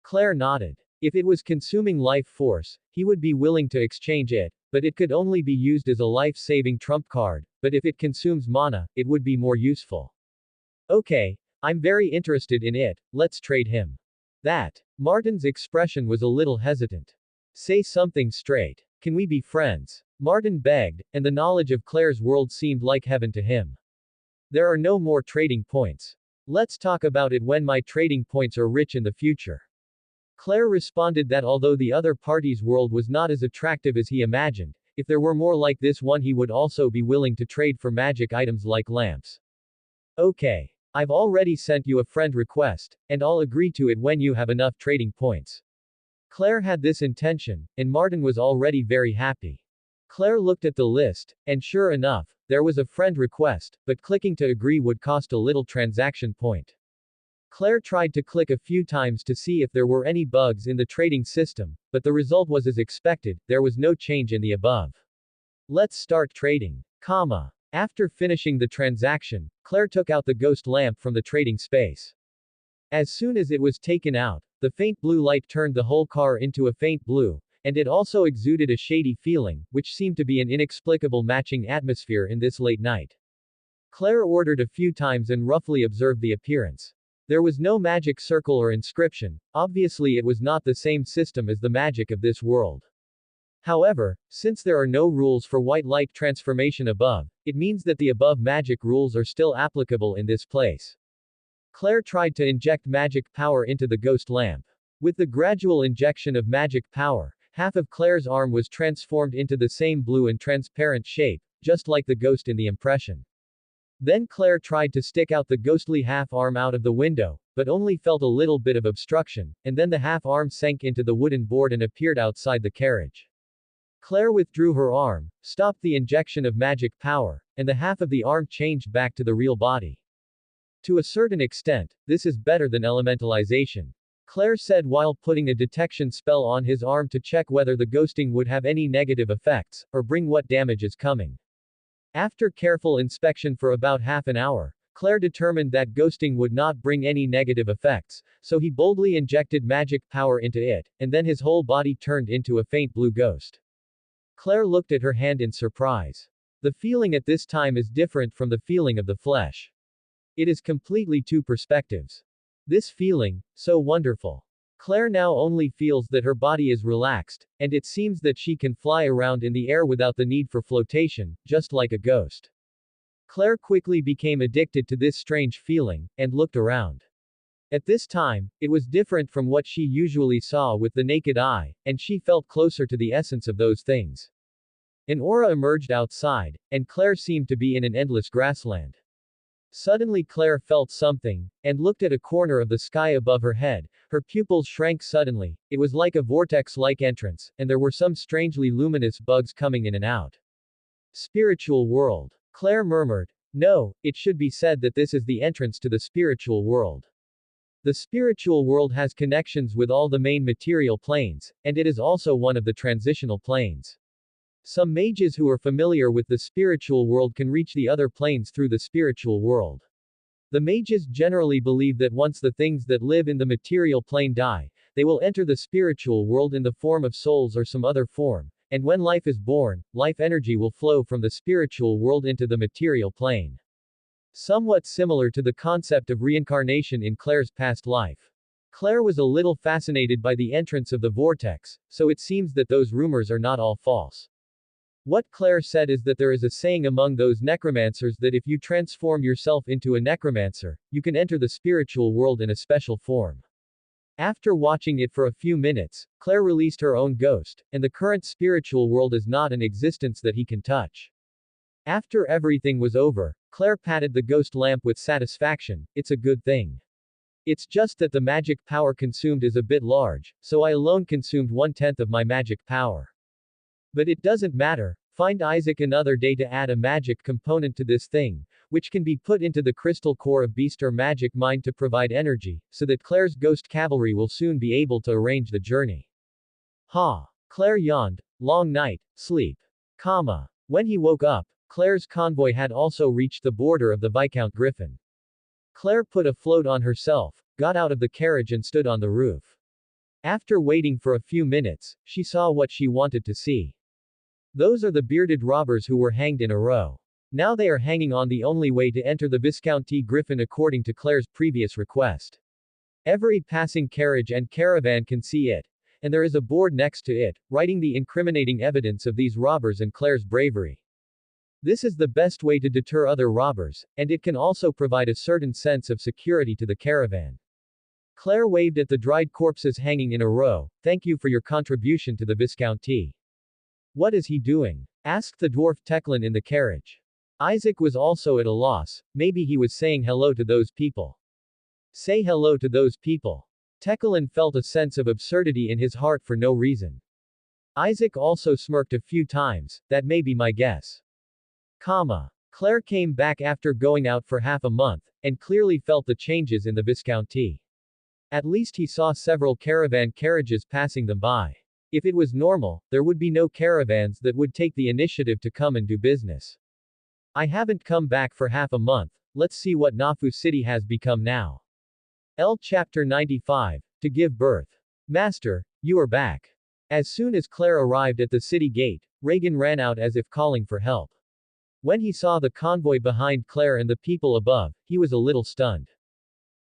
Claire nodded. If it was consuming life force, he would be willing to exchange it, but it could only be used as a life-saving trump card, but if it consumes mana, it would be more useful. Okay, I'm very interested in it, let's trade him. Martin's expression was a little hesitant. Say something straight. Can we be friends? Martin begged, and the knowledge of Claire's world seemed like heaven to him. There are no more trading points. Let's talk about it when my trading points are rich in the future. Claire responded that although the other party's world was not as attractive as he imagined, if there were more like this one he would also be willing to trade for magic items like lamps. Okay. I've already sent you a friend request, and I'll agree to it when you have enough trading points. Claire had this intention, and Martin was already very happy. Claire looked at the list, and sure enough, there was a friend request, but clicking to agree would cost a little transaction point. Claire tried to click a few times to see if there were any bugs in the trading system, but the result was as expected, there was no change in the above. Let's start trading. Comma. After finishing the transaction, Claire took out the ghost lamp from the trading space. As soon as it was taken out, the faint blue light turned the whole car into a faint blue, and it also exuded a shady feeling, which seemed to be an inexplicable matching atmosphere in this late night. Claire ordered a few times and roughly observed the appearance. There was no magic circle or inscription, obviously it was not the same system as the magic of this world. However, since there are no rules for white light transformation above, it means that the above magic rules are still applicable in this place. Claire tried to inject magic power into the ghost lamp. With the gradual injection of magic power, half of Claire's arm was transformed into the same blue and transparent shape, just like the ghost in the impression. Then Claire tried to stick out the ghostly half-arm out of the window, but only felt a little bit of obstruction, and then the half-arm sank into the wooden board and appeared outside the carriage. Claire withdrew her arm, stopped the injection of magic power, and the half of the arm changed back to the real body. To a certain extent, this is better than elementalization, Claire said while putting a detection spell on his arm to check whether the ghosting would have any negative effects, or bring what damage is coming. After careful inspection for about half an hour, Claire determined that ghosting would not bring any negative effects, so he boldly injected magic power into it, and then his whole body turned into a faint blue ghost. Claire looked at her hand in surprise. The feeling at this time is different from the feeling of the flesh. It is completely two perspectives. This feeling, so wonderful. Claire now only feels that her body is relaxed, and it seems that she can fly around in the air without the need for flotation, just like a ghost. Claire quickly became addicted to this strange feeling, and looked around. At this time, it was different from what she usually saw with the naked eye, and she felt closer to the essence of those things. An aura emerged outside, and Claire seemed to be in an endless grassland. Suddenly Claire felt something, and looked at a corner of the sky above her head. Her pupils shrank suddenly, it was like a vortex-like entrance, and there were some strangely luminous bugs coming in and out. Spiritual world. Claire murmured. No, it should be said that this is the entrance to the spiritual world. The spiritual world has connections with all the main material planes, and it is also one of the transitional planes. Some mages who are familiar with the spiritual world can reach the other planes through the spiritual world. The mages generally believe that once the things that live in the material plane die, they will enter the spiritual world in the form of souls or some other form, and when life is born, life energy will flow from the spiritual world into the material plane. Somewhat similar to the concept of reincarnation in Claire's past life. Claire was a little fascinated by the entrance of the vortex, so it seems that those rumors are not all false. What Claire said is that there is a saying among those necromancers that if you transform yourself into a necromancer, you can enter the spiritual world in a special form. After watching it for a few minutes, Claire released her own ghost, and the current spiritual world is not an existence that he can touch. After everything was over, Claire patted the ghost lamp with satisfaction. It's a good thing. It's just that the magic power consumed is a bit large, so I alone consumed 1/10 of my magic power. But it doesn't matter, find Isaac another day to add a magic component to this thing, which can be put into the crystal core of beast or magic mind to provide energy, so that Claire's ghost cavalry will soon be able to arrange the journey. Ha! Claire yawned. Long night, sleep. Comma. When he woke up, Claire's convoy had also reached the border of the Viscount Griffin. Claire put a float on herself, got out of the carriage and stood on the roof. After waiting for a few minutes, she saw what she wanted to see. Those are the bearded robbers who were hanged in a row. Now they are hanging on the only way to enter the Viscounty Griffin according to Claire's previous request. Every passing carriage and caravan can see it, and there is a board next to it, writing the incriminating evidence of these robbers and Claire's bravery. This is the best way to deter other robbers, and it can also provide a certain sense of security to the caravan. Claire waved at the dried corpses hanging in a row. Thank you for your contribution to the Viscounty. What is he doing? Asked the dwarf Teclin in the carriage. Isaac was also at a loss. Maybe he was saying hello to those people. Say hello to those people. Teclin felt a sense of absurdity in his heart for no reason. Isaac also smirked a few times. That may be my guess. Comma. Claire came back after going out for half a month, and clearly felt the changes in the Viscounty. At least he saw several caravan carriages passing them by. If it was normal, there would be no caravans that would take the initiative to come and do business. I haven't come back for half a month, let's see what Nafu City has become now. L. Chapter 95, To Give Birth. Master, you are back. As soon as Claire arrived at the city gate, Reagan ran out as if calling for help. When he saw the convoy behind Claire and the people above, he was a little stunned.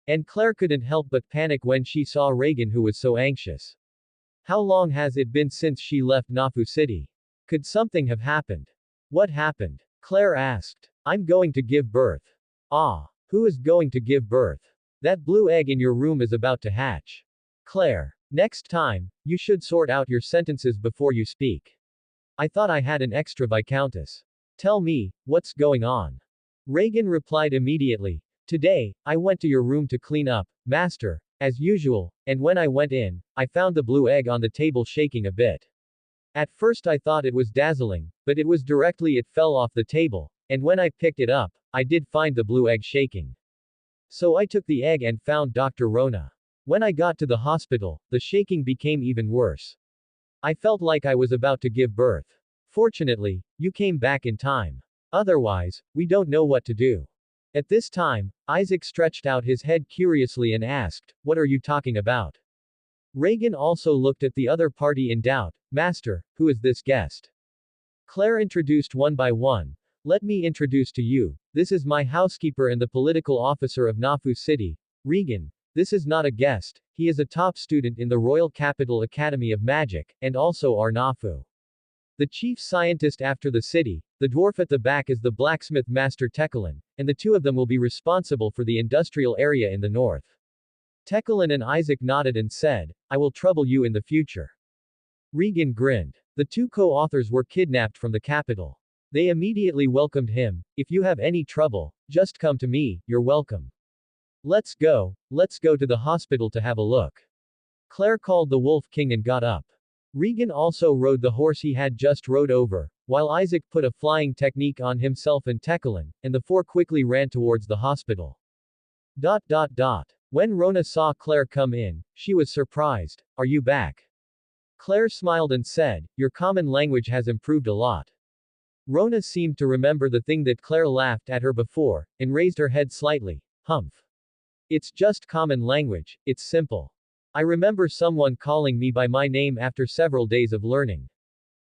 And Claire couldn't help but panic when she saw Reagan, who was so anxious. How long has it been since she left Nafu City? Could something have happened? What happened? Claire asked. I'm going to give birth. Ah. Who is going to give birth? That blue egg in your room is about to hatch. Claire. Next time, you should sort out your sentences before you speak. I thought I had an extra viscountess. Tell me, what's going on? Reagan replied immediately. Today, I went to your room to clean up, master, as usual, and when I went in, I found the blue egg on the table shaking a bit. At first I thought it was dazzling, but it was directly it fell off the table, and when I picked it up, I did find the blue egg shaking. So I took the egg and found Dr. Rona. When I got to the hospital, the shaking became even worse. I felt like I was about to give birth. Fortunately, you came back in time. Otherwise, we don't know what to do. At this time, Isaac stretched out his head curiously and asked, What are you talking about? Reagan also looked at the other party in doubt. Master, who is this guest? Claire introduced one by one. Let me introduce to you, this is my housekeeper and the political officer of Nafu City, Regan. This is not a guest, he is a top student in the Royal Capital Academy of Magic, and also our Nafu. The chief scientist after the city, the dwarf at the back is the blacksmith master Yequan, and the two of them will be responsible for the industrial area in the north. Yequan and Isaac nodded and said, I will trouble you in the future. Regan grinned. The two co-authors were kidnapped from the capital. They immediately welcomed him. If you have any trouble, just come to me, you're welcome. Let's go to the hospital to have a look. Claire called the Wolf King and got up. Regan also rode the horse he had just rode over, while Isaac put a flying technique on himself and Yequan, and the four quickly ran towards the hospital. When Rona saw Claire come in, she was surprised. Are you back? Claire smiled and said, Your common language has improved a lot. Rona seemed to remember the thing that Claire laughed at her before, and raised her head slightly. Humph. It's just common language, it's simple. I remember someone calling me by my name after several days of learning.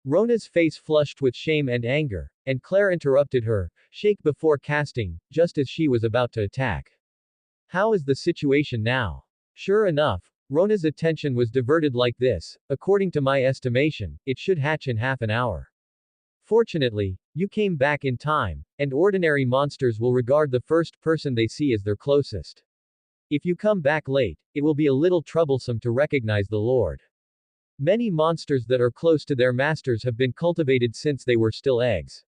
Rona's face flushed with shame and anger, and Claire interrupted her, shake before casting, just as she was about to attack. How is the situation now? Sure enough, Rona's attention was diverted like this. According to my estimation, it should hatch in half an hour. Fortunately, you came back in time, and ordinary monsters will regard the first person they see as their closest. If you come back late, it will be a little troublesome to recognize the Lord. Many monsters that are close to their masters have been cultivated since they were still eggs.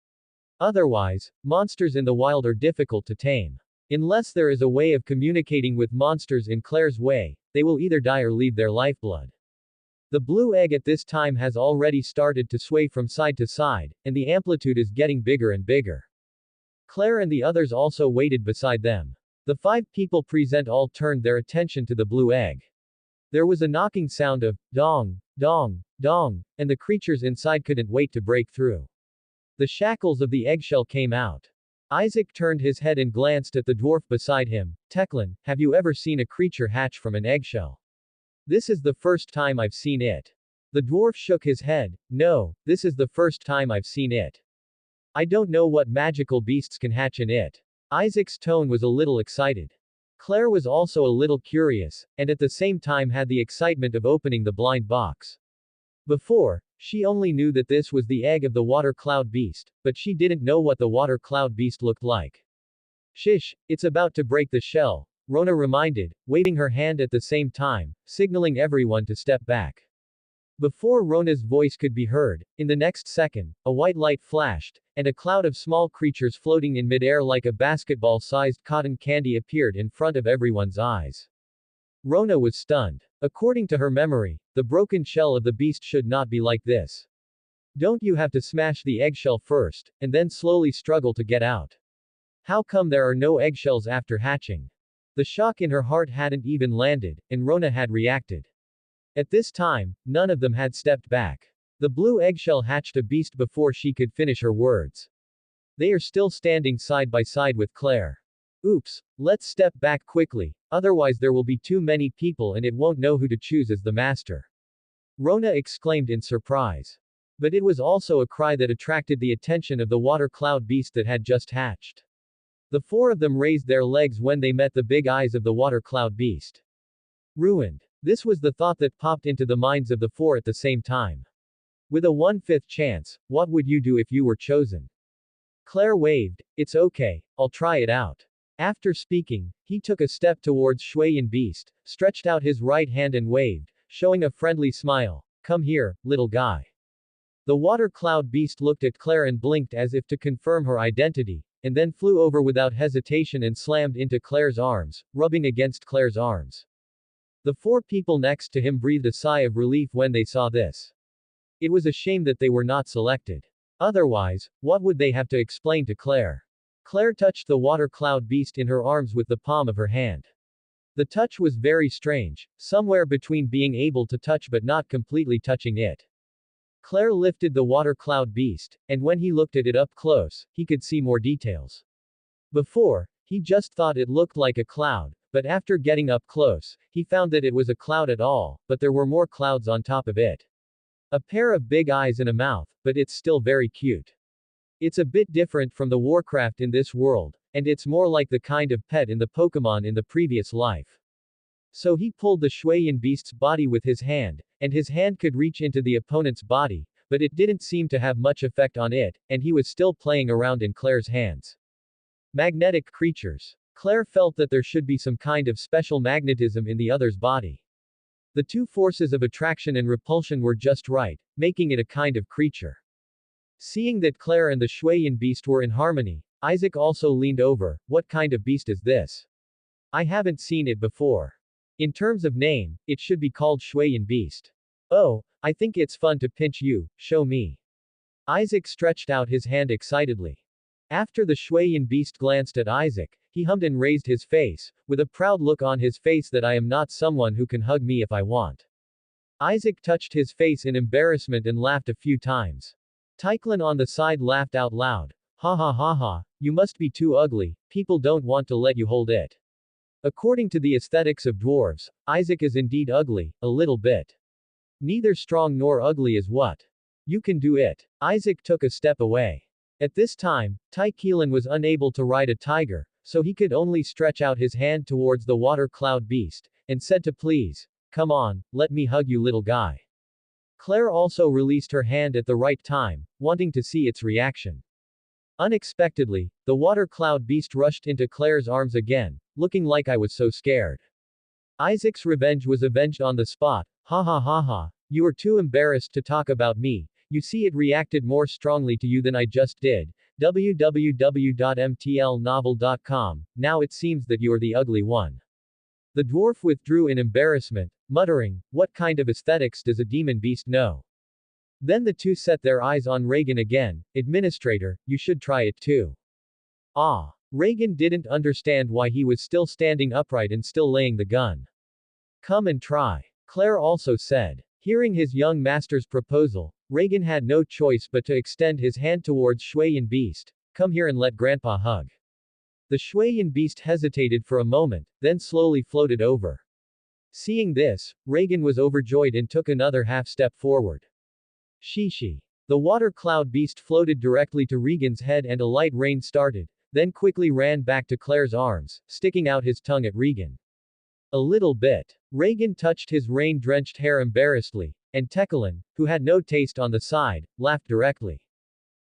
Otherwise, monsters in the wild are difficult to tame. Unless there is a way of communicating with monsters in Claire's way, they will either die or leave their lifeblood. The blue egg at this time has already started to sway from side to side, and the amplitude is getting bigger and bigger. Claire and the others also waited beside them. The 5 people present all turned their attention to the blue egg. There was a knocking sound of dong, dong, dong, and the creatures inside couldn't wait to break through. The shackles of the eggshell came out. Isaac turned his head and glanced at the dwarf beside him. Yequan, have you ever seen a creature hatch from an eggshell? This is the first time I've seen it. The dwarf shook his head. No, this is the first time I've seen it. I don't know what magical beasts can hatch in it. Isaac's tone was a little excited. Claire was also a little curious, and at the same time had the excitement of opening the blind box. Before, she only knew that this was the egg of the water cloud beast, but she didn't know what the water cloud beast looked like. Shish, it's about to break the shell, Rona reminded, waving her hand at the same time, signaling everyone to step back. Before Rona's voice could be heard, in the next second, a white light flashed, and a cloud of small creatures floating in midair like a basketball-sized cotton candy appeared in front of everyone's eyes. Rona was stunned. According to her memory, the broken shell of the beast should not be like this. Don't you have to smash the eggshell first, and then slowly struggle to get out? How come there are no eggshells after hatching? The shock in her heart hadn't even landed, and Rona had reacted. At this time, none of them had stepped back. The blue eggshell hatched a beast before she could finish her words. They are still standing side by side with Claire. Oops, let's step back quickly, otherwise there will be too many people and it won't know who to choose as the master. Rona exclaimed in surprise. But it was also a cry that attracted the attention of the water cloud beast that had just hatched. The four of them raised their legs when they met the big eyes of the water cloud beast. Ruined. This was the thought that popped into the minds of the four at the same time. With a 1/5 chance, what would you do if you were chosen? Claire waved. It's okay, I'll try it out. After speaking, he took a step towards Shuiyan beast, stretched out his right hand and waved, showing a friendly smile. Come here, little guy. The water cloud beast looked at Claire and blinked as if to confirm her identity, and then flew over without hesitation and slammed into Claire's arms, rubbing against Claire's arms. The four people next to him breathed a sigh of relief when they saw this. It was a shame that they were not selected. Otherwise, what would they have to explain to Claire? Claire touched the water cloud beast in her arms with the palm of her hand. The touch was very strange, somewhere between being able to touch but not completely touching it. Claire lifted the water cloud beast, and when he looked at it up close, he could see more details. Before, he just thought it looked like a cloud, but after getting up close, he found that it was a cloud at all, but there were more clouds on top of it. A pair of big eyes and a mouth, but it's still very cute. It's a bit different from the Warcraft in this world, and it's more like the kind of pet in the Pokemon in the previous life. So he pulled the Shuiyan beast's body with his hand, and his hand could reach into the opponent's body, but it didn't seem to have much effect on it, and he was still playing around in Claire's hands. Magnetic creatures. Claire felt that there should be some kind of special magnetism in the other's body. The two forces of attraction and repulsion were just right, making it a kind of creature. Seeing that Claire and the Shuiyan beast were in harmony, Isaac also leaned over. What kind of beast is this? I haven't seen it before. In terms of name, it should be called Shuiyan beast. Oh, I think it's fun to pinch you, show me. Isaac stretched out his hand excitedly. After the Shuiyan beast glanced at Isaac, he hummed and raised his face, with a proud look on his face that I am not someone who can hug me if I want. Isaac touched his face in embarrassment and laughed a few times. Tyclin on the side laughed out loud. Ha ha ha ha, you must be too ugly, people don't want to let you hold it. According to the aesthetics of dwarves, Isaac is indeed ugly, a little bit. Neither strong nor ugly is what. You can do it. Isaac took a step away. At this time, Tyclin was unable to ride a tiger, so he could only stretch out his hand towards the water cloud beast, and said to please, come on, let me hug you little guy. Claire also released her hand at the right time, wanting to see its reaction. Unexpectedly, the water cloud beast rushed into Claire's arms again, looking like I was so scared. Isaac's revenge was avenged on the spot. Ha ha ha ha, you are too embarrassed to talk about me, you see it reacted more strongly to you than I just did. www.mtlnovel.com, now it seems that you are the ugly one. The dwarf withdrew in embarrassment, muttering, what kind of aesthetics does a demon beast know? Then the two set their eyes on Reagan again. Administrator, you should try it too. Ah. Reagan didn't understand why he was still standing upright and still laying the gun. Come and try. Claire also said. Hearing his young master's proposal, Reagan had no choice but to extend his hand towards Shuiyan beast. Come here and let Grandpa hug. The Shuiyan beast hesitated for a moment, then slowly floated over. Seeing this, Reagan was overjoyed and took another half step forward. Shishi. The water cloud beast floated directly to Regan's head and a light rain started, then quickly ran back to Claire's arms, sticking out his tongue at Regan. A little bit. Reagan touched his rain-drenched hair embarrassedly, and Tyclin, who had no taste on the side, laughed directly.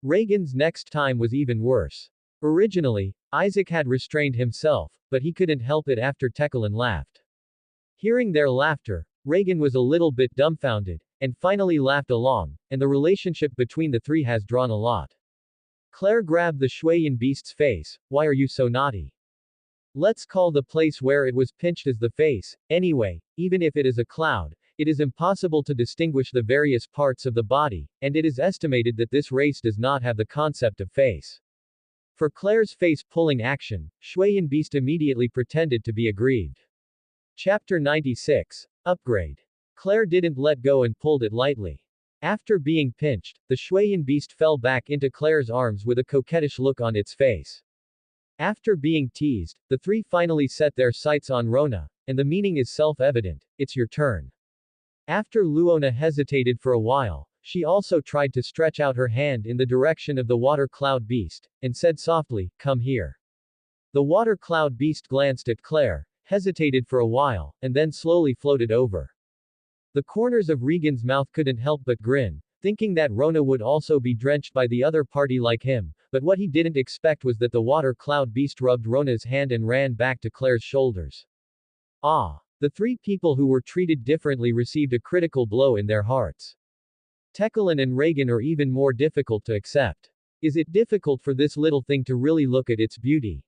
Reagan's next time was even worse. Originally, Isaac had restrained himself, but he couldn't help it after Tyclin laughed. Hearing their laughter, Reagan was a little bit dumbfounded, and finally laughed along, and the relationship between the three has drawn a lot. Claire grabbed the Shuiyan beast's face. Why are you so naughty? Let's call the place where it was pinched as the face. Anyway, even if it is a cloud, it is impossible to distinguish the various parts of the body, and it is estimated that this race does not have the concept of face. For Claire's face-pulling action, Shuiyan Beast immediately pretended to be aggrieved. Chapter 96. Upgrade. Claire didn't let go and pulled it lightly. After being pinched, the Shuiyan Beast fell back into Claire's arms with a coquettish look on its face. After being teased, the three finally set their sights on Rona, and the meaning is self-evident: it's your turn. After Luona hesitated for a while, she also tried to stretch out her hand in the direction of the water cloud beast, and said softly, "Come here." The water cloud beast glanced at Claire, hesitated for a while, and then slowly floated over. The corners of Regan's mouth couldn't help but grin, thinking that Rona would also be drenched by the other party like him, but what he didn't expect was that the water cloud beast rubbed Rona's hand and ran back to Claire's shoulders. Ah! The three people who were treated differently received a critical blow in their hearts. Tekelin and Regan are even more difficult to accept. Is it difficult for this little thing to really look at its beauty?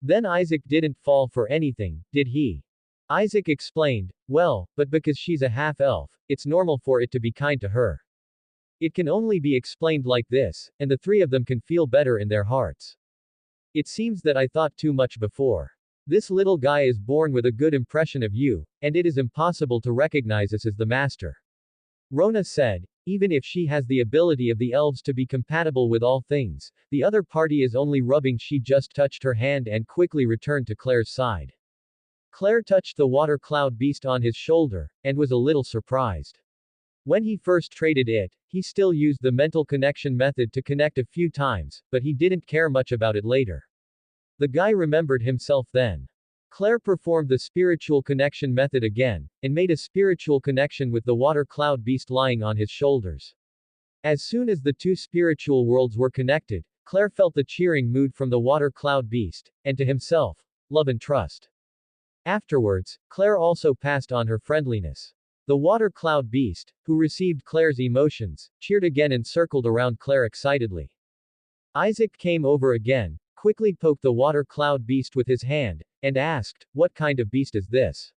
Then Isaac didn't fall for anything, did he? Isaac explained, well, but because she's a half-elf, it's normal for it to be kind to her. It can only be explained like this, and the three of them can feel better in their hearts. It seems that I thought too much before. This little guy is born with a good impression of you, and it is impossible to recognize us as the master. Rona said, even if she has the ability of the elves to be compatible with all things, the other party is only rubbing. She just touched her hand and quickly returned to Claire's side. Claire touched the water cloud beast on his shoulder, and was a little surprised. When he first traded it, he still used the mental connection method to connect a few times, but he didn't care much about it later. The guy remembered himself then. Claire performed the spiritual connection method again, and made a spiritual connection with the water cloud beast lying on his shoulders. As soon as the two spiritual worlds were connected, Claire felt the cheering mood from the water cloud beast, and to himself, love and trust. Afterwards, Claire also passed on her friendliness. The water cloud beast, who received Claire's emotions, cheered again and circled around Claire excitedly. Isaac came over again, quickly poked the water cloud beast with his hand, and asked, "What kind of beast is this?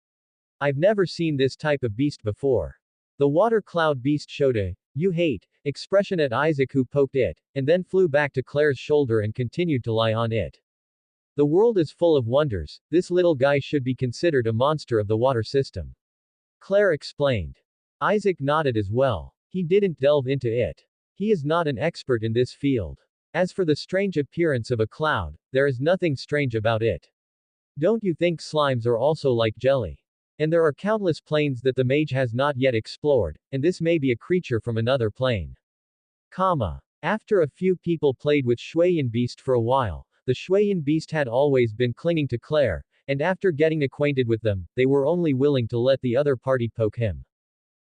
I've never seen this type of beast before." The water cloud beast showed a "you hate" expression at Isaac, who poked it, and then flew back to Claire's shoulder and continued to lie on it. The world is full of wonders, this little guy should be considered a monster of the water system. Claire explained. Isaac nodded as well. He didn't delve into it. He is not an expert in this field. As for the strange appearance of a cloud, there is nothing strange about it. Don't you think slimes are also like jelly? And there are countless planes that the mage has not yet explored, and this may be a creature from another plane. After a few people played with Shuiyan Beast for a while, the Shuiyan Beast had always been clinging to Claire, and after getting acquainted with them, they were only willing to let the other party poke him.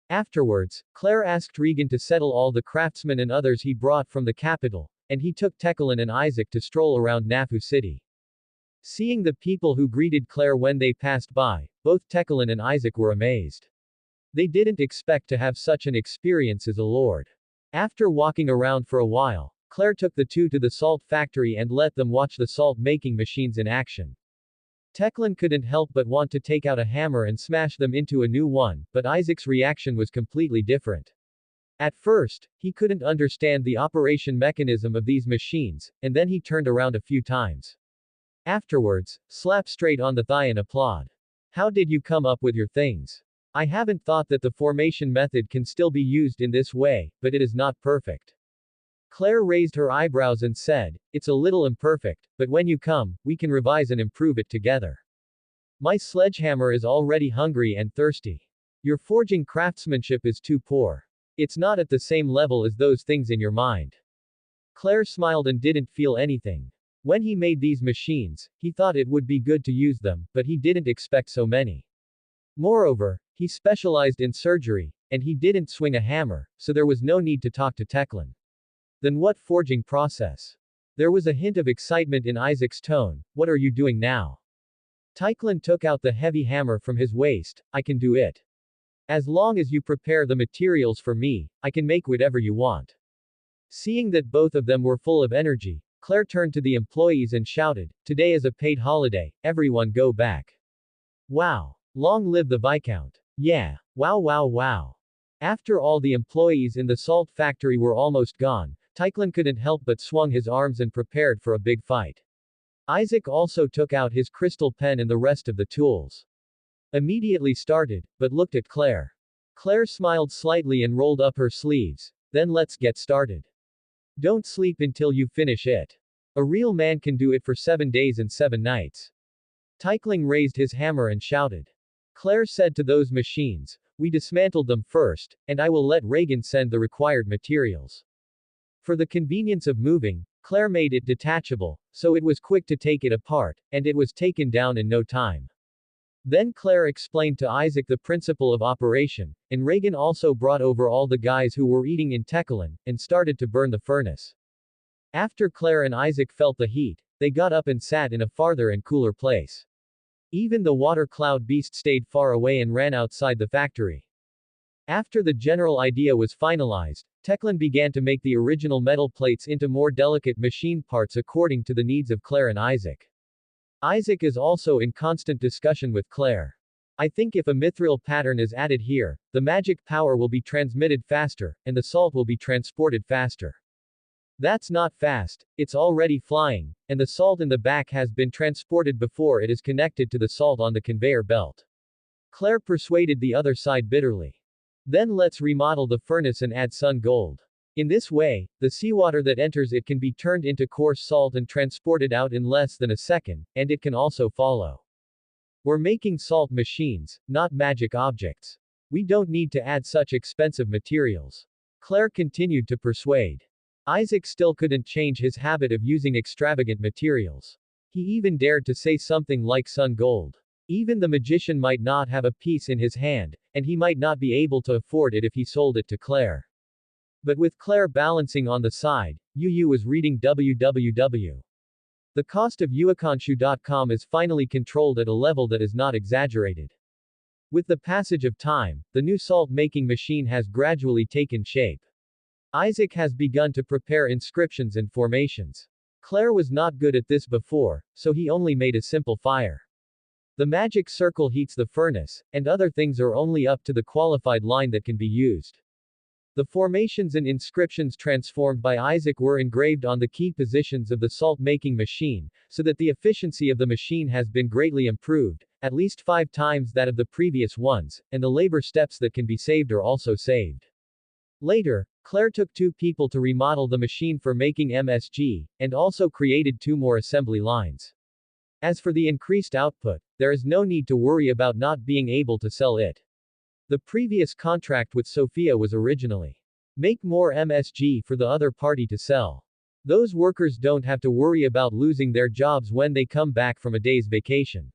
Afterwards, Claire asked Regan to settle all the craftsmen and others he brought from the capital, and he took Tekelin and Isaac to stroll around Nafu City. Seeing the people who greeted Claire when they passed by, both Tekelin and Isaac were amazed. They didn't expect to have such an experience as a lord. After walking around for a while, Claire took the two to the salt factory and let them watch the salt-making machines in action. Tekelin couldn't help but want to take out a hammer and smash them into a new one, but Isaac's reaction was completely different. At first, he couldn't understand the operation mechanism of these machines, and then he turned around a few times. Afterwards, slap straight on the thigh and applaud. How did you come up with your things? I haven't thought that the formation method can still be used in this way, but it is not perfect. Claire raised her eyebrows and said, it's a little imperfect, but when you come, we can revise and improve it together. My sledgehammer is already hungry and thirsty. Your forging craftsmanship is too poor. It's not at the same level as those things in your mind. Claire smiled and didn't feel anything. When he made these machines, he thought it would be good to use them, but he didn't expect so many. Moreover, he specialized in surgery, and he didn't swing a hammer, so there was no need to talk to Tekelin. Then what forging process? There was a hint of excitement in Isaac's tone. What are you doing now? Tekelin took out the heavy hammer from his waist. I can do it. As long as you prepare the materials for me, I can make whatever you want. Seeing that both of them were full of energy, Claire turned to the employees and shouted, today is a paid holiday, everyone go back. Wow! Long live the Viscount! Yeah. Wow wow wow. After all the employees in the salt factory were almost gone, Tyclin couldn't help but swung his arms and prepared for a big fight. Isaac also took out his crystal pen and the rest of the tools. Immediately started, but looked at Claire. Claire smiled slightly and rolled up her sleeves. Then let's get started. Don't sleep until you finish it. A real man can do it for 7 days and 7 nights. Tycling raised his hammer and shouted. Claire said to those machines, we dismantled them first, and I will let Reagan send the required materials. For the convenience of moving, Claire made it detachable, so it was quick to take it apart, and it was taken down in no time. Then Claire explained to Isaac the principle of operation, and Reagan also brought over all the guys who were eating in Tekelen, and started to burn the furnace. After Claire and Isaac felt the heat, they got up and sat in a farther and cooler place. Even the water cloud beast stayed far away and ran outside the factory. After the general idea was finalized, Teklen began to make the original metal plates into more delicate machine parts according to the needs of Claire and Isaac. Isaac is also in constant discussion with Claire. I think if a mithril pattern is added here, the magic power will be transmitted faster, and the salt will be transported faster. That's not fast, it's already flying, and the salt in the back has been transported before it is connected to the salt on the conveyor belt. Claire persuaded the other side bitterly. Then let's remodel the furnace and add sun gold. In this way, the seawater that enters it can be turned into coarse salt and transported out in less than a second, and it can also follow. We're making salt machines, not magic objects. We don't need to add such expensive materials. Claire continued to persuade. Isaac still couldn't change his habit of using extravagant materials. He even dared to say something like sun gold. Even the magician might not have a piece in his hand, and he might not be able to afford it if he sold it to Claire. But with Claire balancing on the side, Yu was reading www. The cost of Yequan is finally controlled at a level that is not exaggerated. With the passage of time, the new salt-making machine has gradually taken shape. Isaac has begun to prepare inscriptions and formations. Claire was not good at this before, so he only made a simple fire. The magic circle heats the furnace, and other things are only up to the qualified line that can be used. The formations and inscriptions transformed by Isaac were engraved on the key positions of the salt-making machine, so that the efficiency of the machine has been greatly improved, at least 5 times that of the previous ones, and the labor steps that can be saved are also saved. Later, Claire took 2 people to remodel the machine for making MSG, and also created 2 more assembly lines. As for the increased output, there is no need to worry about not being able to sell it. The previous contract with Sophia was originally make more MSG for the other party to sell. Those workers don't have to worry about losing their jobs when they come back from a day's vacation.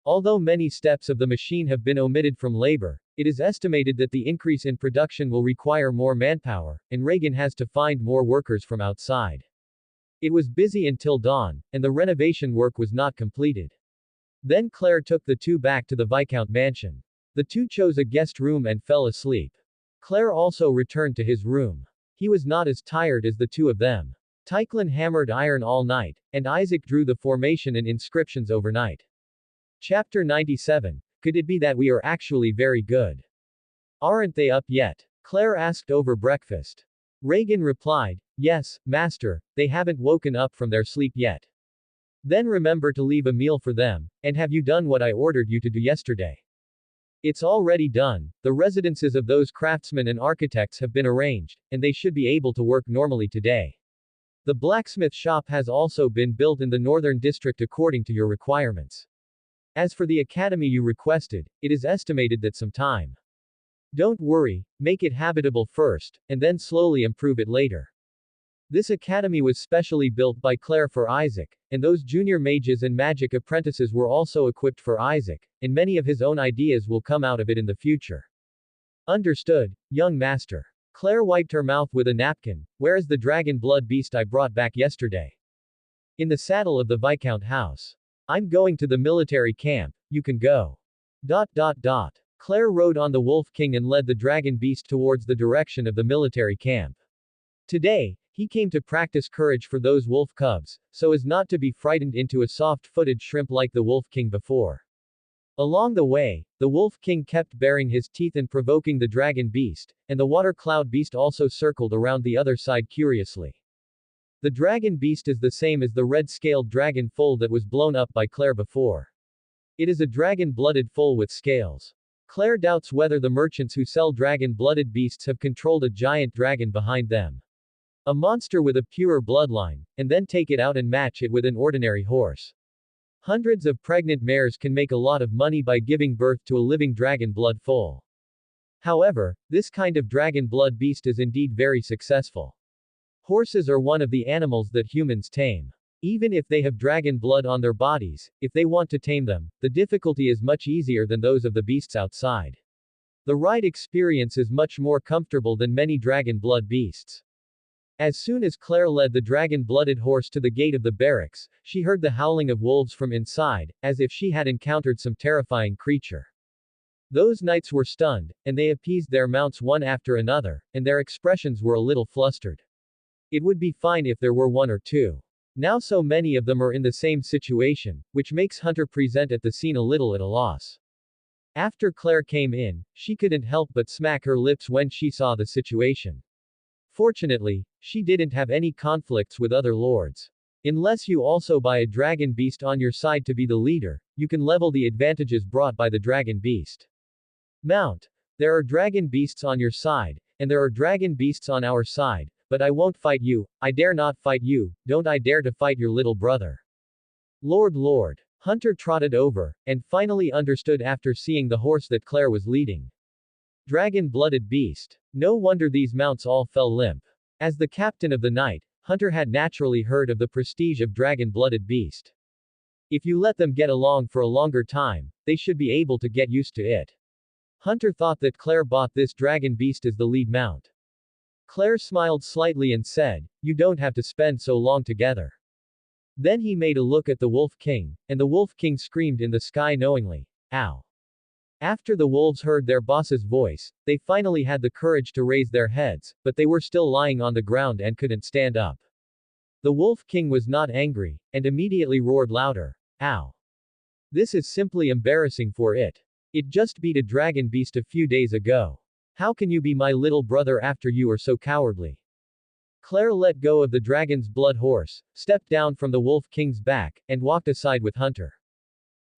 Although many steps of the machine have been omitted from labor, it is estimated that the increase in production will require more manpower, and Reagan has to find more workers from outside. It was busy until dawn, and the renovation work was not completed. Then Claire took the 2 back to the Viscount mansion. The 2 chose a guest room and fell asleep. Claire also returned to his room. He was not as tired as the 2 of them. Tyclin hammered iron all night, and Isaac drew the formation and inscriptions overnight. Chapter 97. Could it be that we are actually very good? Aren't they up yet? Claire asked over breakfast. Reagan replied, yes, master, they haven't woken up from their sleep yet. Then remember to leave a meal for them, and have you done what I ordered you to do yesterday? It's already done. The residences of those craftsmen and architects have been arranged, and they should be able to work normally today. The blacksmith shop has also been built in the northern district according to your requirements. As for the academy you requested, it is estimated that some time. Don't worry, make it habitable first, and then slowly improve it later. This academy was specially built by Claire for Isaac, and those junior mages and magic apprentices were also equipped for Isaac, and many of his own ideas will come out of it in the future. Understood, young master. Claire wiped her mouth with a napkin. Where is the dragon blood beast I brought back yesterday? In the saddle of the Viscount house. I'm going to the military camp, you can go. Claire rode on the Wolf King and led the dragon beast towards the direction of the military camp. Today, he came to practice courage for those wolf cubs, so as not to be frightened into a soft-footed shrimp like the Wolf King before. Along the way, the Wolf King kept baring his teeth and provoking the dragon beast, and the water cloud beast also circled around the other side curiously. The dragon beast is the same as the red-scaled dragon foal that was blown up by Claire before. It is a dragon-blooded foal with scales. Claire doubts whether the merchants who sell dragon-blooded beasts have controlled a giant dragon behind them. A monster with a pure bloodline, and then take it out and match it with an ordinary horse. Hundreds of pregnant mares can make a lot of money by giving birth to a living dragon blood foal. However, this kind of dragon blood beast is indeed very successful. Horses are one of the animals that humans tame. Even if they have dragon blood on their bodies, if they want to tame them, the difficulty is much easier than those of the beasts outside. The ride experience is much more comfortable than many dragon blood beasts. As soon as Claire led the dragon-blooded horse to the gate of the barracks, she heard the howling of wolves from inside, as if she had encountered some terrifying creature. Those knights were stunned, and they appeased their mounts one after another, and their expressions were a little flustered. It would be fine if there were one or two. Now so many of them are in the same situation, which makes Hunter present at the scene a little at a loss. After Claire came in, she couldn't help but smack her lips when she saw the situation. Fortunately, she didn't have any conflicts with other lords. Unless you also buy a dragon beast on your side to be the leader, you can level the advantages brought by the dragon beast. Mount. There are dragon beasts on your side, and there are dragon beasts on our side, but I won't fight you, I dare not fight you, don't I dare to fight your little brother. Lord. Hunter trotted over, and finally understood after seeing the horse that Claire was leading. Dragon-blooded beast. No wonder these mounts all fell limp. As the captain of the night, Hunter had naturally heard of the prestige of dragon-blooded beast. If you let them get along for a longer time, they should be able to get used to it. Hunter thought that Claire bought this dragon beast as the lead mount. Claire smiled slightly and said, "You don't have to spend so long together." Then he made a look at the Wolf King, and the Wolf King screamed in the sky knowingly, "Ow." After the wolves heard their boss's voice, they finally had the courage to raise their heads, but they were still lying on the ground and couldn't stand up. The Wolf King was not angry, and immediately roared louder, "Ow. This is simply embarrassing for it. It just beat a dragon beast a few days ago. How can you be my little brother after you are so cowardly?" Claire let go of the dragon's blood horse, stepped down from the Wolf King's back, and walked aside with Hunter.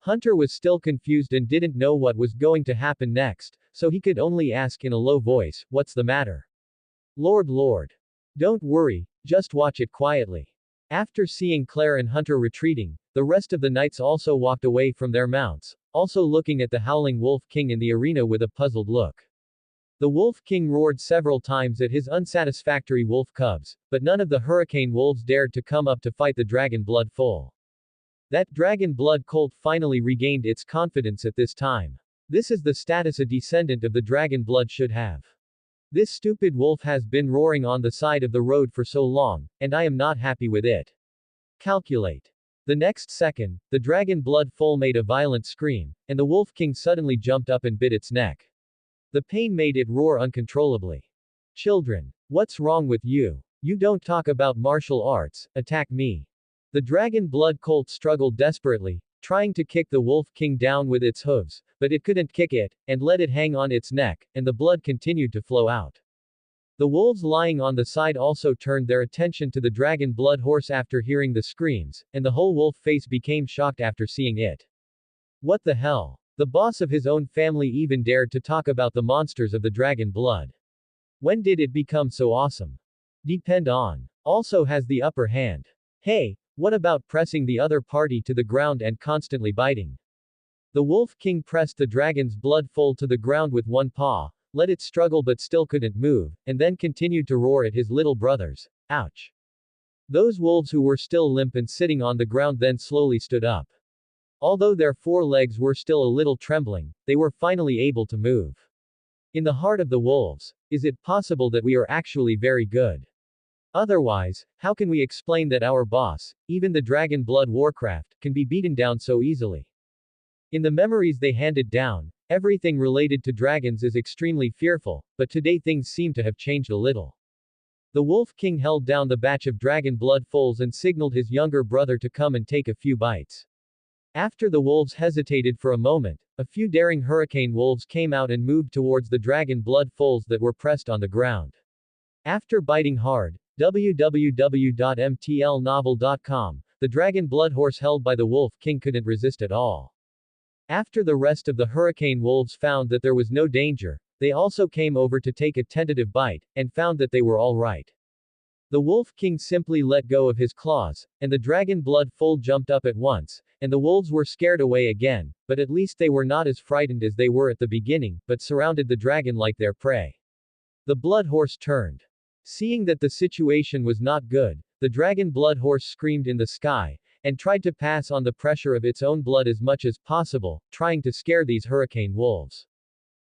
Hunter was still confused and didn't know what was going to happen next, so he could only ask in a low voice, "What's the matter?" Lord. Don't worry, just watch it quietly." After seeing Claire and Hunter retreating, the rest of the knights also walked away from their mounts, also looking at the howling Wolf King in the arena with a puzzled look. The Wolf King roared several times at his unsatisfactory wolf cubs, but none of the hurricane wolves dared to come up to fight the dragon blood foal. That dragon blood colt finally regained its confidence at this time. This is the status a descendant of the dragon blood should have. This stupid wolf has been roaring on the side of the road for so long, and I am not happy with it. Calculate. The next second, the dragon blood foal made a violent scream, and the Wolf King suddenly jumped up and bit its neck. The pain made it roar uncontrollably. "Children. What's wrong with you? You don't talk about martial arts, attack me." The dragon blood colt struggled desperately, trying to kick the Wolf King down with its hooves, but it couldn't kick it, and let it hang on its neck, and the blood continued to flow out. The wolves lying on the side also turned their attention to the dragon blood horse after hearing the screams, and the whole wolf face became shocked after seeing it. What the hell? The boss of his own family even dared to talk about the monsters of the dragon blood. When did it become so awesome? Depend on. Also has the upper hand. Hey, what about pressing the other party to the ground and constantly biting? The Wolf King pressed the dragon's blood foal to the ground with one paw, let it struggle but still couldn't move, and then continued to roar at his little brothers. Ouch. Those wolves who were still limp and sitting on the ground then slowly stood up. Although their forelegs were still a little trembling, they were finally able to move. In the heart of the wolves, is it possible that we are actually very good? Otherwise, how can we explain that our boss, even the Dragon Blood Warcraft, can be beaten down so easily? In the memories they handed down, everything related to dragons is extremely fearful, but today things seem to have changed a little. The Wolf King held down the batch of dragon blood foals and signaled his younger brother to come and take a few bites. After the wolves hesitated for a moment, a few daring hurricane wolves came out and moved towards the dragon blood foals that were pressed on the ground. After biting hard, www.mtlnovel.com, the dragon blood horse held by the wolf king couldn't resist at all. After the rest of the hurricane wolves found that there was no danger, they also came over to take a tentative bite, and found that they were all right. The wolf king simply let go of his claws, and the dragon blood foal jumped up at once, and the wolves were scared away again, but at least they were not as frightened as they were at the beginning, but surrounded the dragon like their prey. The blood horse turned. Seeing that the situation was not good, the dragon blood horse screamed in the sky, and tried to pass on the pressure of its own blood as much as possible, trying to scare these hurricane wolves.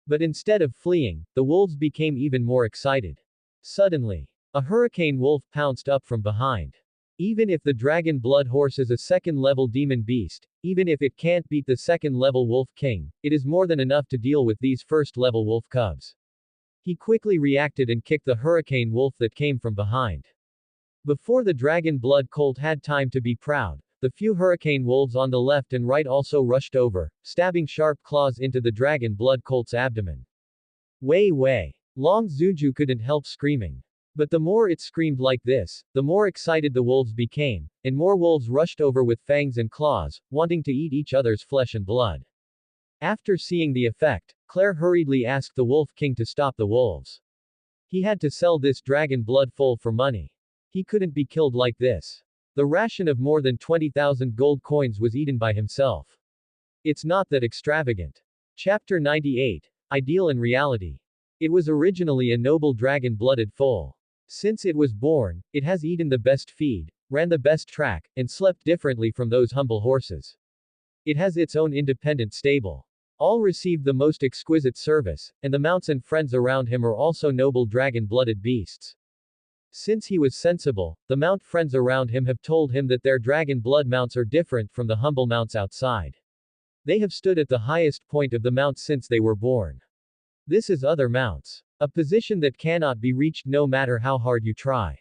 But instead of fleeing, the wolves became even more excited. Suddenly, a hurricane wolf pounced up from behind. Even if the dragon blood horse is a second-level demon beast, even if it can't beat the second-level wolf king, it is more than enough to deal with these first-level wolf cubs. He quickly reacted and kicked the hurricane wolf that came from behind. Before the dragon blood colt had time to be proud, the few hurricane wolves on the left and right also rushed over, stabbing sharp claws into the dragon blood colt's abdomen. Wei. Long Zuju couldn't help screaming. But the more it screamed like this, the more excited the wolves became, and more wolves rushed over with fangs and claws, wanting to eat each other's flesh and blood. After seeing the effect, Claire hurriedly asked the Wolf King to stop the wolves. He had to sell this dragon blood foal for money. He couldn't be killed like this. The ration of more than 20,000 gold coins was eaten by himself. It's not that extravagant. Chapter 98. Ideal and Reality. It was originally a noble dragon-blooded foal. Since it was born, it has eaten the best feed, ran the best track, and slept differently from those humble horses. It has its own independent stable. All received the most exquisite service, and the mounts and friends around him are also noble dragon-blooded beasts. Since he was sensible, the mount friends around him have told him that their dragon blood mounts are different from the humble mounts outside. They have stood at the highest point of the mounts since they were born. This is other mounts. A position that cannot be reached no matter how hard you try.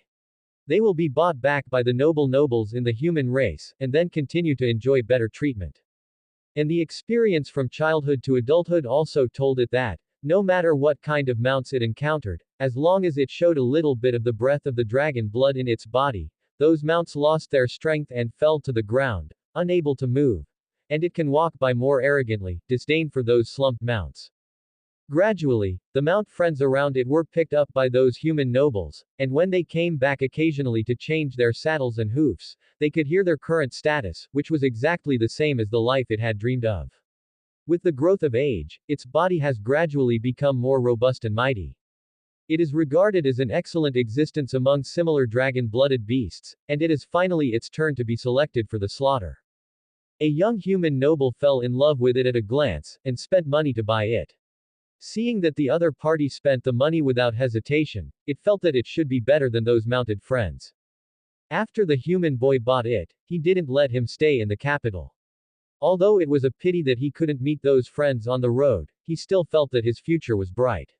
They will be bought back by the nobles in the human race, and then continue to enjoy better treatment. And the experience from childhood to adulthood also told it that, no matter what kind of mounts it encountered, as long as it showed a little bit of the breath of the dragon blood in its body, those mounts lost their strength and fell to the ground, unable to move. And it can walk by more arrogantly, disdain for those slumped mounts. Gradually, the mount friends around it were picked up by those human nobles, and when they came back occasionally to change their saddles and hoofs, they could hear their current status, which was exactly the same as the life it had dreamed of. With the growth of age, its body has gradually become more robust and mighty. It is regarded as an excellent existence among similar dragon-blooded beasts, and it is finally its turn to be selected for the slaughter. A young human noble fell in love with it at a glance, and spent money to buy it. Seeing that the other party spent the money without hesitation, it felt that it should be better than those mounted friends. After the human boy bought it, he didn't let him stay in the capital. Although it was a pity that he couldn't meet those friends on the road, he still felt that his future was bright.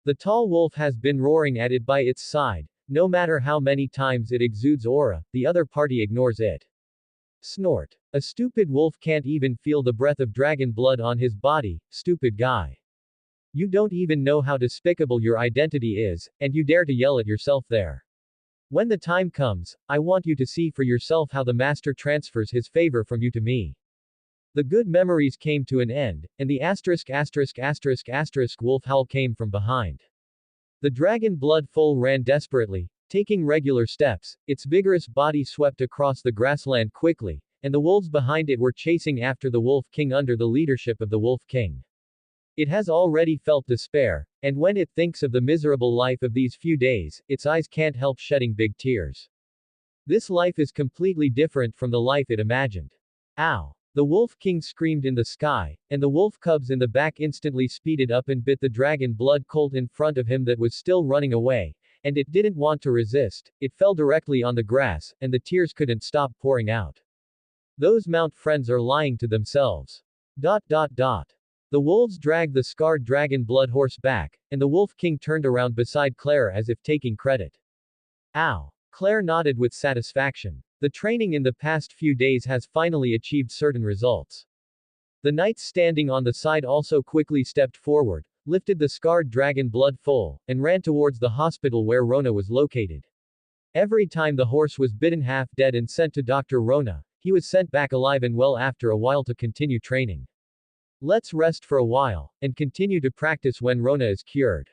The tall wolf has been roaring at it by its side. No matter how many times it exudes aura, the other party ignores it. Snort. A stupid wolf can't even feel the breath of dragon blood on his body, stupid guy. You don't even know how despicable your identity is, and you dare to yell at yourself there. When the time comes, I want you to see for yourself how the master transfers his favor from you to me. The good memories came to an end, and the wolf howl came from behind. The dragon blood foal ran desperately, taking regular steps, its vigorous body swept across the grassland quickly, and the wolves behind it were chasing after the Wolf King under the leadership of the Wolf King. It has already felt despair, and when it thinks of the miserable life of these few days, its eyes can't help shedding big tears. This life is completely different from the life it imagined. Ow! The Wolf King screamed in the sky, and the wolf cubs in the back instantly speeded up and bit the dragon blood colt in front of him that was still running away, and it didn't want to resist. It fell directly on the grass, and the tears couldn't stop pouring out. Those mount friends are lying to themselves. The wolves dragged the scarred dragon blood horse back, and the Wolf King turned around beside Claire as if taking credit. Ow! Claire nodded with satisfaction. The training in the past few days has finally achieved certain results. The knights standing on the side also quickly stepped forward, lifted the scarred dragon blood full, and ran towards the hospital where Rona was located. Every time the horse was bitten half dead and sent to Dr. Rona, he was sent back alive and well after a while to continue training. Let's rest for a while, and continue to practice when Rona is cured.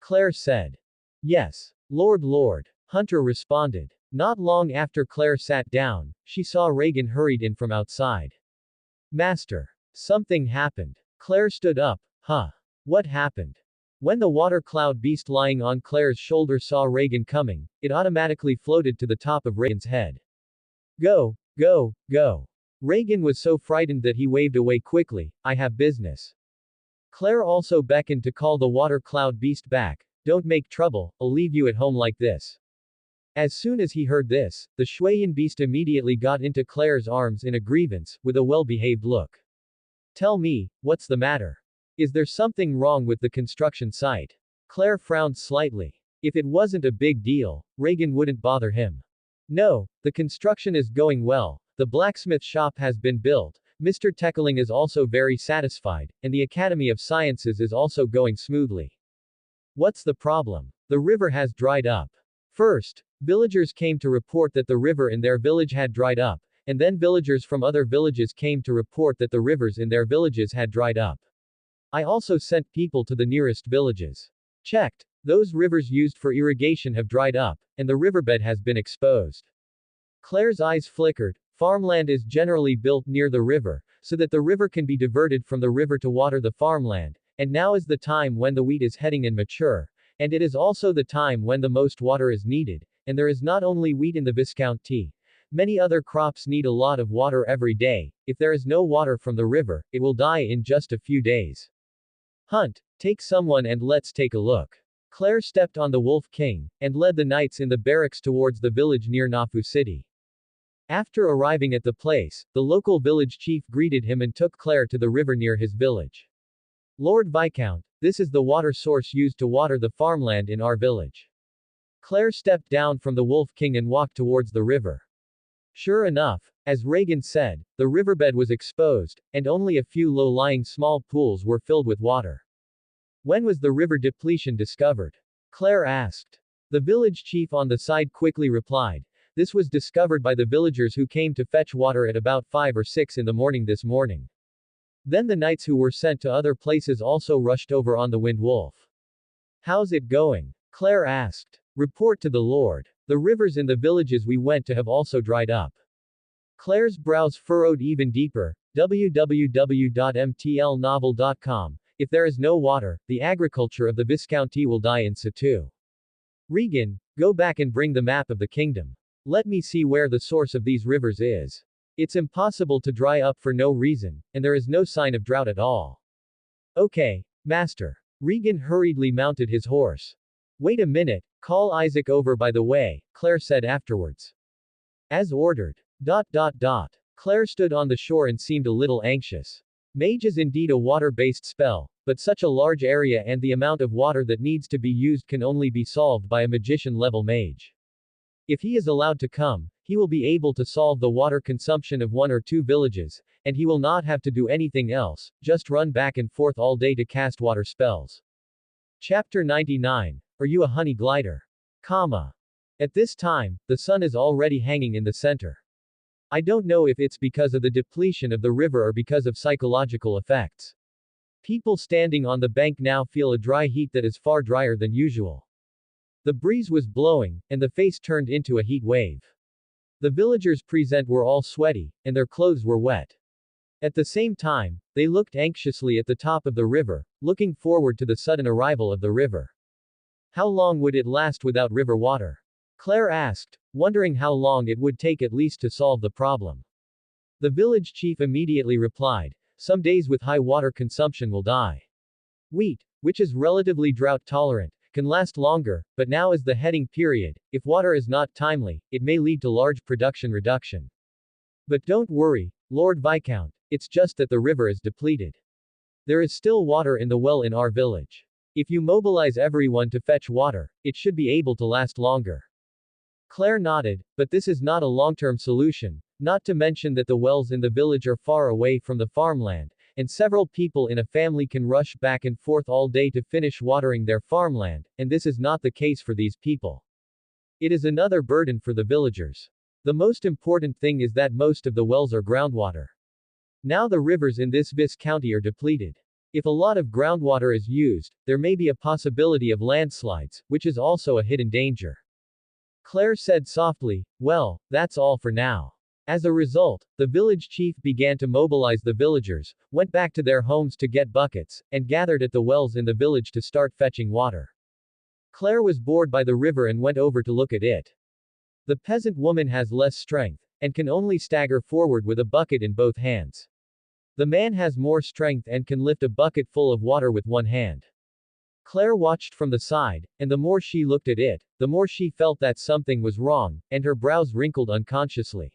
Claire said. Yes. Lord. Hunter responded. Not long after Claire sat down, she saw Reagan hurried in from outside. Master. Something happened. Claire stood up. Huh. What happened? When the water cloud beast lying on Claire's shoulder saw Reagan coming, it automatically floated to the top of Reagan's head. Go. Reagan was so frightened that he waved away quickly. I have business. Claire also beckoned to call the water cloud beast back. Don't make trouble, I'll leave you at home like this. As soon as he heard this, the Shuayan beast immediately got into Claire's arms in a grievance, with a well-behaved look. Tell me, what's the matter? Is there something wrong with the construction site? Claire frowned slightly. If it wasn't a big deal, Reagan wouldn't bother him. No, the construction is going well, the blacksmith shop has been built, Mr. Teckling is also very satisfied, and the Academy of Sciences is also going smoothly. What's the problem? The river has dried up. First, villagers came to report that the river in their village had dried up, and then villagers from other villages came to report that the rivers in their villages had dried up. I also sent people to the nearest villages. Checked. Those rivers used for irrigation have dried up, and the riverbed has been exposed. Claire's eyes flickered. Farmland is generally built near the river, so that the river can be diverted from the river to water the farmland, and now is the time when the wheat is heading and mature, and it is also the time when the most water is needed, and there is not only wheat in the Viscounty. Many other crops need a lot of water every day. If there is no water from the river, it will die in just a few days. Hunt, take someone and let's take a look. Claire stepped on the Wolf King, and led the knights in the barracks towards the village near Nafu City. After arriving at the place, the local village chief greeted him and took Claire to the river near his village. Lord Viscount, this is the water source used to water the farmland in our village. Claire stepped down from the Wolf King and walked towards the river. Sure enough, as Reagan said, the riverbed was exposed, and only a few low-lying small pools were filled with water. When was the river depletion discovered? Claire asked. The village chief on the side quickly replied, this was discovered by the villagers who came to fetch water at about 5 or 6 in the morning this morning. Then the knights who were sent to other places also rushed over on the Wind Wolf. How's it going? Claire asked. Report to the Lord. The rivers in the villages we went to have also dried up. Claire's brows furrowed even deeper. www.mtlnovel.com. If there is no water, the agriculture of the Viscounty will die in situ. Regan, go back and bring the map of the kingdom. Let me see where the source of these rivers is. It's impossible to dry up for no reason, and there is no sign of drought at all. Okay, master. Regan hurriedly mounted his horse. Wait a minute, call Isaac over by the way, Claire said afterwards. As ordered. Claire stood on the shore and seemed a little anxious. Mage is indeed a water-based spell, but such a large area and the amount of water that needs to be used can only be solved by a magician-level mage. If he is allowed to come, he will be able to solve the water consumption of 1 or 2 villages, and he will not have to do anything else, just run back and forth all day to cast water spells. Chapter 99. Are you a honey glider? At this time, the sun is already hanging in the center. I don't know if it's because of the depletion of the river or because of psychological effects. People standing on the bank now feel a dry heat that is far drier than usual. The breeze was blowing, and the face turned into a heat wave. The villagers present were all sweaty, and their clothes were wet. At the same time, they looked anxiously at the top of the river, looking forward to the sudden arrival of the river. How long would it last without river water? Claire asked, wondering how long it would take at least to solve the problem. The village chief immediately replied, some days with high water consumption will die. Wheat, which is relatively drought tolerant, can last longer, but now is the heading period. If water is not timely, it may lead to large production reduction. But don't worry, Lord Viscount, it's just that the river is depleted. There is still water in the well in our village. If you mobilize everyone to fetch water, it should be able to last longer. Claire nodded, but this is not a long-term solution, not to mention that the wells in the village are far away from the farmland, and several people in a family can rush back and forth all day to finish watering their farmland, and this is not the case for these people. It is another burden for the villagers. The most important thing is that most of the wells are groundwater. Now the rivers in this Viscounty are depleted. If a lot of groundwater is used, there may be a possibility of landslides, which is also a hidden danger. Claire said softly, well, that's all for now. As a result, the village chief began to mobilize the villagers, went back to their homes to get buckets, and gathered at the wells in the village to start fetching water. Claire was bored by the river and went over to look at it. The peasant woman has less strength, and can only stagger forward with a bucket in both hands. The man has more strength and can lift a bucket full of water with one hand. Claire watched from the side, and the more she looked at it, the more she felt that something was wrong, and her brows wrinkled unconsciously.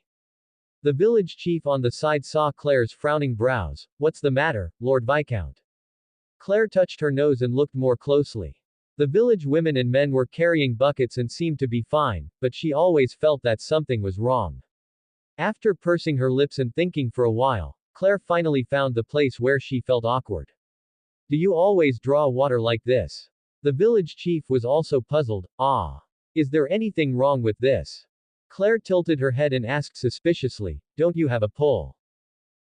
The village chief on the side saw Claire's frowning brows. What's the matter, Lord Viscount? Claire touched her nose and looked more closely. The village women and men were carrying buckets and seemed to be fine, but she always felt that something was wrong. After pursing her lips and thinking for a while, Claire finally found the place where she felt awkward. Do you always draw water like this? The village chief was also puzzled. Is there anything wrong with this? Claire tilted her head and asked suspiciously, don't you have a pole?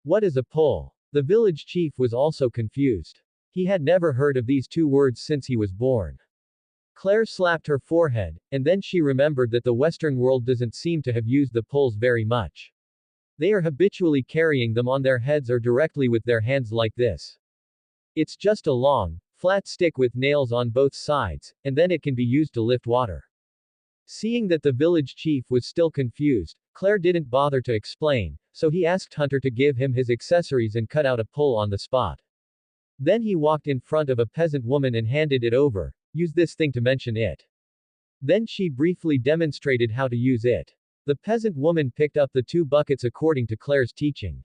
What is a pole? The village chief was also confused. He had never heard of these two words since he was born. Claire slapped her forehead, and then she remembered that the Western world doesn't seem to have used the poles very much. They are habitually carrying them on their heads or directly with their hands like this. It's just a long, flat stick with nails on both sides, and then it can be used to lift water. Seeing that the village chief was still confused, Claire didn't bother to explain, so he asked Hunter to give him his accessories and cut out a pole on the spot. Then he walked in front of a peasant woman and handed it over. Use this thing to mention it. Then she briefly demonstrated how to use it. The peasant woman picked up the two buckets according to Claire's teaching.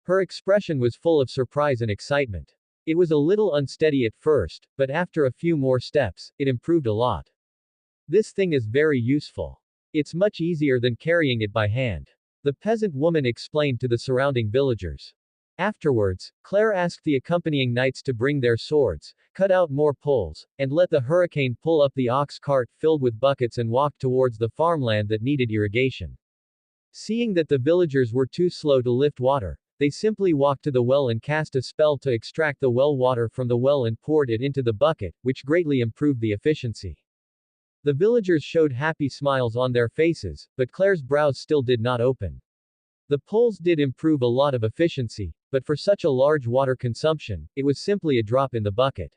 Her expression was full of surprise and excitement. It was a little unsteady at first, but after a few more steps, it improved a lot. This thing is very useful. It's much easier than carrying it by hand. The peasant woman explained to the surrounding villagers. Afterwards, Claire asked the accompanying knights to bring their swords, cut out more poles, and let the hurricane pull up the ox cart filled with buckets and walk towards the farmland that needed irrigation. Seeing that the villagers were too slow to lift water, they simply walked to the well and cast a spell to extract the well water from the well and poured it into the bucket, which greatly improved the efficiency. The villagers showed happy smiles on their faces, but Claire's brows still did not open. The poles did improve a lot of efficiency, but for such a large water consumption, it was simply a drop in the bucket.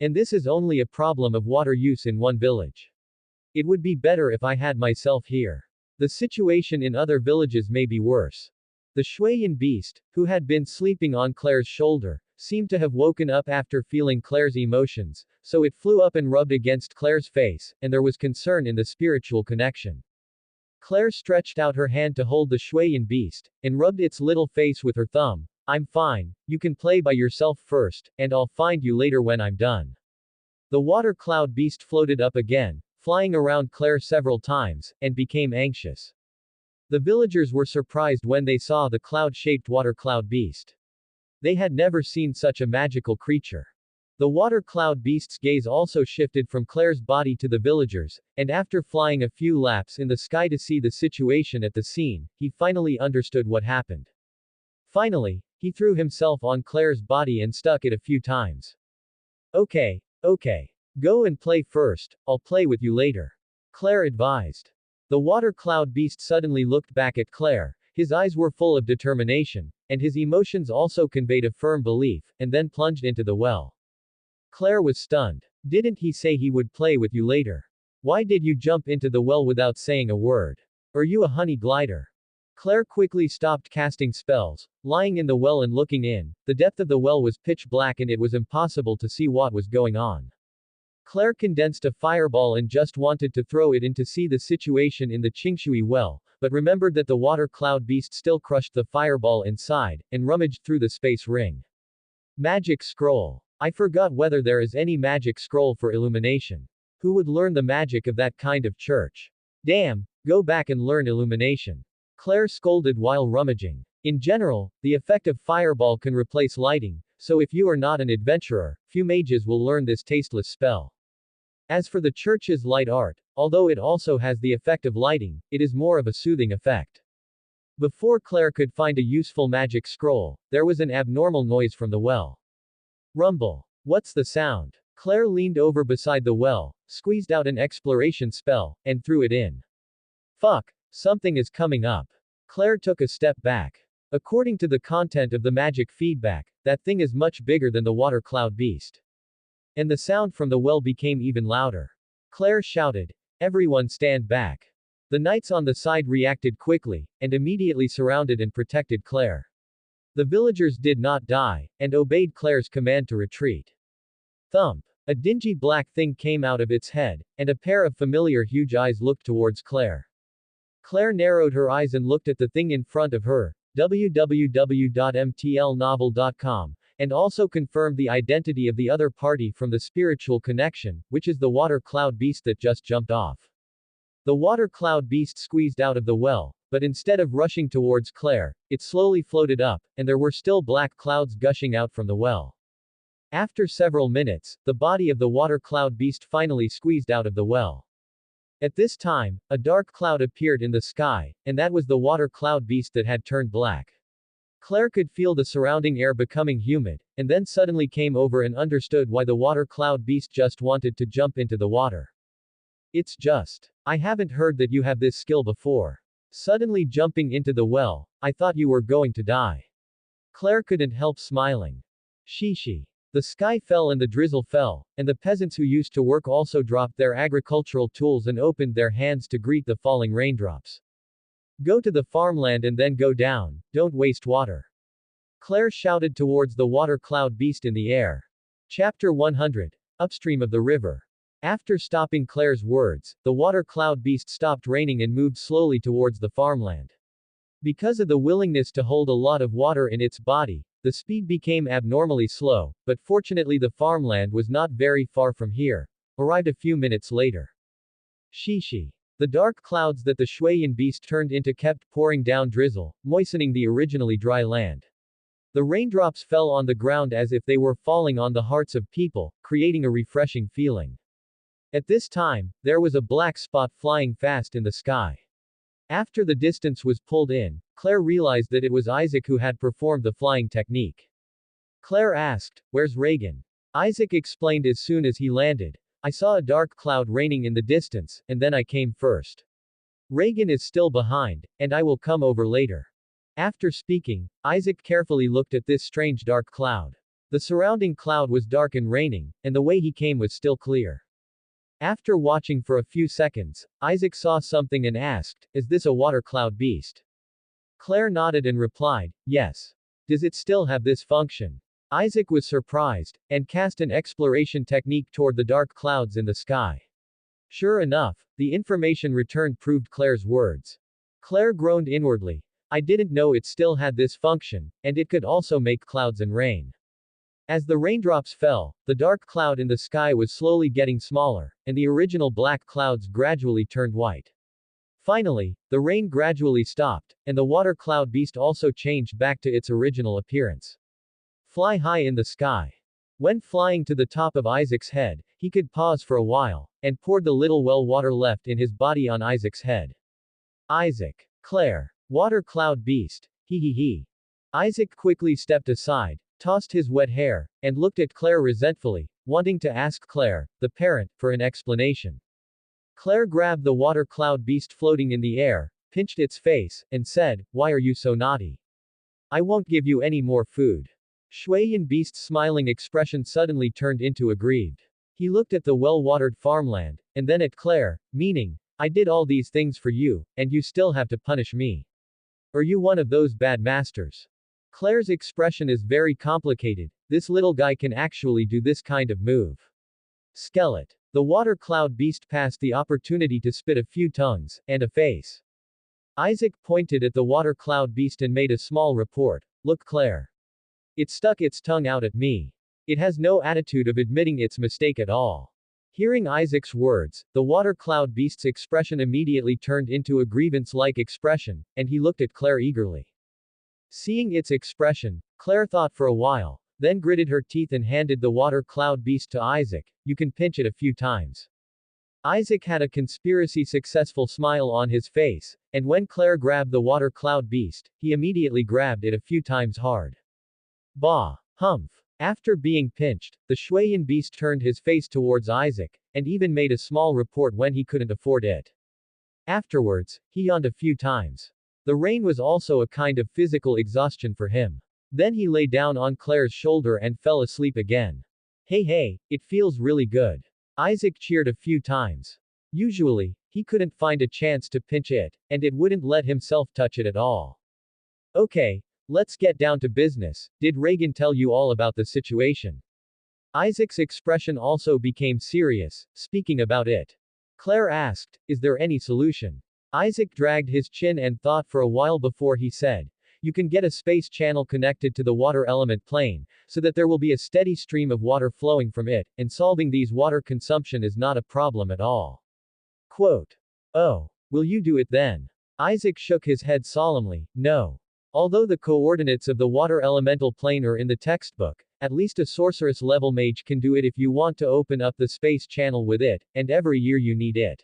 And this is only a problem of water use in one village. It would be better if I had myself here. The situation in other villages may be worse. The Shuiyan beast, who had been sleeping on Claire's shoulder, seemed to have woken up after feeling Claire's emotions, so it flew up and rubbed against Claire's face, and there was concern in the spiritual connection. Claire stretched out her hand to hold the Shuiyan beast, and rubbed its little face with her thumb. I'm fine, you can play by yourself first, and I'll find you later when I'm done. The water cloud beast floated up again, flying around Claire several times, and became anxious. The villagers were surprised when they saw the cloud-shaped water cloud beast. They had never seen such a magical creature. The water cloud beast's gaze also shifted from Claire's body to the villagers, and after flying a few laps in the sky to see the situation at the scene, he finally understood what happened. Finally, he threw himself on Claire's body and stuck it a few times. Okay. Go and play first, I'll play with you later. Claire advised. The water cloud beast suddenly looked back at Claire, his eyes were full of determination, and his emotions also conveyed a firm belief, and then plunged into the well. Claire was stunned. Didn't he say he would play with you later? Why did you jump into the well without saying a word? Are you a honey glider? Claire quickly stopped casting spells, lying in the well and looking in. The depth of the well was pitch black and it was impossible to see what was going on. Claire condensed a fireball and just wanted to throw it in to see the situation in the Qingxui well, but remembered that the water cloud beast still crushed the fireball inside, and rummaged through the space ring. Magic scroll. I forgot whether there is any magic scroll for illumination. Who would learn the magic of that kind of church? Damn, go back and learn illumination. Claire scolded while rummaging. In general, the effect of fireball can replace lighting, so if you are not an adventurer, few mages will learn this tasteless spell. As for the church's light art, although it also has the effect of lighting, it is more of a soothing effect. Before Claire could find a useful magic scroll, there was an abnormal noise from the well. Rumble. What's the sound? Claire leaned over beside the well, squeezed out an exploration spell, and threw it in. Fuck, something is coming up. Claire took a step back. According to the content of the magic feedback, that thing is much bigger than the water cloud beast. And the sound from the well became even louder. Claire shouted, "Everyone stand back." The knights on the side reacted quickly, and immediately surrounded and protected Claire. The villagers did not die, and obeyed Claire's command to retreat. Thump. A dingy black thing came out of its head, and a pair of familiar huge eyes looked towards Claire. Claire narrowed her eyes and looked at the thing in front of her, www.mtlnovel.com, and also confirmed the identity of the other party from the spiritual connection, which is the water cloud beast that just jumped off. The water cloud beast squeezed out of the well, but instead of rushing towards Claire, it slowly floated up, and there were still black clouds gushing out from the well. After several minutes, the body of the water cloud beast finally squeezed out of the well. At this time, a dark cloud appeared in the sky, and that was the water cloud beast that had turned black. Claire could feel the surrounding air becoming humid, and then suddenly came over and understood why the water cloud beast just wanted to jump into the water. It's just. I haven't heard that you have this skill before. Suddenly jumping into the well, I thought you were going to die. Claire couldn't help smiling. Shishi. The sky fell and the drizzle fell, and the peasants who used to work also dropped their agricultural tools and opened their hands to greet the falling raindrops. Go to the farmland and then go down, don't waste water. Claire shouted towards the water cloud beast in the air. Chapter 100. Upstream of the river. After stopping Claire's words, the water cloud beast stopped raining and moved slowly towards the farmland. Because of the willingness to hold a lot of water in its body, the speed became abnormally slow, but fortunately the farmland was not very far from here. Arrived a few minutes later. Shishi. The dark clouds that the Shuiyan beast turned into kept pouring down drizzle, moistening the originally dry land. The raindrops fell on the ground as if they were falling on the hearts of people, creating a refreshing feeling. At this time, there was a black spot flying fast in the sky. After the distance was pulled in, Claire realized that it was Isaac who had performed the flying technique. Claire asked, "Where's Reagan?" Isaac explained as soon as he landed. "I saw a dark cloud raining in the distance, and then I came first. Reagan is still behind, and I will come over later." After speaking, Isaac carefully looked at this strange dark cloud. The surrounding cloud was dark and raining, and the way he came was still clear. After watching for a few seconds, Isaac saw something and asked, "Is this a water cloud beast?" Claire nodded and replied, "Yes. Does it still have this function?" Isaac was surprised, and cast an exploration technique toward the dark clouds in the sky. Sure enough, the information returned proved Claire's words. Claire groaned inwardly. "I didn't know it still had this function, and it could also make clouds and rain." As the raindrops fell, the dark cloud in the sky was slowly getting smaller, and the original black clouds gradually turned white. Finally, the rain gradually stopped, and the water cloud beast also changed back to its original appearance. Fly high in the sky. When flying to the top of Isaac's head, he could pause for a while, and poured the little well water left in his body on Isaac's head. Isaac. Claire. Water cloud beast. He. Isaac quickly stepped aside, tossed his wet hair, and looked at Claire resentfully, wanting to ask Claire, the parent, for an explanation. Claire grabbed the water cloud beast floating in the air, pinched its face, and said, "Why are you so naughty? I won't give you any more food." Shuiyan beast's smiling expression suddenly turned into aggrieved. He looked at the well-watered farmland, and then at Claire, meaning, "I did all these things for you, and you still have to punish me. Are you one of those bad masters?" Claire's expression is very complicated. This little guy can actually do this kind of move. Skeleton. The water cloud beast passed the opportunity to spit a few tongues, and a face. Isaac pointed at the water cloud beast and made a small report. "Look, Claire. It stuck its tongue out at me. It has no attitude of admitting its mistake at all." Hearing Isaac's words, the water cloud beast's expression immediately turned into a grievance-like expression, and he looked at Claire eagerly. Seeing its expression, Claire thought for a while, then gritted her teeth and handed the water cloud beast to Isaac. You can pinch it a few times. Isaac had a conspiracy-successful smile on his face, and when Claire grabbed the water cloud beast, he immediately grabbed it a few times hard. Bah! Humph! After being pinched, the Shuayan beast turned his face towards Isaac, and even made a small report when he couldn't afford it. Afterwards, he yawned a few times. The rain was also a kind of physical exhaustion for him. Then he lay down on Claire's shoulder and fell asleep again. Hey, it feels really good. Isaac cheered a few times. Usually, he couldn't find a chance to pinch it, and it wouldn't let himself touch it at all. Okay, let's get down to business. Did Reagan tell you all about the situation? Isaac's expression also became serious, speaking about it. Claire asked, is there any solution? Isaac dragged his chin and thought for a while before he said, you can get a space channel connected to the water element plane, so that there will be a steady stream of water flowing from it, and solving these water consumption is not a problem at all. Quote. Oh, will you do it then? Isaac shook his head solemnly, no. Although the coordinates of the water elemental plane are in the textbook, at least a sorceress level mage can do it if you want to open up the space channel with it, and every year you need it.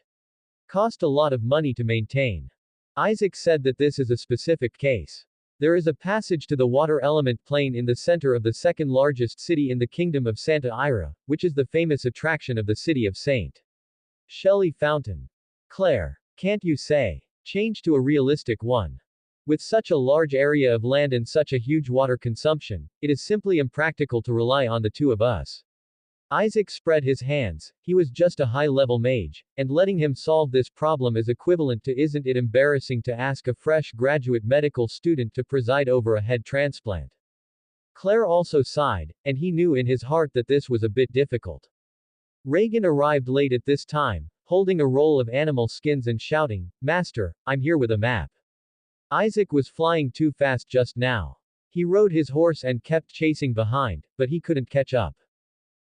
Cost a lot of money to maintain. Isaac said that this is a specific case. There is a passage to the water element plane in the center of the second largest city in the kingdom of Santa Ira, which is the famous attraction of the city of St. Shelley Fountain. Claire. Can't you say? Change to a realistic one. With such a large area of land and such a huge water consumption, it is simply impractical to rely on the two of us. Isaac spread his hands. He was just a high-level mage, and letting him solve this problem is equivalent to isn't it embarrassing to ask a fresh graduate medical student to preside over a head transplant. Claire also sighed, and he knew in his heart that this was a bit difficult. Reagan arrived late at this time, holding a roll of animal skins and shouting, Master, I'm here with a map. Isaac was flying too fast just now. He rode his horse and kept chasing behind, but he couldn't catch up.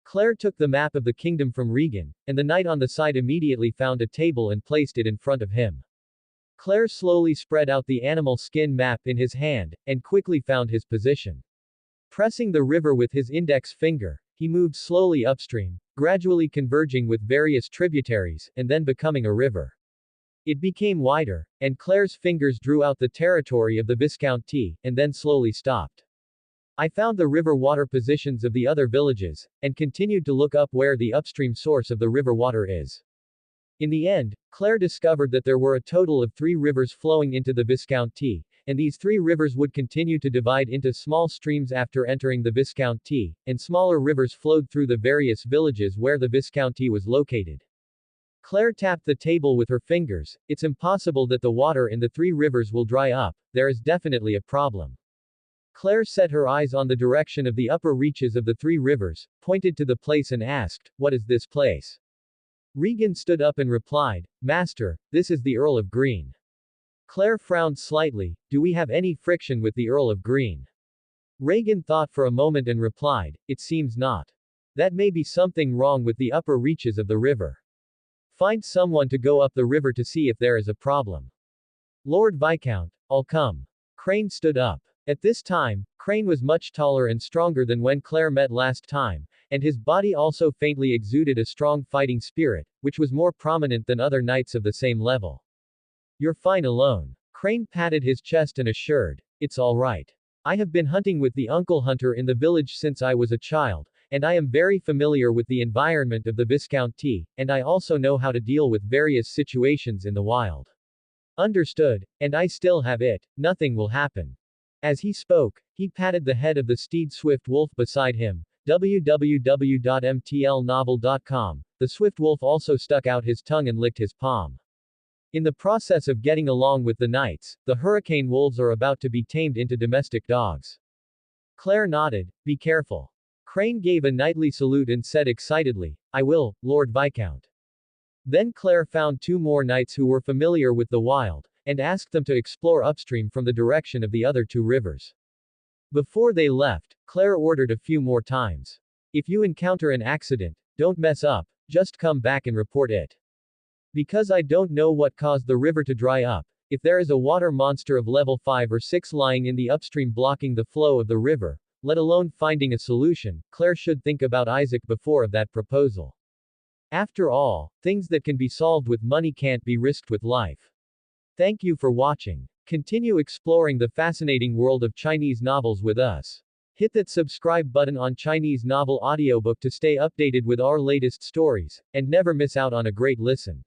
Claire took the map of the kingdom from Regan, and the knight on the side immediately found a table and placed it in front of him. Claire slowly spread out the animal skin map in his hand, and quickly found his position. Pressing the river with his index finger, he moved slowly upstream, gradually converging with various tributaries, and then becoming a river. It became wider, and Claire's fingers drew out the territory of the Viscounty, and then slowly stopped. I found the river water positions of the other villages, and continued to look up where the upstream source of the river water is. In the end, Claire discovered that there were a total of 3 rivers flowing into the Viscounty, and these 3 rivers would continue to divide into small streams after entering the Viscounty, and smaller rivers flowed through the various villages where the Viscounty was located. Claire tapped the table with her fingers. It's impossible that the water in the 3 rivers will dry up, there is definitely a problem. Claire set her eyes on the direction of the upper reaches of the 3 rivers, pointed to the place and asked, what is this place? Regan stood up and replied, Master, this is the Earl of Green. Claire frowned slightly, do we have any friction with the Earl of Green? Regan thought for a moment and replied, it seems not. That may be something wrong with the upper reaches of the river. Find someone to go up the river to see if there is a problem. Lord Viscount, I'll come. Crane stood up. At this time, Crane was much taller and stronger than when Claire met last time, and his body also faintly exuded a strong fighting spirit, which was more prominent than other knights of the same level. You're fine alone. Crane patted his chest and assured, it's all right. I have been hunting with the uncle hunter in the village since I was a child, and I am very familiar with the environment of the Viscounty, and I also know how to deal with various situations in the wild. Understood, and I still have it, nothing will happen. As he spoke, he patted the head of the steed Swift Wolf beside him. www.mtlnovel.com. The Swift Wolf also stuck out his tongue and licked his palm. In the process of getting along with the knights, the hurricane wolves are about to be tamed into domestic dogs. Claire nodded, be careful. Crane gave a knightly salute and said excitedly, I will, Lord Viscount. Then Claire found 2 more knights who were familiar with the wild, and asked them to explore upstream from the direction of the other 2 rivers. Before they left, Claire ordered a few more times. If you encounter an accident, don't mess up, Just come back and report it. Because I don't know what caused the river to dry up. If there is a water monster of level 5 or 6 lying in the upstream blocking the flow of the river, let alone finding a solution, Claire should think about Isaac before of that proposal. After all, things that can be solved with money can't be risked with life. Thank you for watching. Continue exploring the fascinating world of Chinese novels with us. Hit that subscribe button on Chinese Novel Audiobook to stay updated with our latest stories, and never miss out on a great listen.